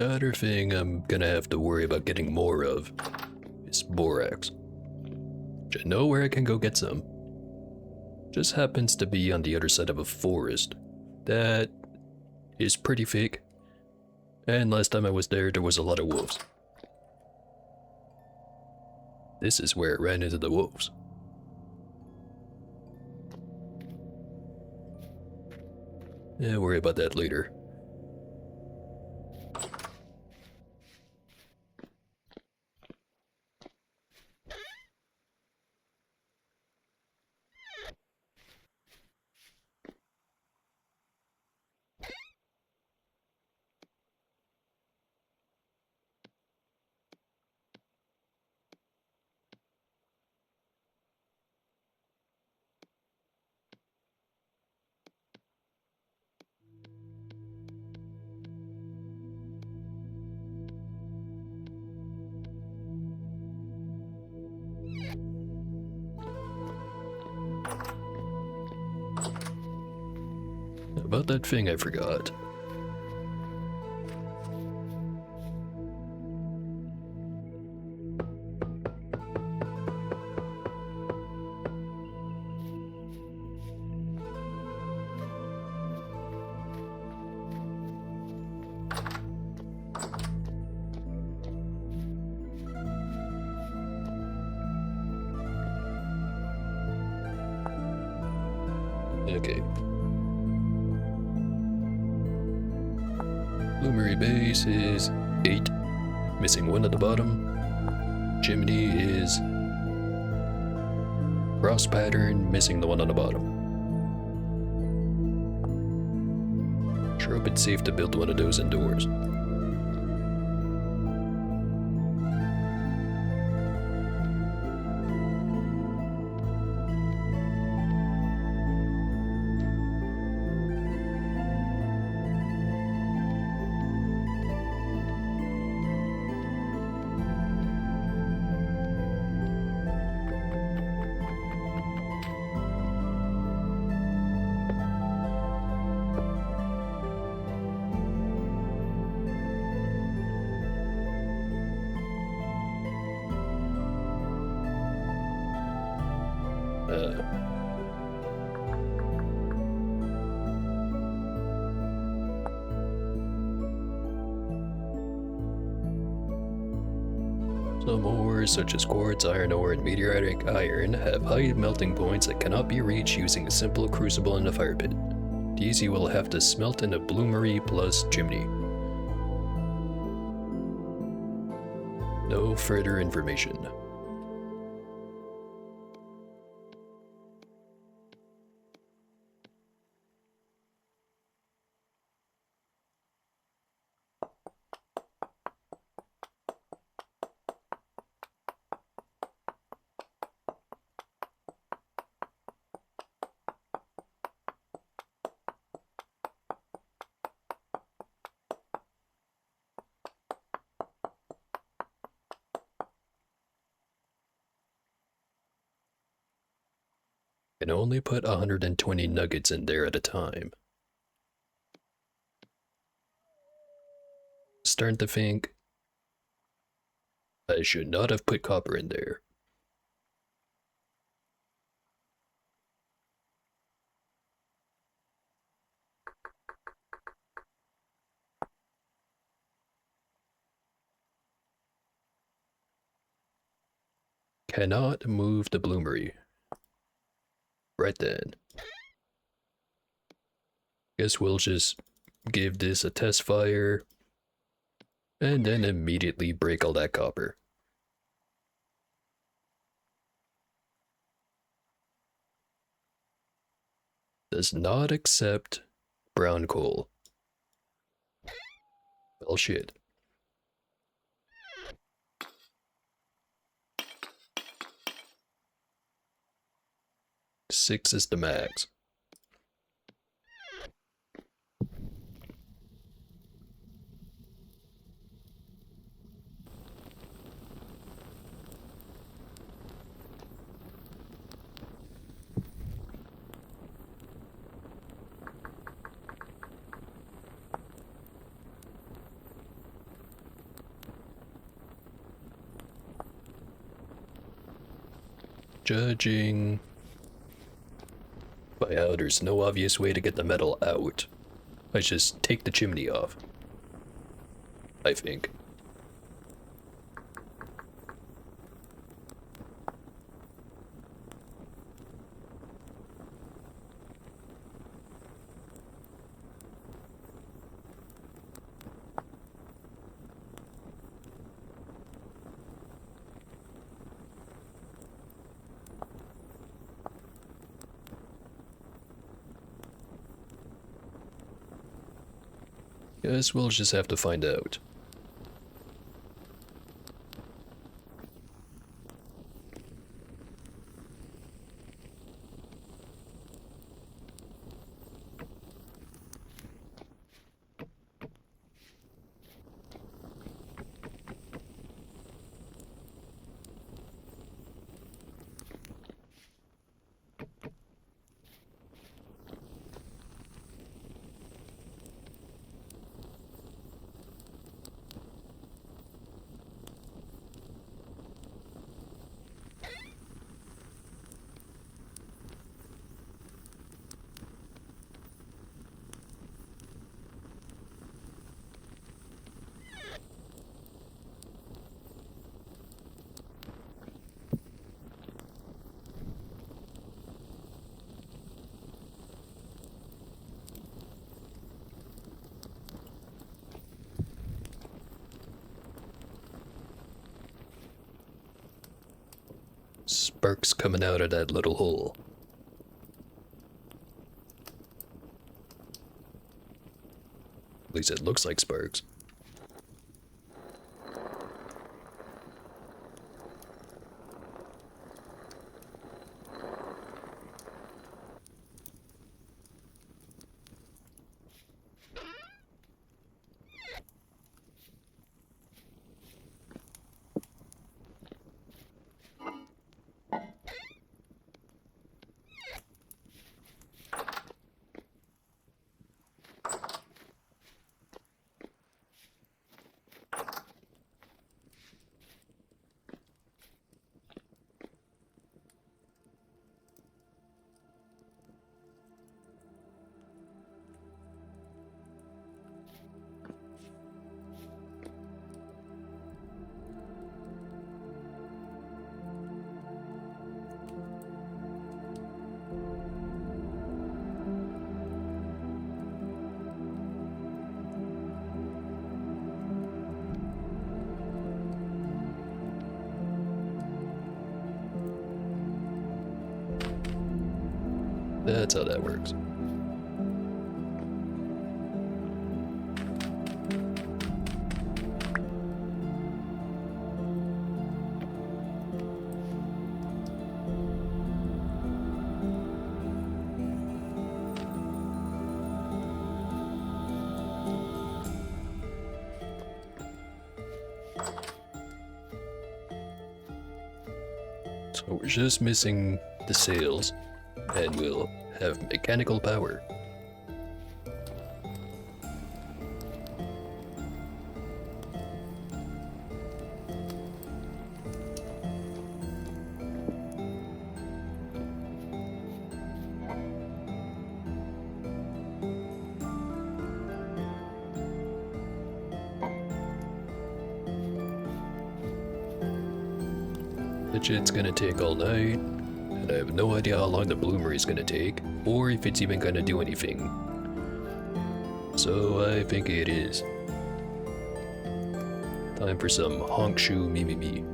Other thing I'm gonna have to worry about getting more of is borax. I know where I can go get some. Just happens to be on the other side of a forest that is pretty fake. And last time I was there was a lot of wolves. This is where I ran into the wolves. Yeah, worry about that later. About that thing I forgot. Okay. Bloomery base is 8, missing 1 at the bottom. Chimney is cross pattern, missing the 1 on the bottom. Sure hope it's safe to build one of those indoors. Some ores, such as quartz, iron ore, and meteoritic iron, have high melting points that cannot be reached using a simple crucible in a fire pit. These you will have to smelt in a bloomery plus chimney. No further information. Can only put 120 nuggets in there at a time. Starting to think I should not have put copper in there. Cannot move the bloomery. Right then. Guess we'll just give this a test fire and then immediately break all that copper. Does not accept brown coal. Well, shit. Six is the max. Judging by how there's no obvious way to get the metal out, I just take the chimney off. I think. Guess we'll just have to find out. Sparks coming out of that little hole. At least it looks like sparks. That's how that works. So we're just missing the sails, and we'll have mechanical power. That shit's gonna take all night, and I have no idea how long the bloomery's gonna take, or if it's even gonna do anything. So I think it is time for some honk shoe me me me.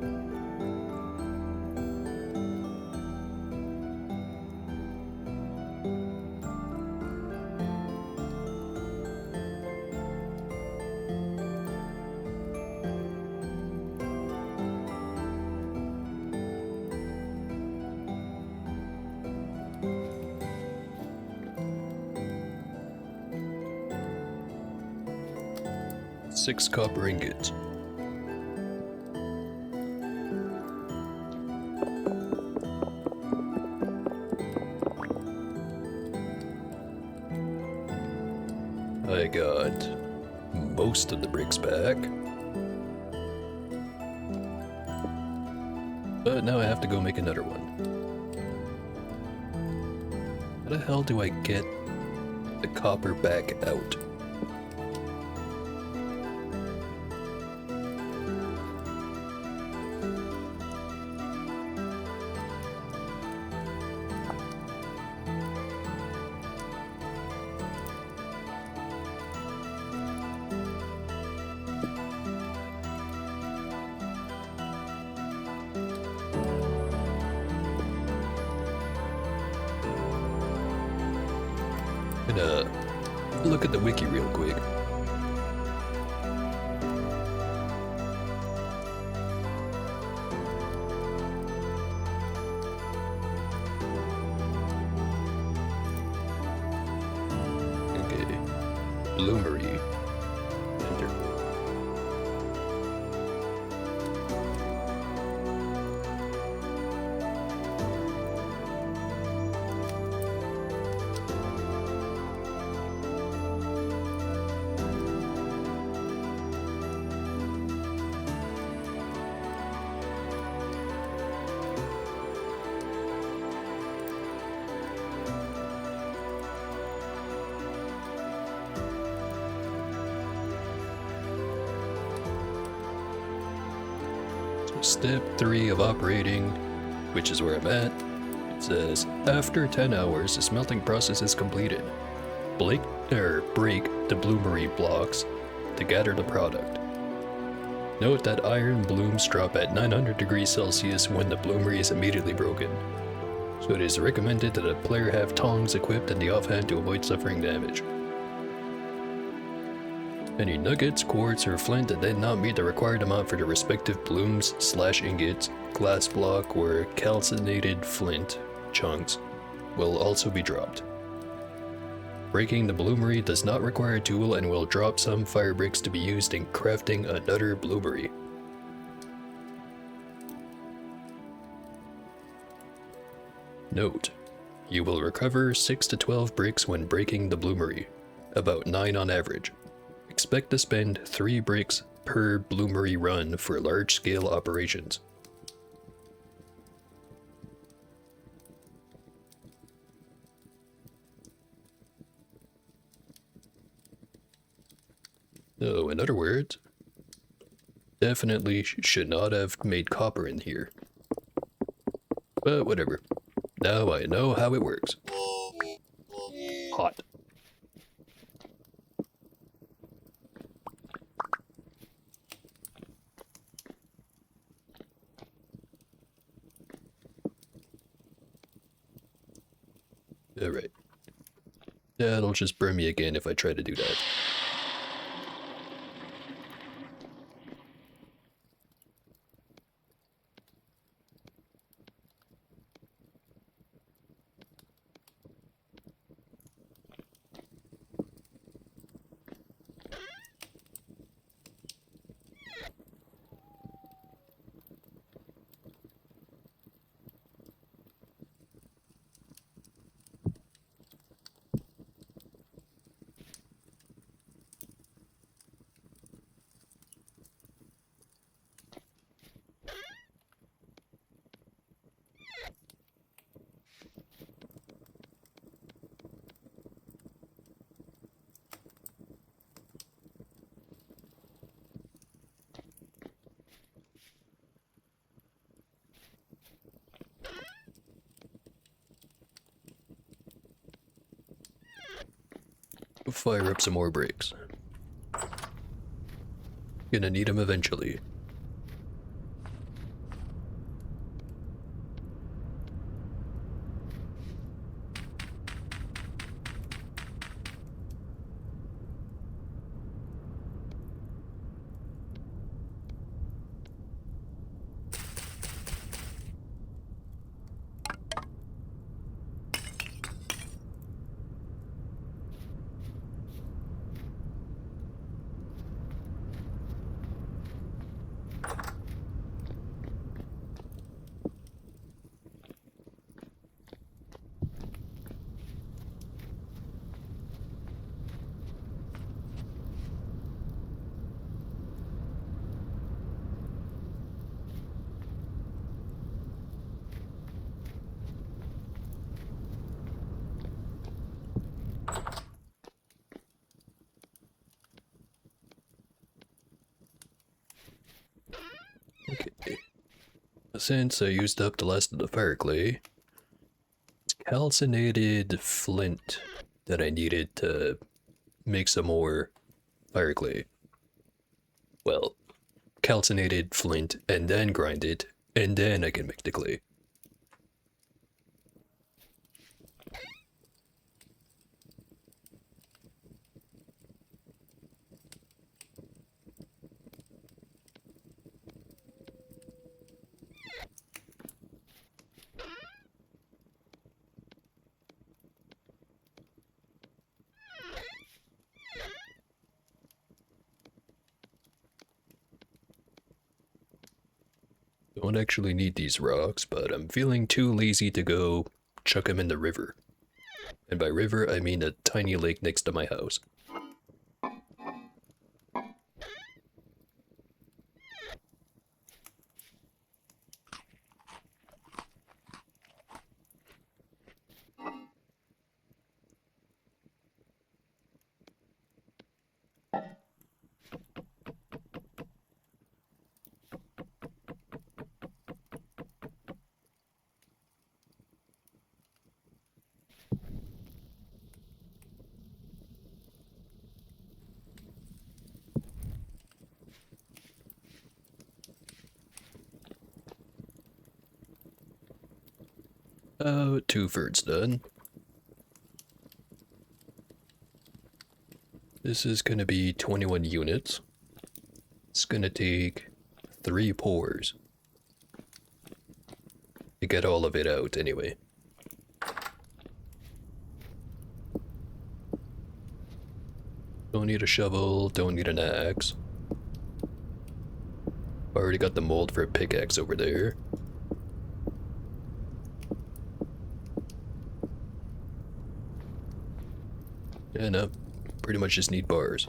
Six copper ingots. I got most of the bricks back. But now I have to go make another one. How the hell do I get the copper back out? Look at the wiki real quick. Okay. Bloomery. Enter. Step 3 of operating, which is where I'm at, it says, after 10 hours, the smelting process is completed. Break the bloomery blocks to gather the product. Note that iron blooms drop at 900 degrees Celsius when the bloomery is immediately broken. So it is recommended that a player have tongs equipped in the offhand to avoid suffering damage. Any nuggets, quartz, or flint that did not meet the required amount for the respective blooms/ingots, glass block, or calcinated flint chunks will also be dropped. Breaking the bloomery does not require a tool and will drop some fire bricks to be used in crafting another bloomery. Note: you will recover 6 to 12 bricks when breaking the bloomery, about 9 on average. Expect to spend 3 bricks per bloomery run for large-scale operations. So, in other words, definitely should not have made copper in here. But whatever. Now I know how it works. Hot. Alright. That'll just burn me again if I try to do that. Fire up some more bricks. Gonna need them eventually. Okay. Since I used up the last of the fire clay, it's calcinated flint that I needed to make some more fire clay. Well, calcinated flint and then grind it, and then I can make the clay. Don't actually need these rocks, but I'm feeling too lazy to go chuck them in the river. And by river, I mean a tiny lake next to my house. About 2/3 done. This is gonna be 21 units. It's gonna take 3 pours to get all of it out anyway. Don't need a shovel, don't need an axe. Already got the mold for a pickaxe over there. Yeah, no, pretty much just need bars.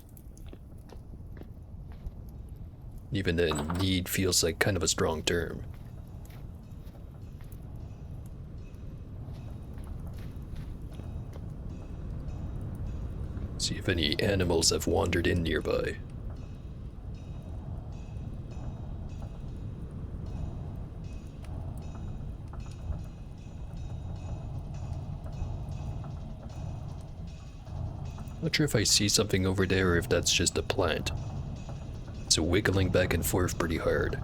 Even then, need feels like kind of a strong term. See if any animals have wandered in nearby. Not sure if I see something over there or if that's just a plant. It's wiggling back and forth pretty hard.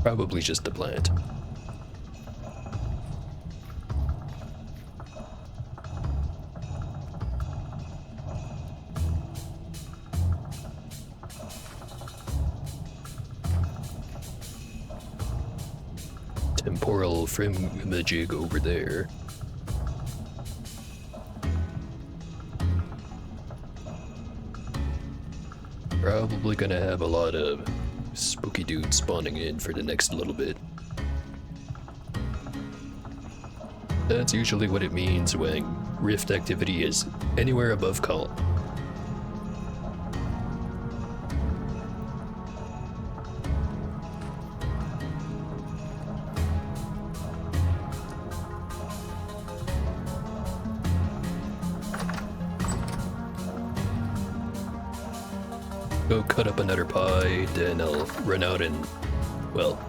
Probably just a plant. Temporal frimajig over there. Probably gonna have a lot of spooky dudes spawning in for the next little bit. That's usually what it means when rift activity is anywhere above calm. Go cut up another pie, then I'll run out and, well,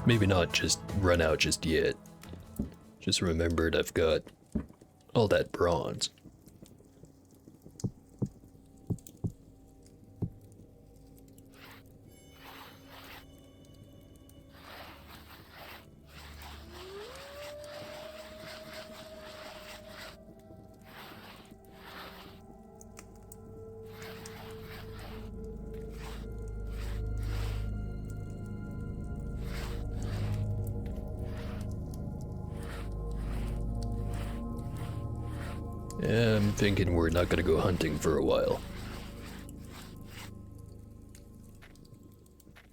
maybe not just run out just yet. Just remembered I've got all that bronze. Yeah, I'm thinking we're not gonna go hunting for a while.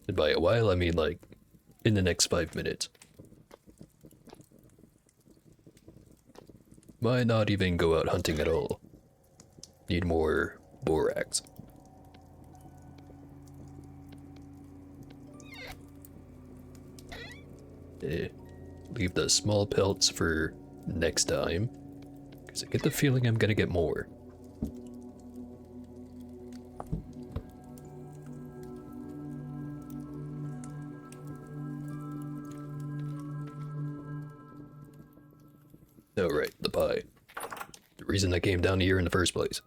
And by a while, I mean like in the next 5 minutes. Might not even go out hunting at all. Need more borax. Leave the small pelts for next time. Because I get the feeling I'm gonna get more. Oh right, the pie. The reason I came down here in the first place.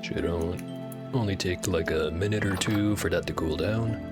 Should only take like a minute or two for that to cool down.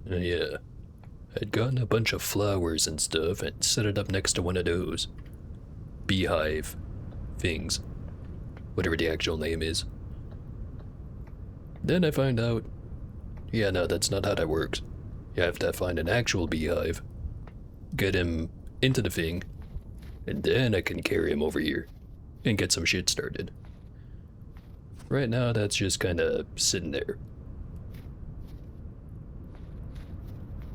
Yeah, I'd gotten a bunch of flowers and stuff and set it up next to one of those beehive things, whatever the actual name is. Then I find out, yeah, no, that's not how that works. You have to find an actual beehive, get him into the thing, and then I can carry him over here and get some shit started. Right now, that's just kind of sitting there.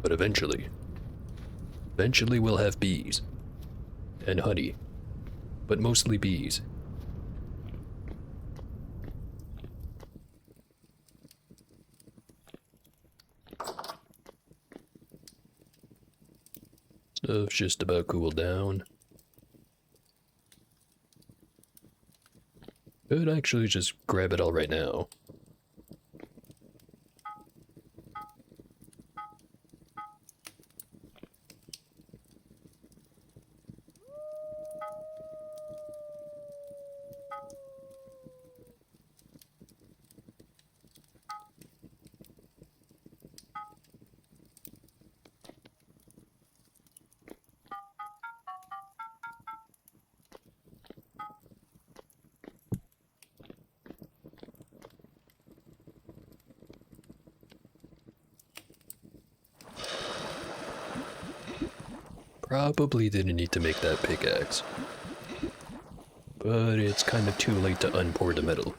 But eventually we'll have bees. And honey. But mostly bees. Stuff's just about cooled down. Could actually just grab it all right now. Probably didn't need to make that pickaxe. But it's kind of too late to unpour the metal.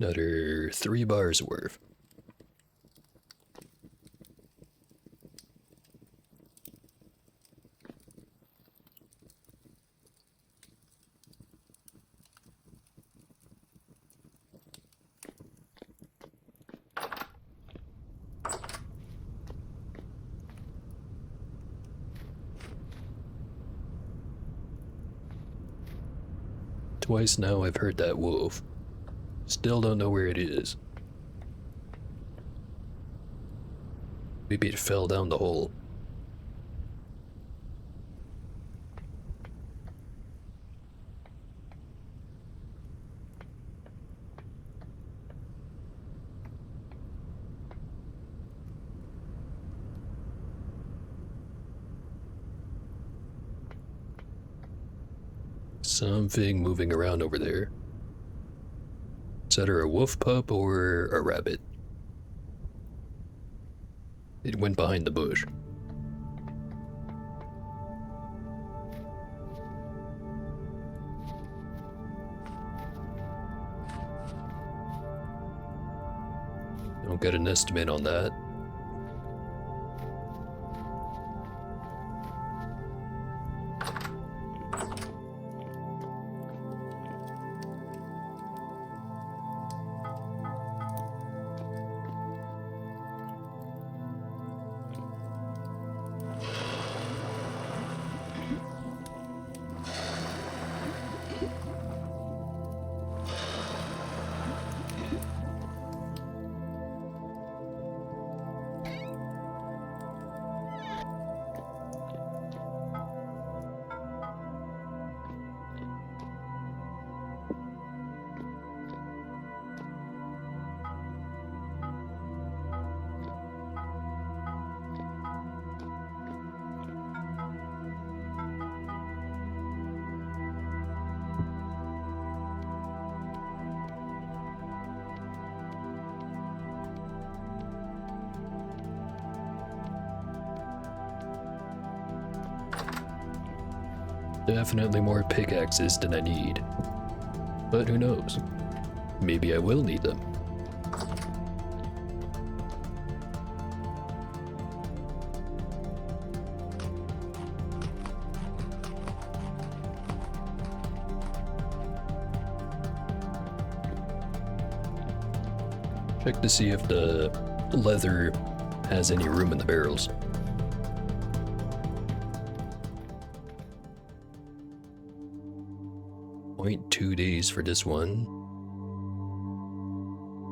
Another 3 bars worth. Twice now I've heard that wolf. Still don't know where it is. Maybe it fell down the hole. Something moving around over there. Is that a wolf pup or a rabbit? It went behind the bush. Don't get an estimate on that. Definitely more pickaxes than I need. But who knows? Maybe I will need them. Check to see if the leather has any room in the barrels. 0.2 days for this one.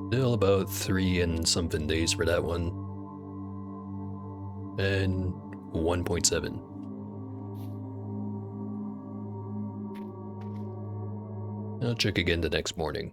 Still about 3 and something days for that one. And 1.7. I'll check again the next morning.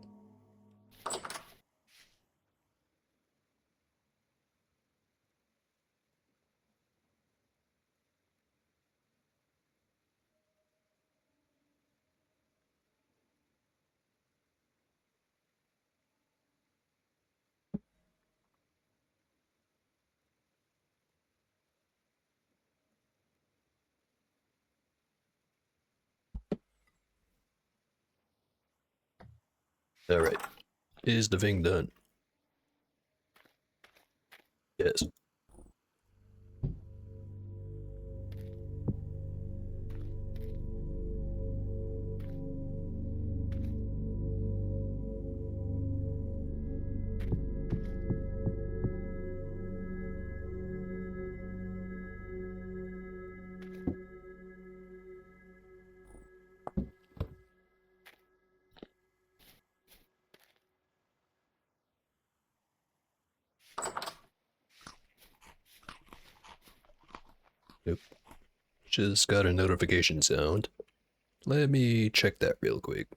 Alright. Is the thing done? Yes. Nope. Just got a notification sound. Let me check that real quick.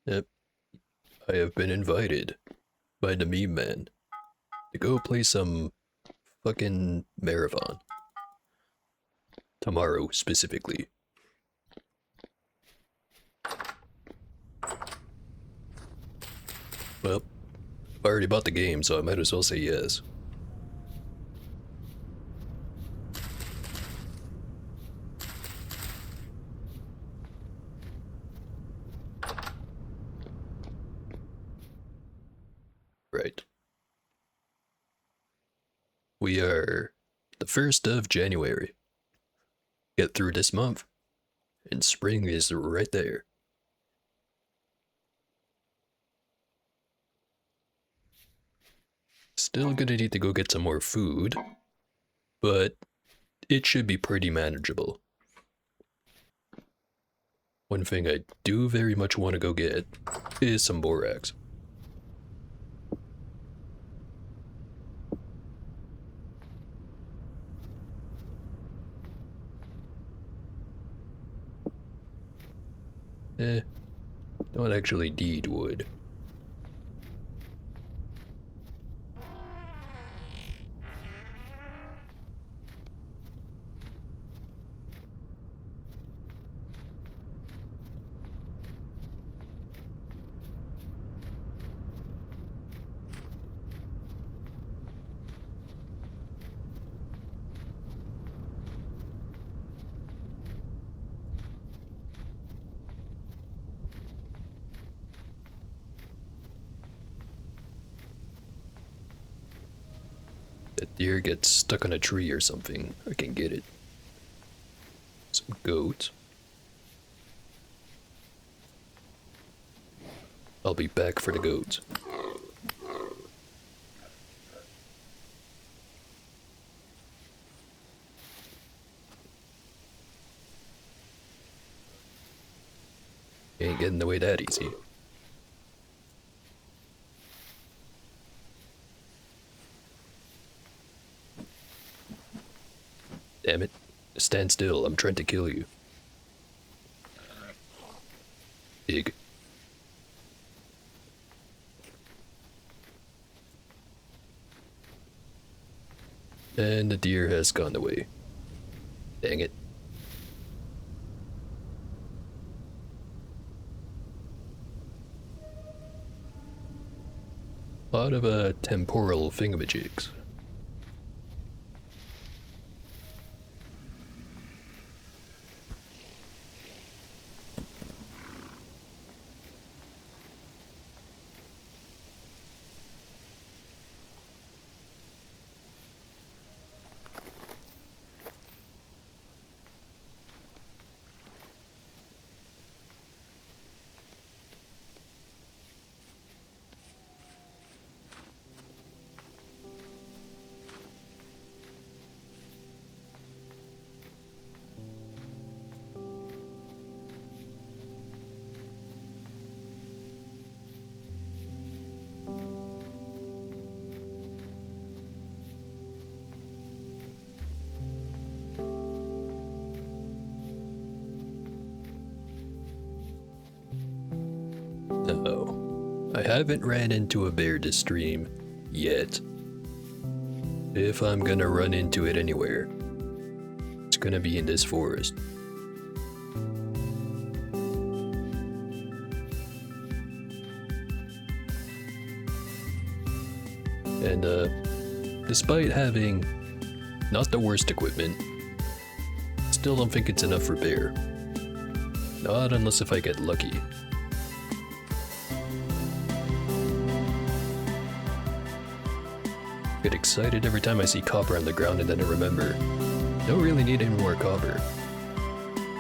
Yep. I have been invited by the meme man to go play some fucking marathon. Tomorrow, specifically. Well, I already bought the game, so I might as well say yes. Right. We are the 1st of January. Get through this month, and spring is right there. Still gonna need to go get some more food, but it should be pretty manageable. One thing I do very much want to go get is some borax. Don't actually need wood. That deer gets stuck on a tree or something. I can get it. Some goats. I'll be back for the goats. Ain't getting away that easy. Damn it. Stand still, I'm trying to kill you. Dig. And the deer has gone away. Dang it. A lot of temporal thingamajigs. No, I haven't ran into a bear to stream yet. If I'm gonna run into it anywhere, it's gonna be in this forest. And despite having not the worst equipment, still don't think it's enough for bear. Not unless if I get lucky. Get excited every time I see copper on the ground and then I remember, don't really need any more copper.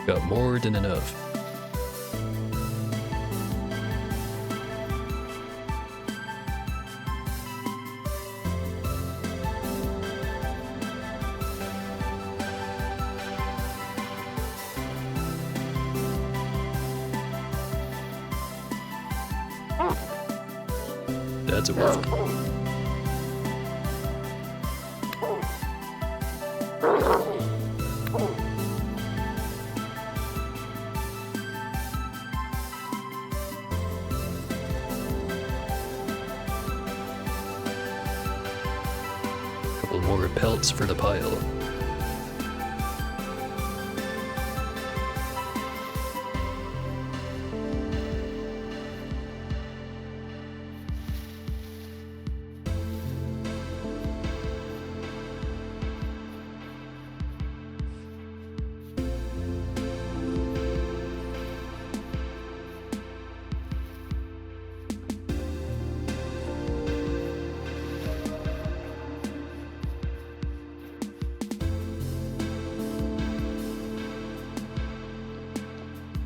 Got more than enough. That's a wolf. Couple more pelts for the pile.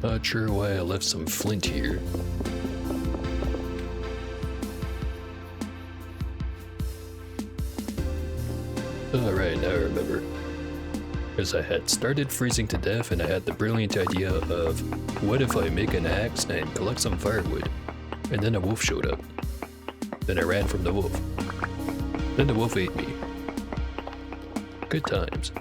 Not sure why I left some flint here. Alright, now I remember. Because I had started freezing to death and I had the brilliant idea of, what if I make an axe and collect some firewood? And then a wolf showed up. Then I ran from the wolf. Then the wolf ate me. Good times.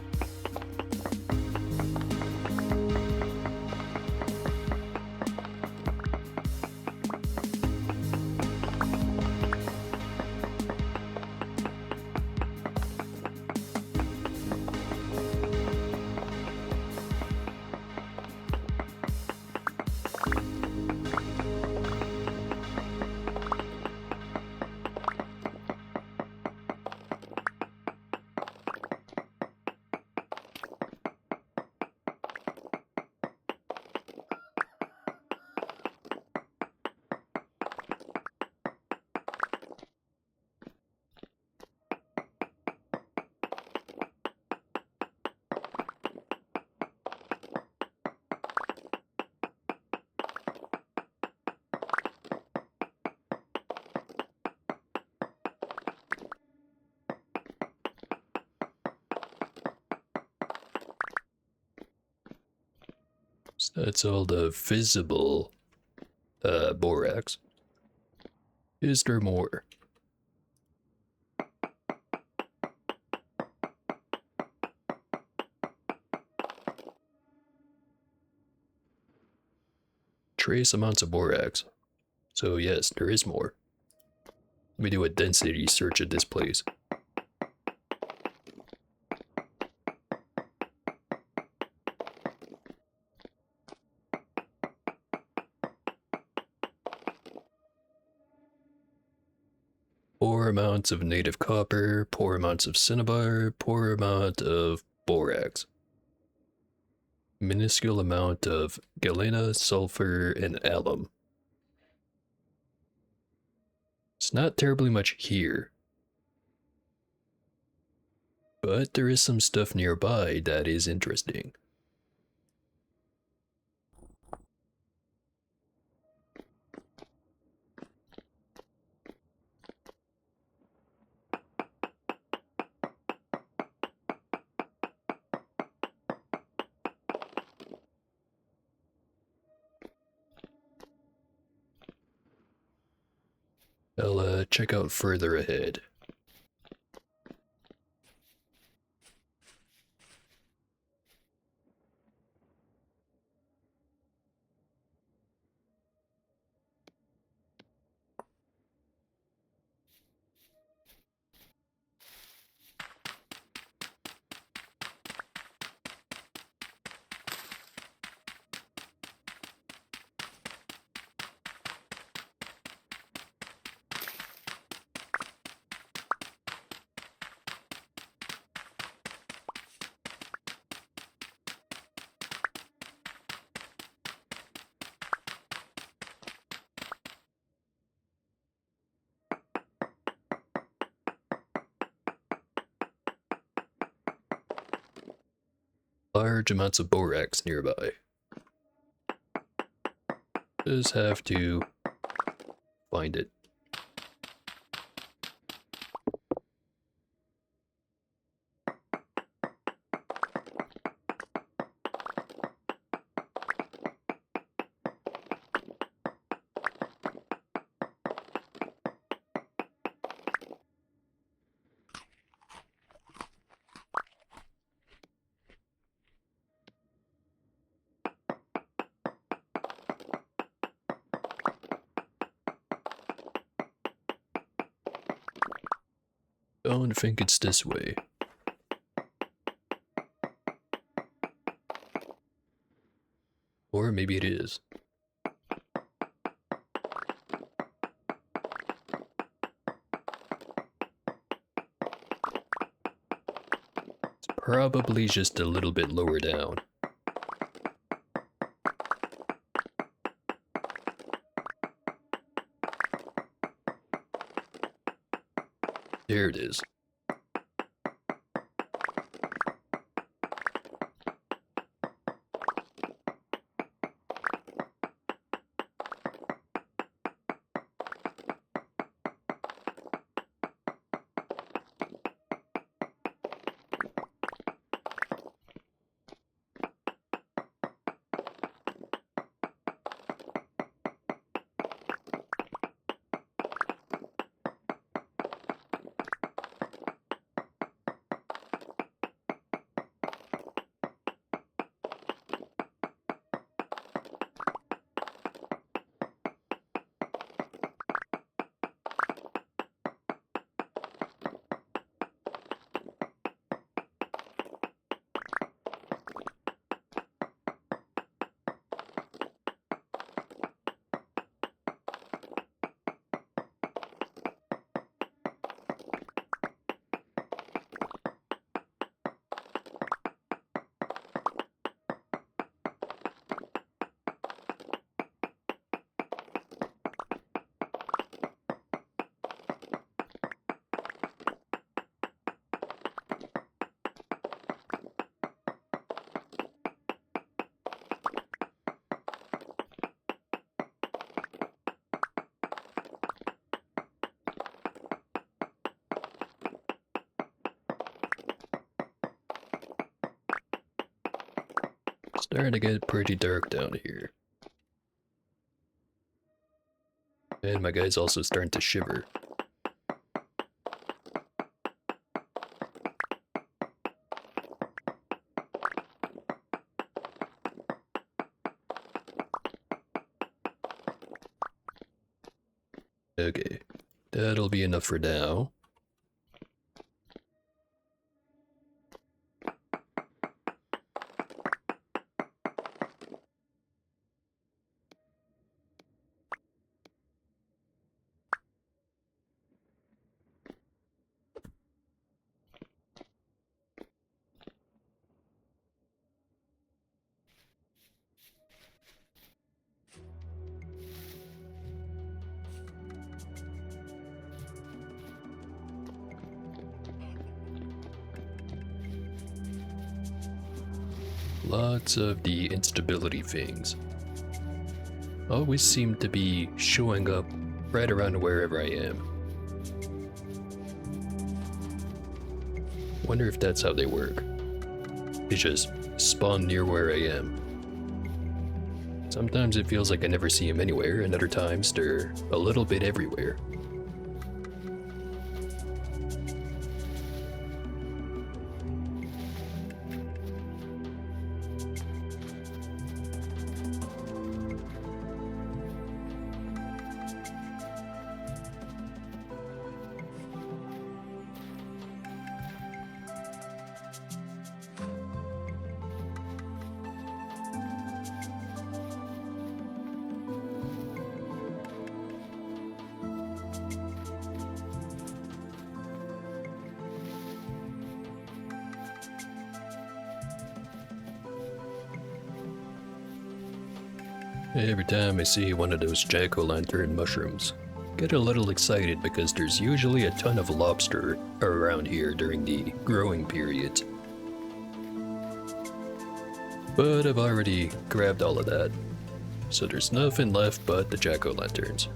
So that's all the visible borax. Is there more? Trace amounts of borax. So yes, there is more. Let me do a density search at this place. Poor amounts of native copper, poor amounts of cinnabar, poor amount of borax. Minuscule amount of galena, sulfur, and alum. It's not terribly much here. But there is some stuff nearby that is interesting. I'll check out further ahead. large amounts of borax nearby. Just have to find it. Don't think it's this way. Or maybe it is. It's probably just a little bit lower down. There it is. Starting to get pretty dark down here. And my guy's also starting to shiver. Okay, that'll be enough for now. Lots of the instability things always seem to be showing up right around wherever I am. Wonder if that's how they work. They just spawn near where I am. Sometimes it feels like I never see them anywhere, and other times they're a little bit everywhere. Every time I see one of those jack-o'-lantern mushrooms, get a little excited because there's usually a ton of lobster around here during the growing period. But I've already grabbed all of that, so there's nothing left but the jack-o'-lanterns.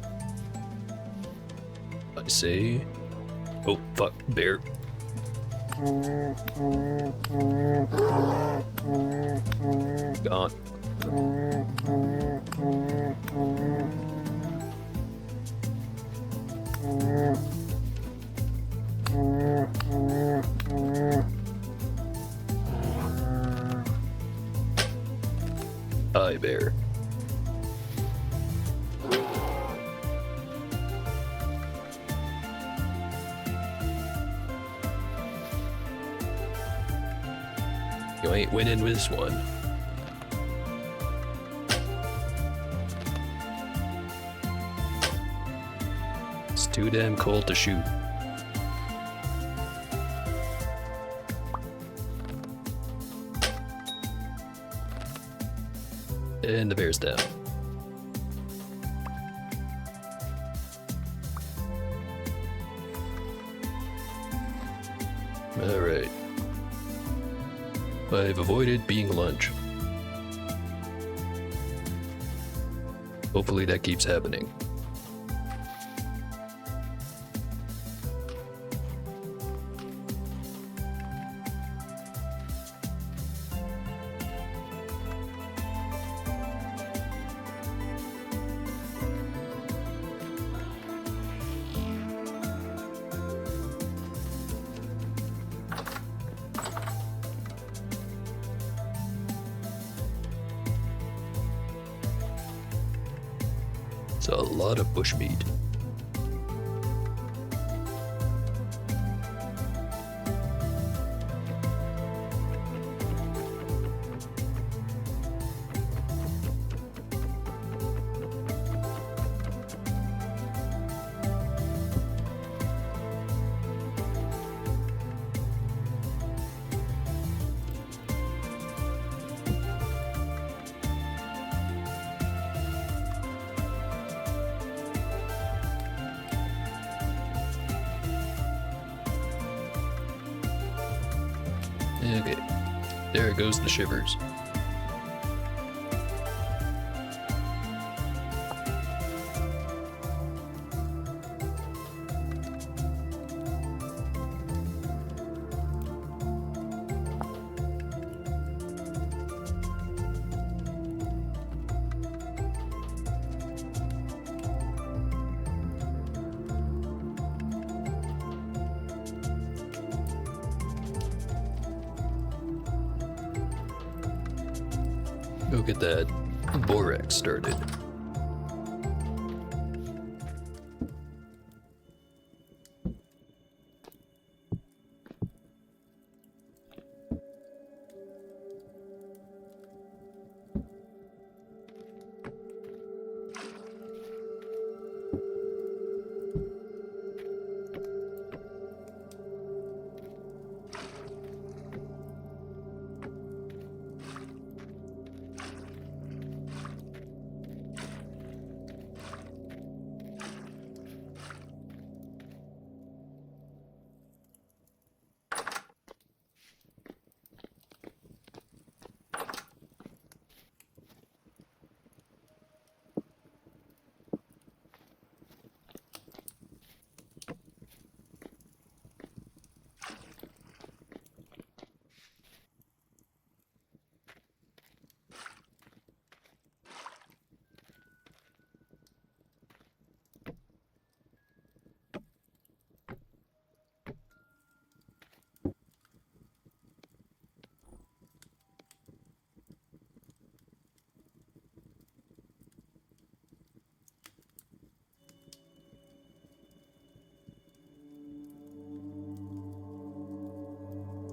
I say... Oh, fuck, bear. Gone. Hi, bear. You ain't winning this one. It's too damn cold to shoot. And the bear's down. Alright. I've avoided being lunch. Hopefully that keeps happening. It's a lot of bushmeat. Okay, there goes the shivers. Go get that borax started.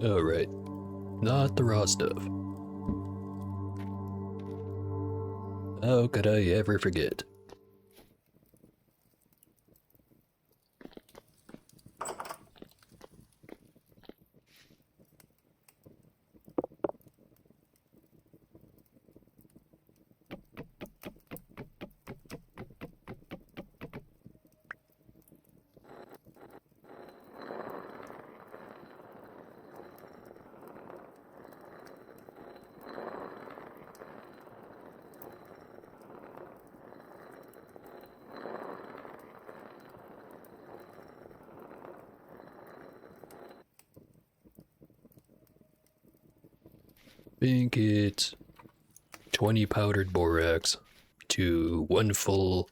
Alright, not the raw stuff. How could I ever forget? think it's 20 powdered borax to 1 full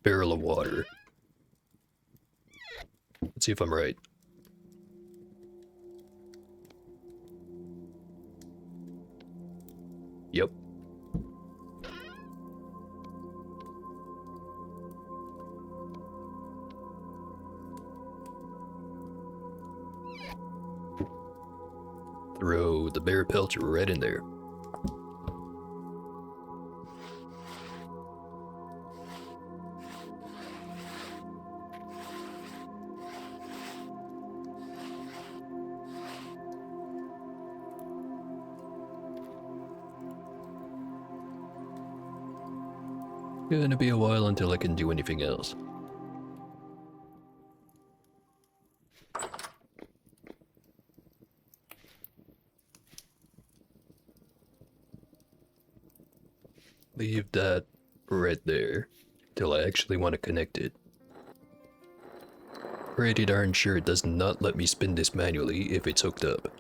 barrel of water. Let's see if I'm right. Yep. Throw the bear pelt right in there. Gonna be a while until I can do anything else. Leave that right there till I actually want to connect it. Pretty darn sure it does not let me spin this manually if it's hooked up.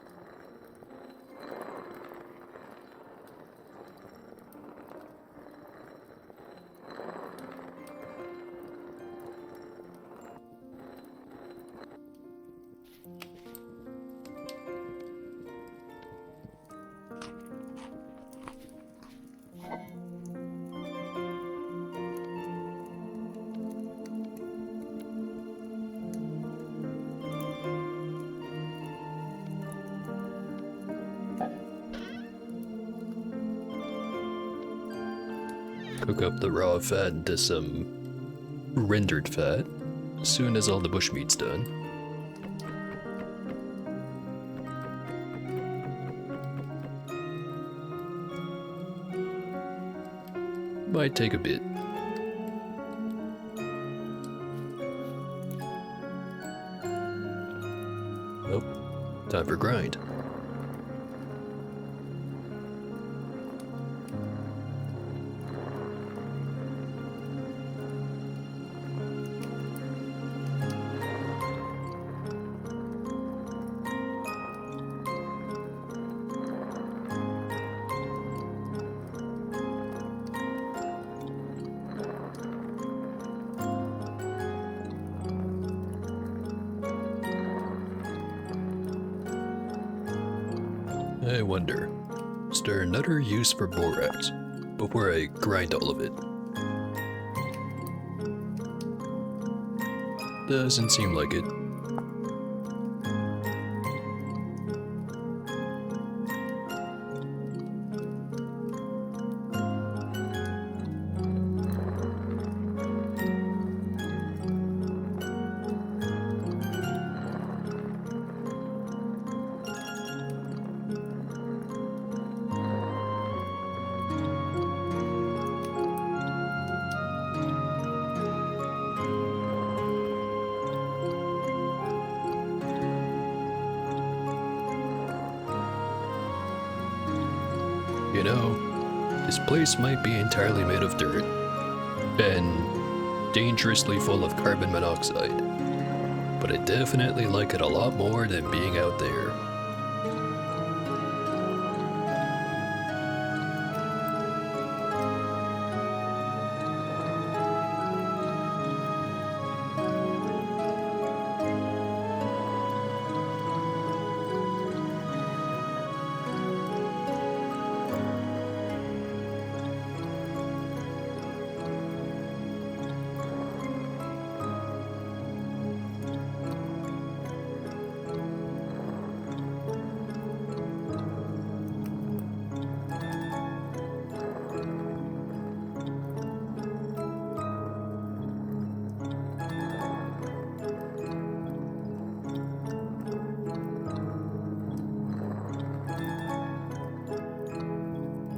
Cook up the raw fat into some rendered fat as soon as all the bushmeat's done. Might take a bit. Oh, time for grind. I wonder, is there another use for borax before I grind all of it? Doesn't seem like it. You know, this place might be entirely made of dirt and dangerously full of carbon monoxide, but I definitely like it a lot more than being out there.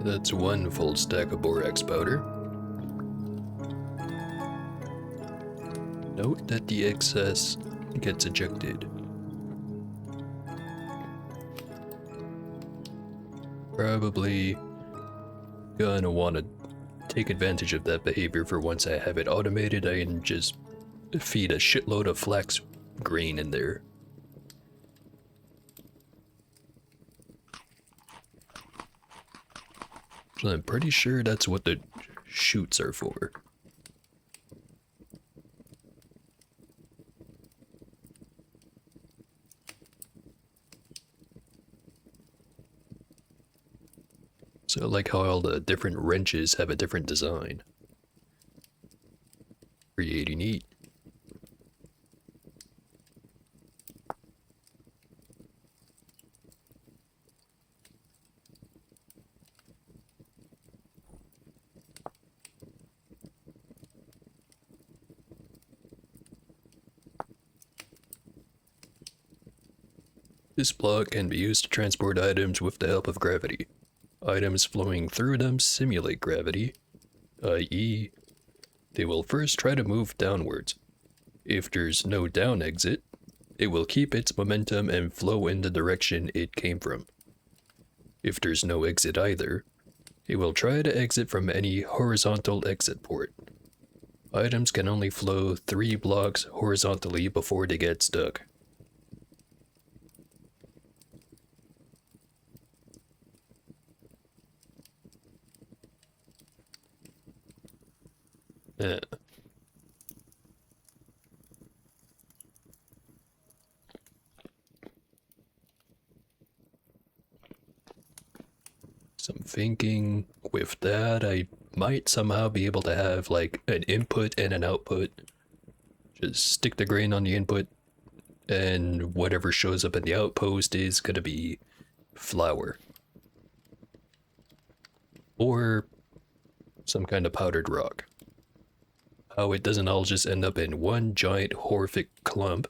That's 1 full stack of borax powder. Note that the excess gets ejected. Probably gonna want to take advantage of that behavior for once I have it automated. I can just feed a shitload of flax grain in there. So I'm pretty sure that's what the chutes are for. So like how all the different wrenches have a different design. Pretty neat. This block can be used to transport items with the help of gravity. Items flowing through them simulate gravity, i.e., they will first try to move downwards. If there's no down exit, it will keep its momentum and flow in the direction it came from. If there's no exit either, it will try to exit from any horizontal exit port. Items can only flow 3 blocks horizontally before they get stuck. Yeah. So I'm thinking with that, I might somehow be able to have like an input and an output. Just stick the grain on the input, and whatever shows up in the outpost is gonna be flour. Or some kind of powdered rock. How it doesn't all just end up in one giant horrific clump.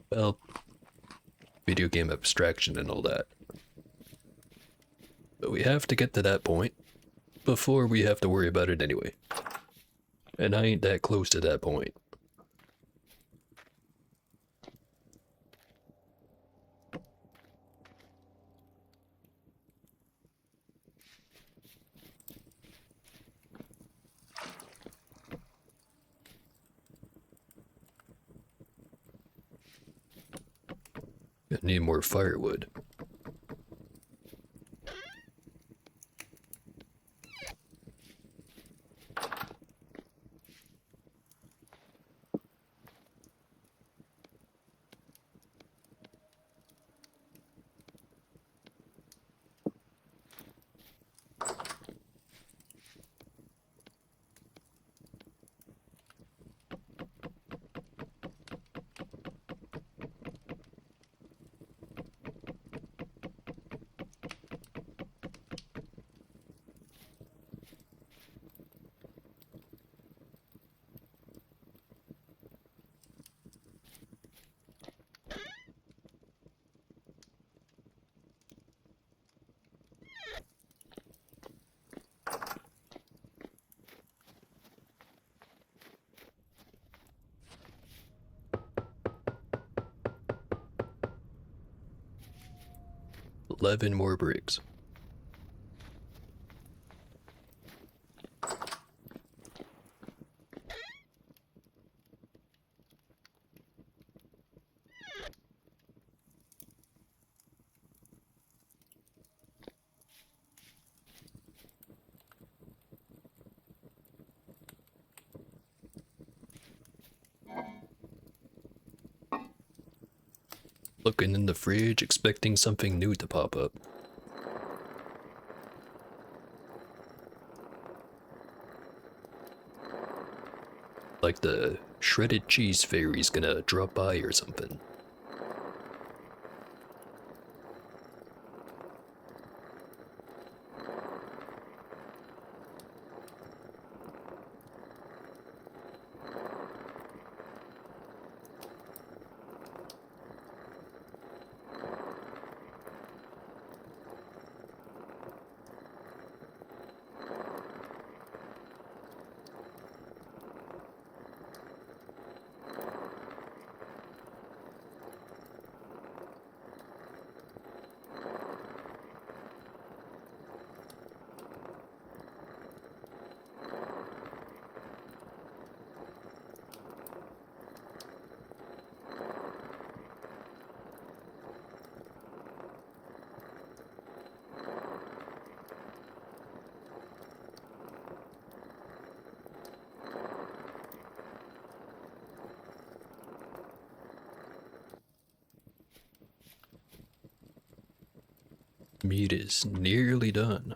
Well, video game abstraction and all that. But we have to get to that point before we have to worry about it anyway. And I ain't that close to that point. I need more firewood. $11 more bricks. Looking in the fridge, expecting something new to pop up. Like the shredded cheese fairy's gonna drop by or something. Meat is nearly done.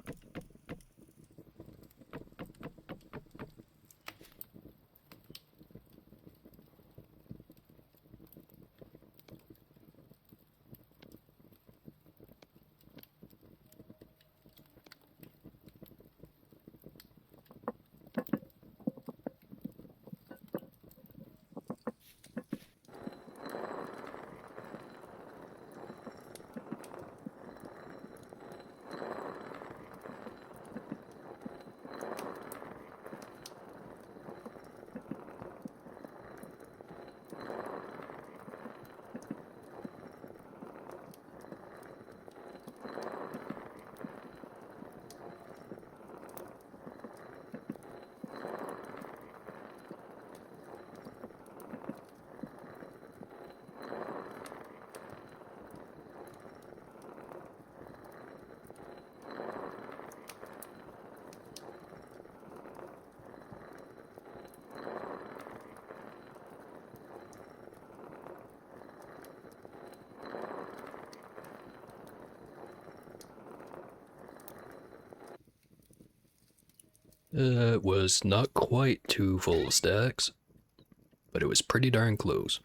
It was not quite 2 full stacks, but it was pretty darn close.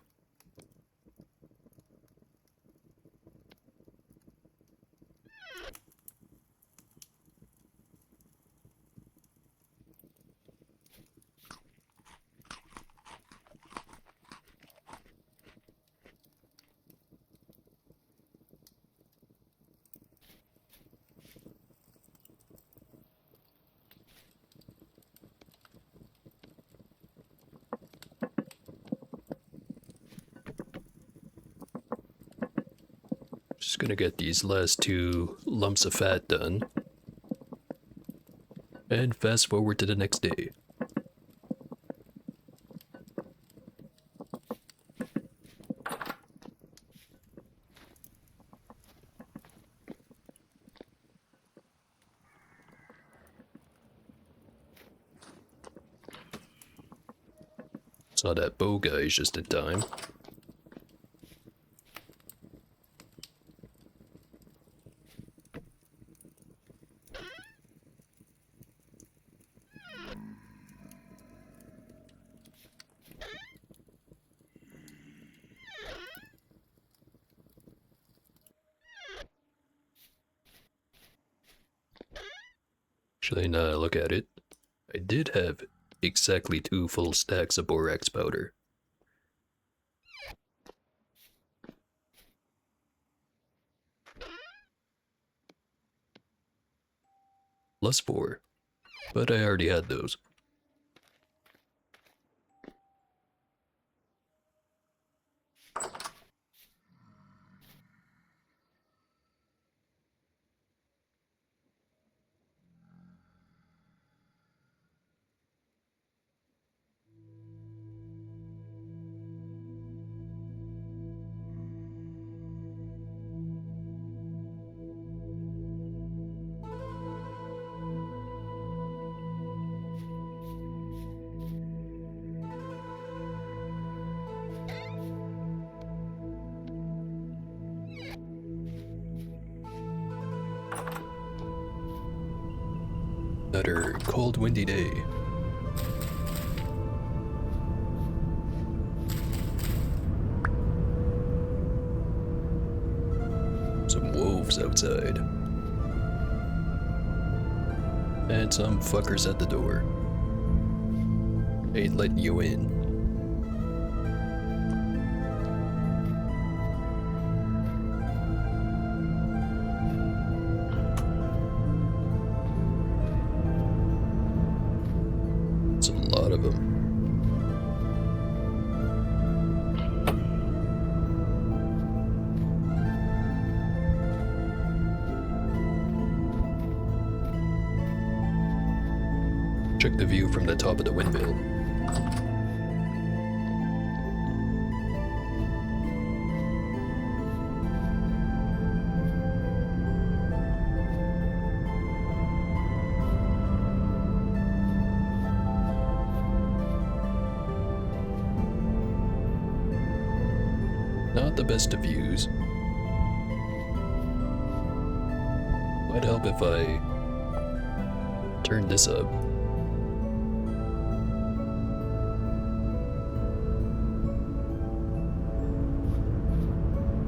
Just gonna get these last 2 lumps of fat done. And fast forward to the next day. Saw that bow guy just in time. Actually, now I look at it, I did have exactly 2 full stacks of borax powder. Plus 4, but I already had those. Another cold, windy day. Some wolves outside. And some fuckers at the door. Ain't letting you in. It's a lot of them. Check the view from the top of the windmill. Not the best of views. Might help if I turn this up.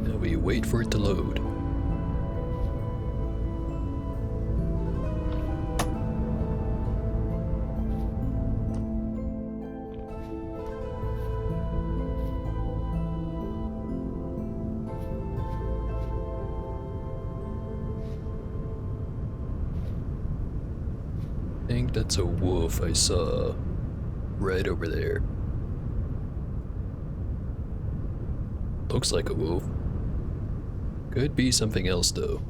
Now we wait for it to load. I think that's a wolf I saw right over there. Looks like a wolf. Could be something else though.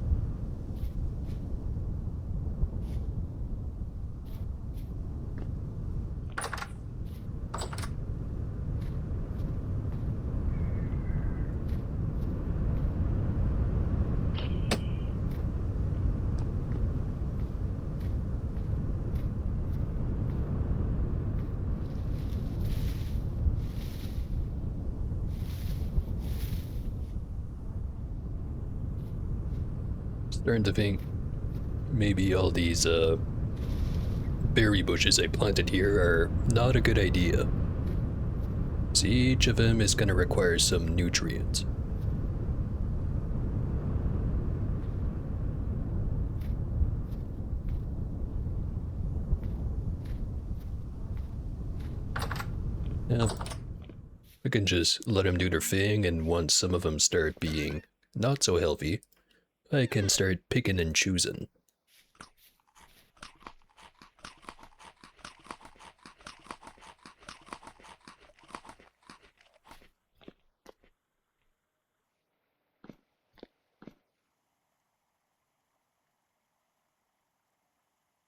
Starting to think maybe all these berry bushes I planted here are not a good idea. See, each of them is going to require some nutrients. Yeah, I can just let them do their thing, and once some of them start being not so healthy, I can start picking and choosing.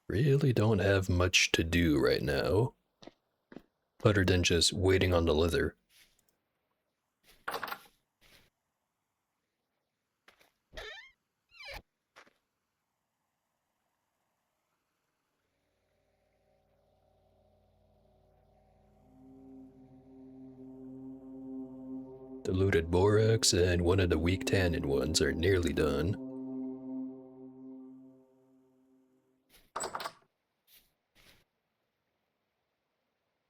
Really don't have much to do right now, other than just waiting on the leather. Diluted borax and one of the weak tannin ones are nearly done.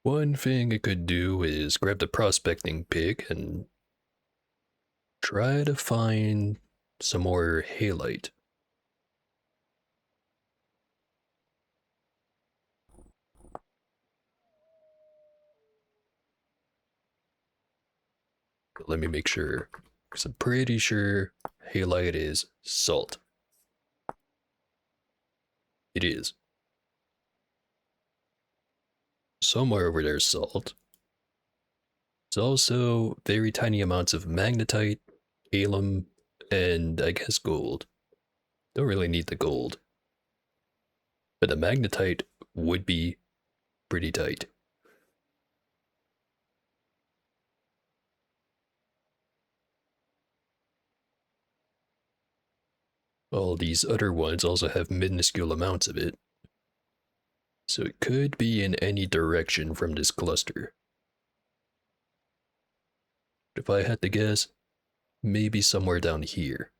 One thing I could do is grab the prospecting pick and try to find some more halite. Let me make sure, because I'm pretty sure halite is salt. It is. Somewhere over there's salt. There's also very tiny amounts of magnetite, alum, and I guess gold. Don't really need the gold. But the magnetite would be pretty tight. All these other ones also have minuscule amounts of it. So it could be in any direction from this cluster. If I had to guess, maybe somewhere down here.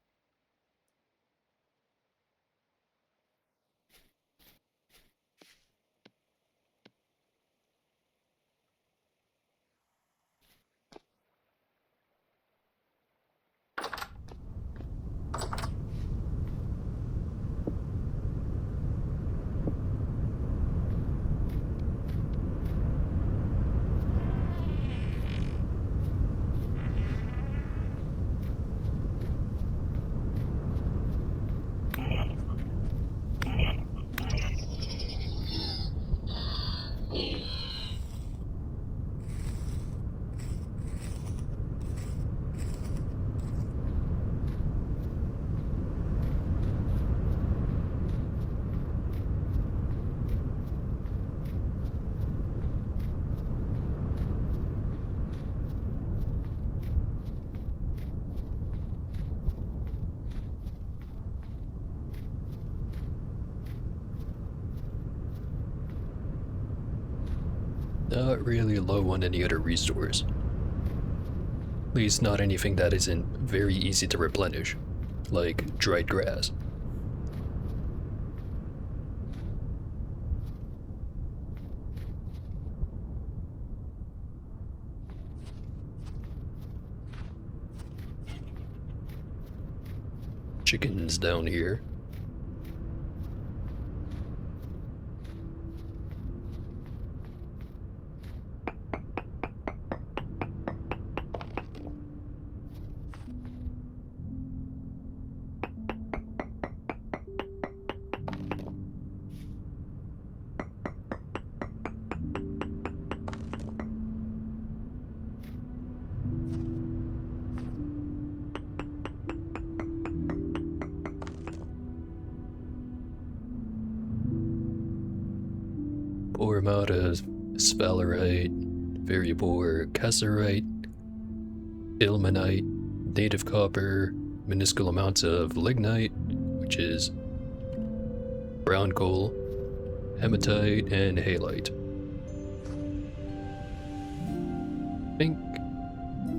Not really low on any other resource. At least not anything that isn't very easy to replenish, like dried grass. chickens down here. Poor amount of sphalerite, very poor cassiterite, ilmenite, native copper, minuscule amounts of lignite, which is brown coal, hematite, and halite. I think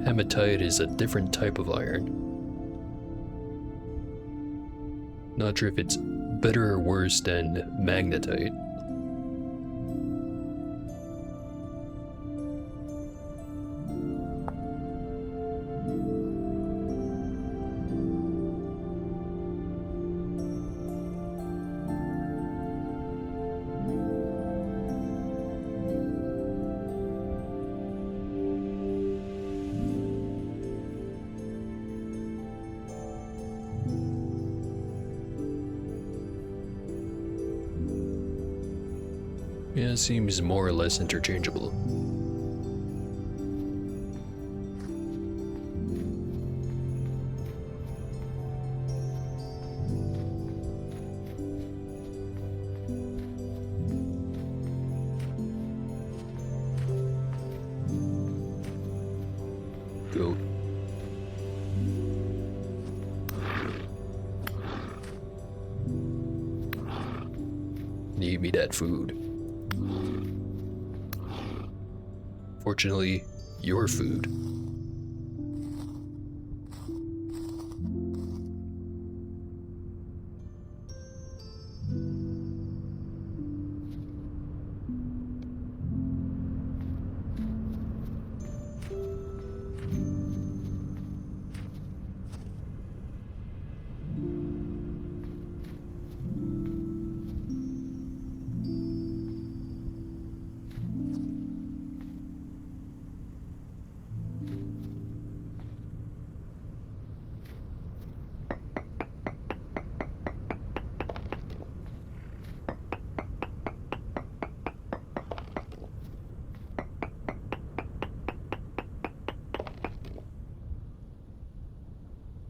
hematite is a different type of iron. Not sure if it's better or worse than magnetite. Yeah, it seems more or less interchangeable. Go. Need me that food. Fortunately, your food.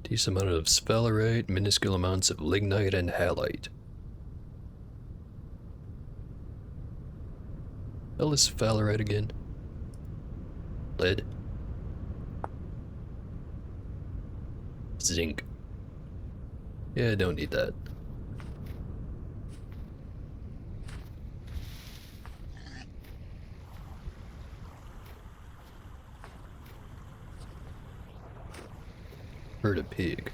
Decent amount of sphalerite, minuscule amounts of lignite and halite. Hell is sphalerite again? Lead. Zinc. Yeah, I don't need that. Heard a pig.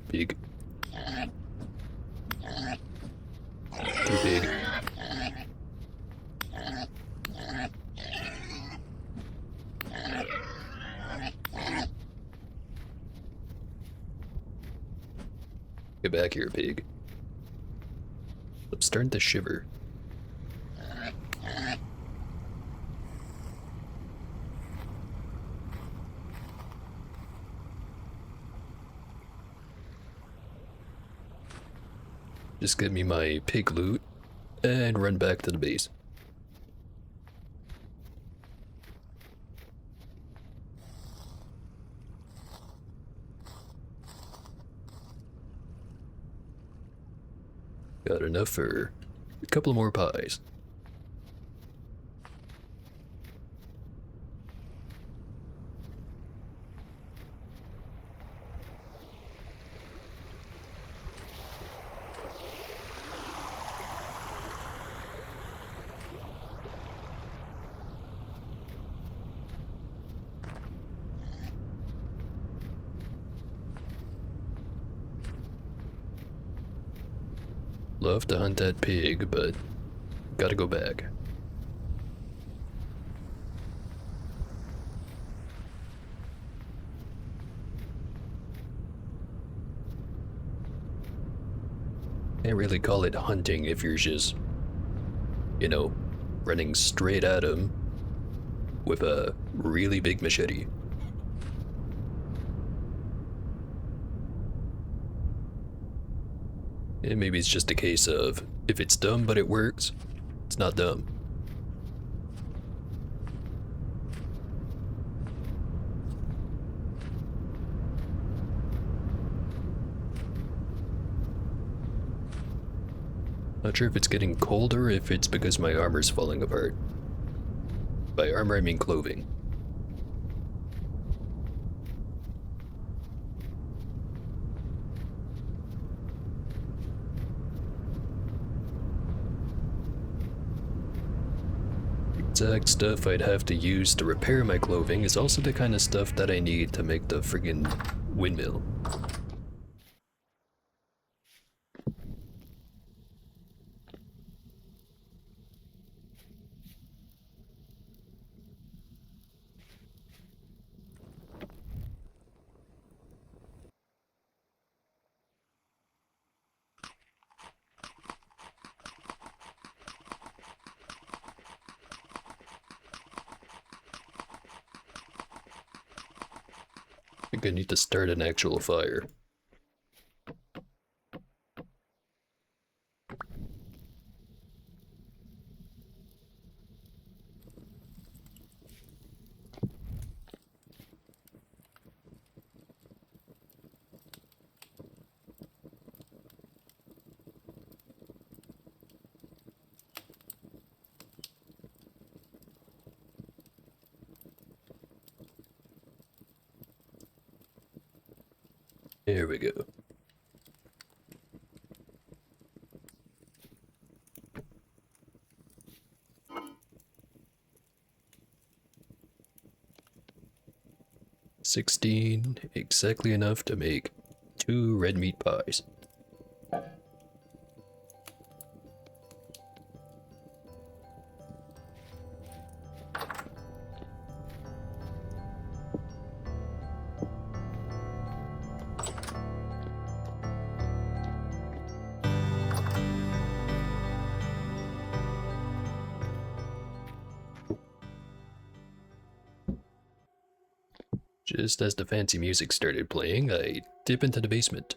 Pig. Too big. Get back here, pig. I'm starting to shiver. Just get me my pig loot and run back to the base. Got enough for a couple more pies. love to hunt that pig, but gotta go back. Can't really call it hunting if you're just, running straight at him with a really big machete. And maybe it's just a case of, if it's dumb but it works, it's not dumb. Not sure if it's getting colder or if it's because my armor's falling apart. By armor I mean clothing. The exact stuff I'd have to use to repair my clothing is also the kind of stuff that I need to make the friggin' windmill. I think I need to start an actual fire. There we go. $16, exactly enough to make 2 red meat pies. Just as the fancy music started playing, I dip into the basement.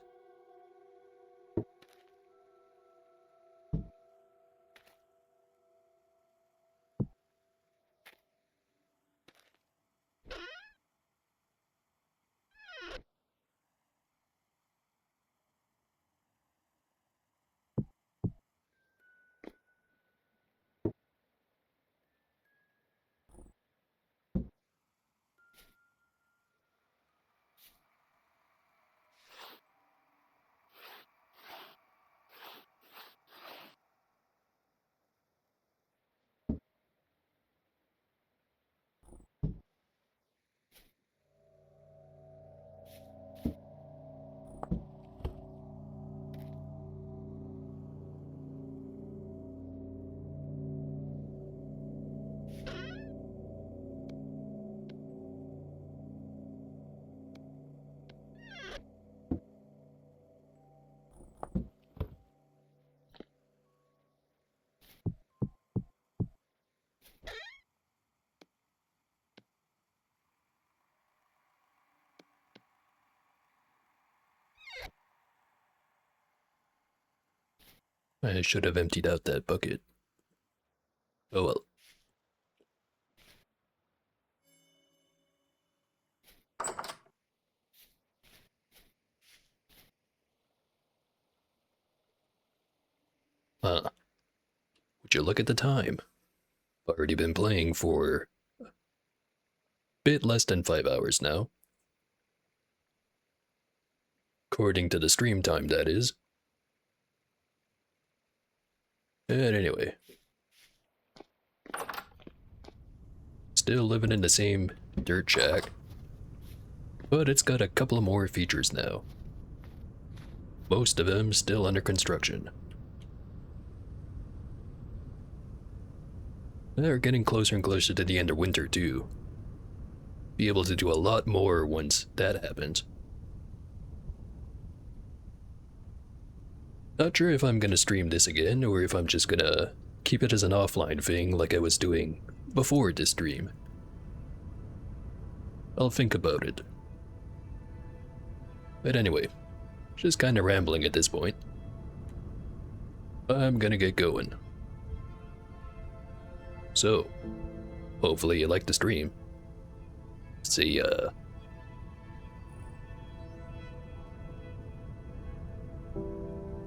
I should have emptied out that bucket. Oh well. Huh. Would you look at the time? Already been playing for a bit less than 5 hours now. According to the stream time, that is. And anyway. Still living in the same dirt shack. But it's got a couple of more features now. Most of them still under construction. They're getting closer and closer to the end of winter, too. Be able to do a lot more once that happens. Not sure if I'm gonna stream this again, or if I'm just gonna keep it as an offline thing like I was doing before this stream. I'll think about it. But anyway, just kinda rambling at this point. I'm gonna get going. So, hopefully you liked the stream. See ya.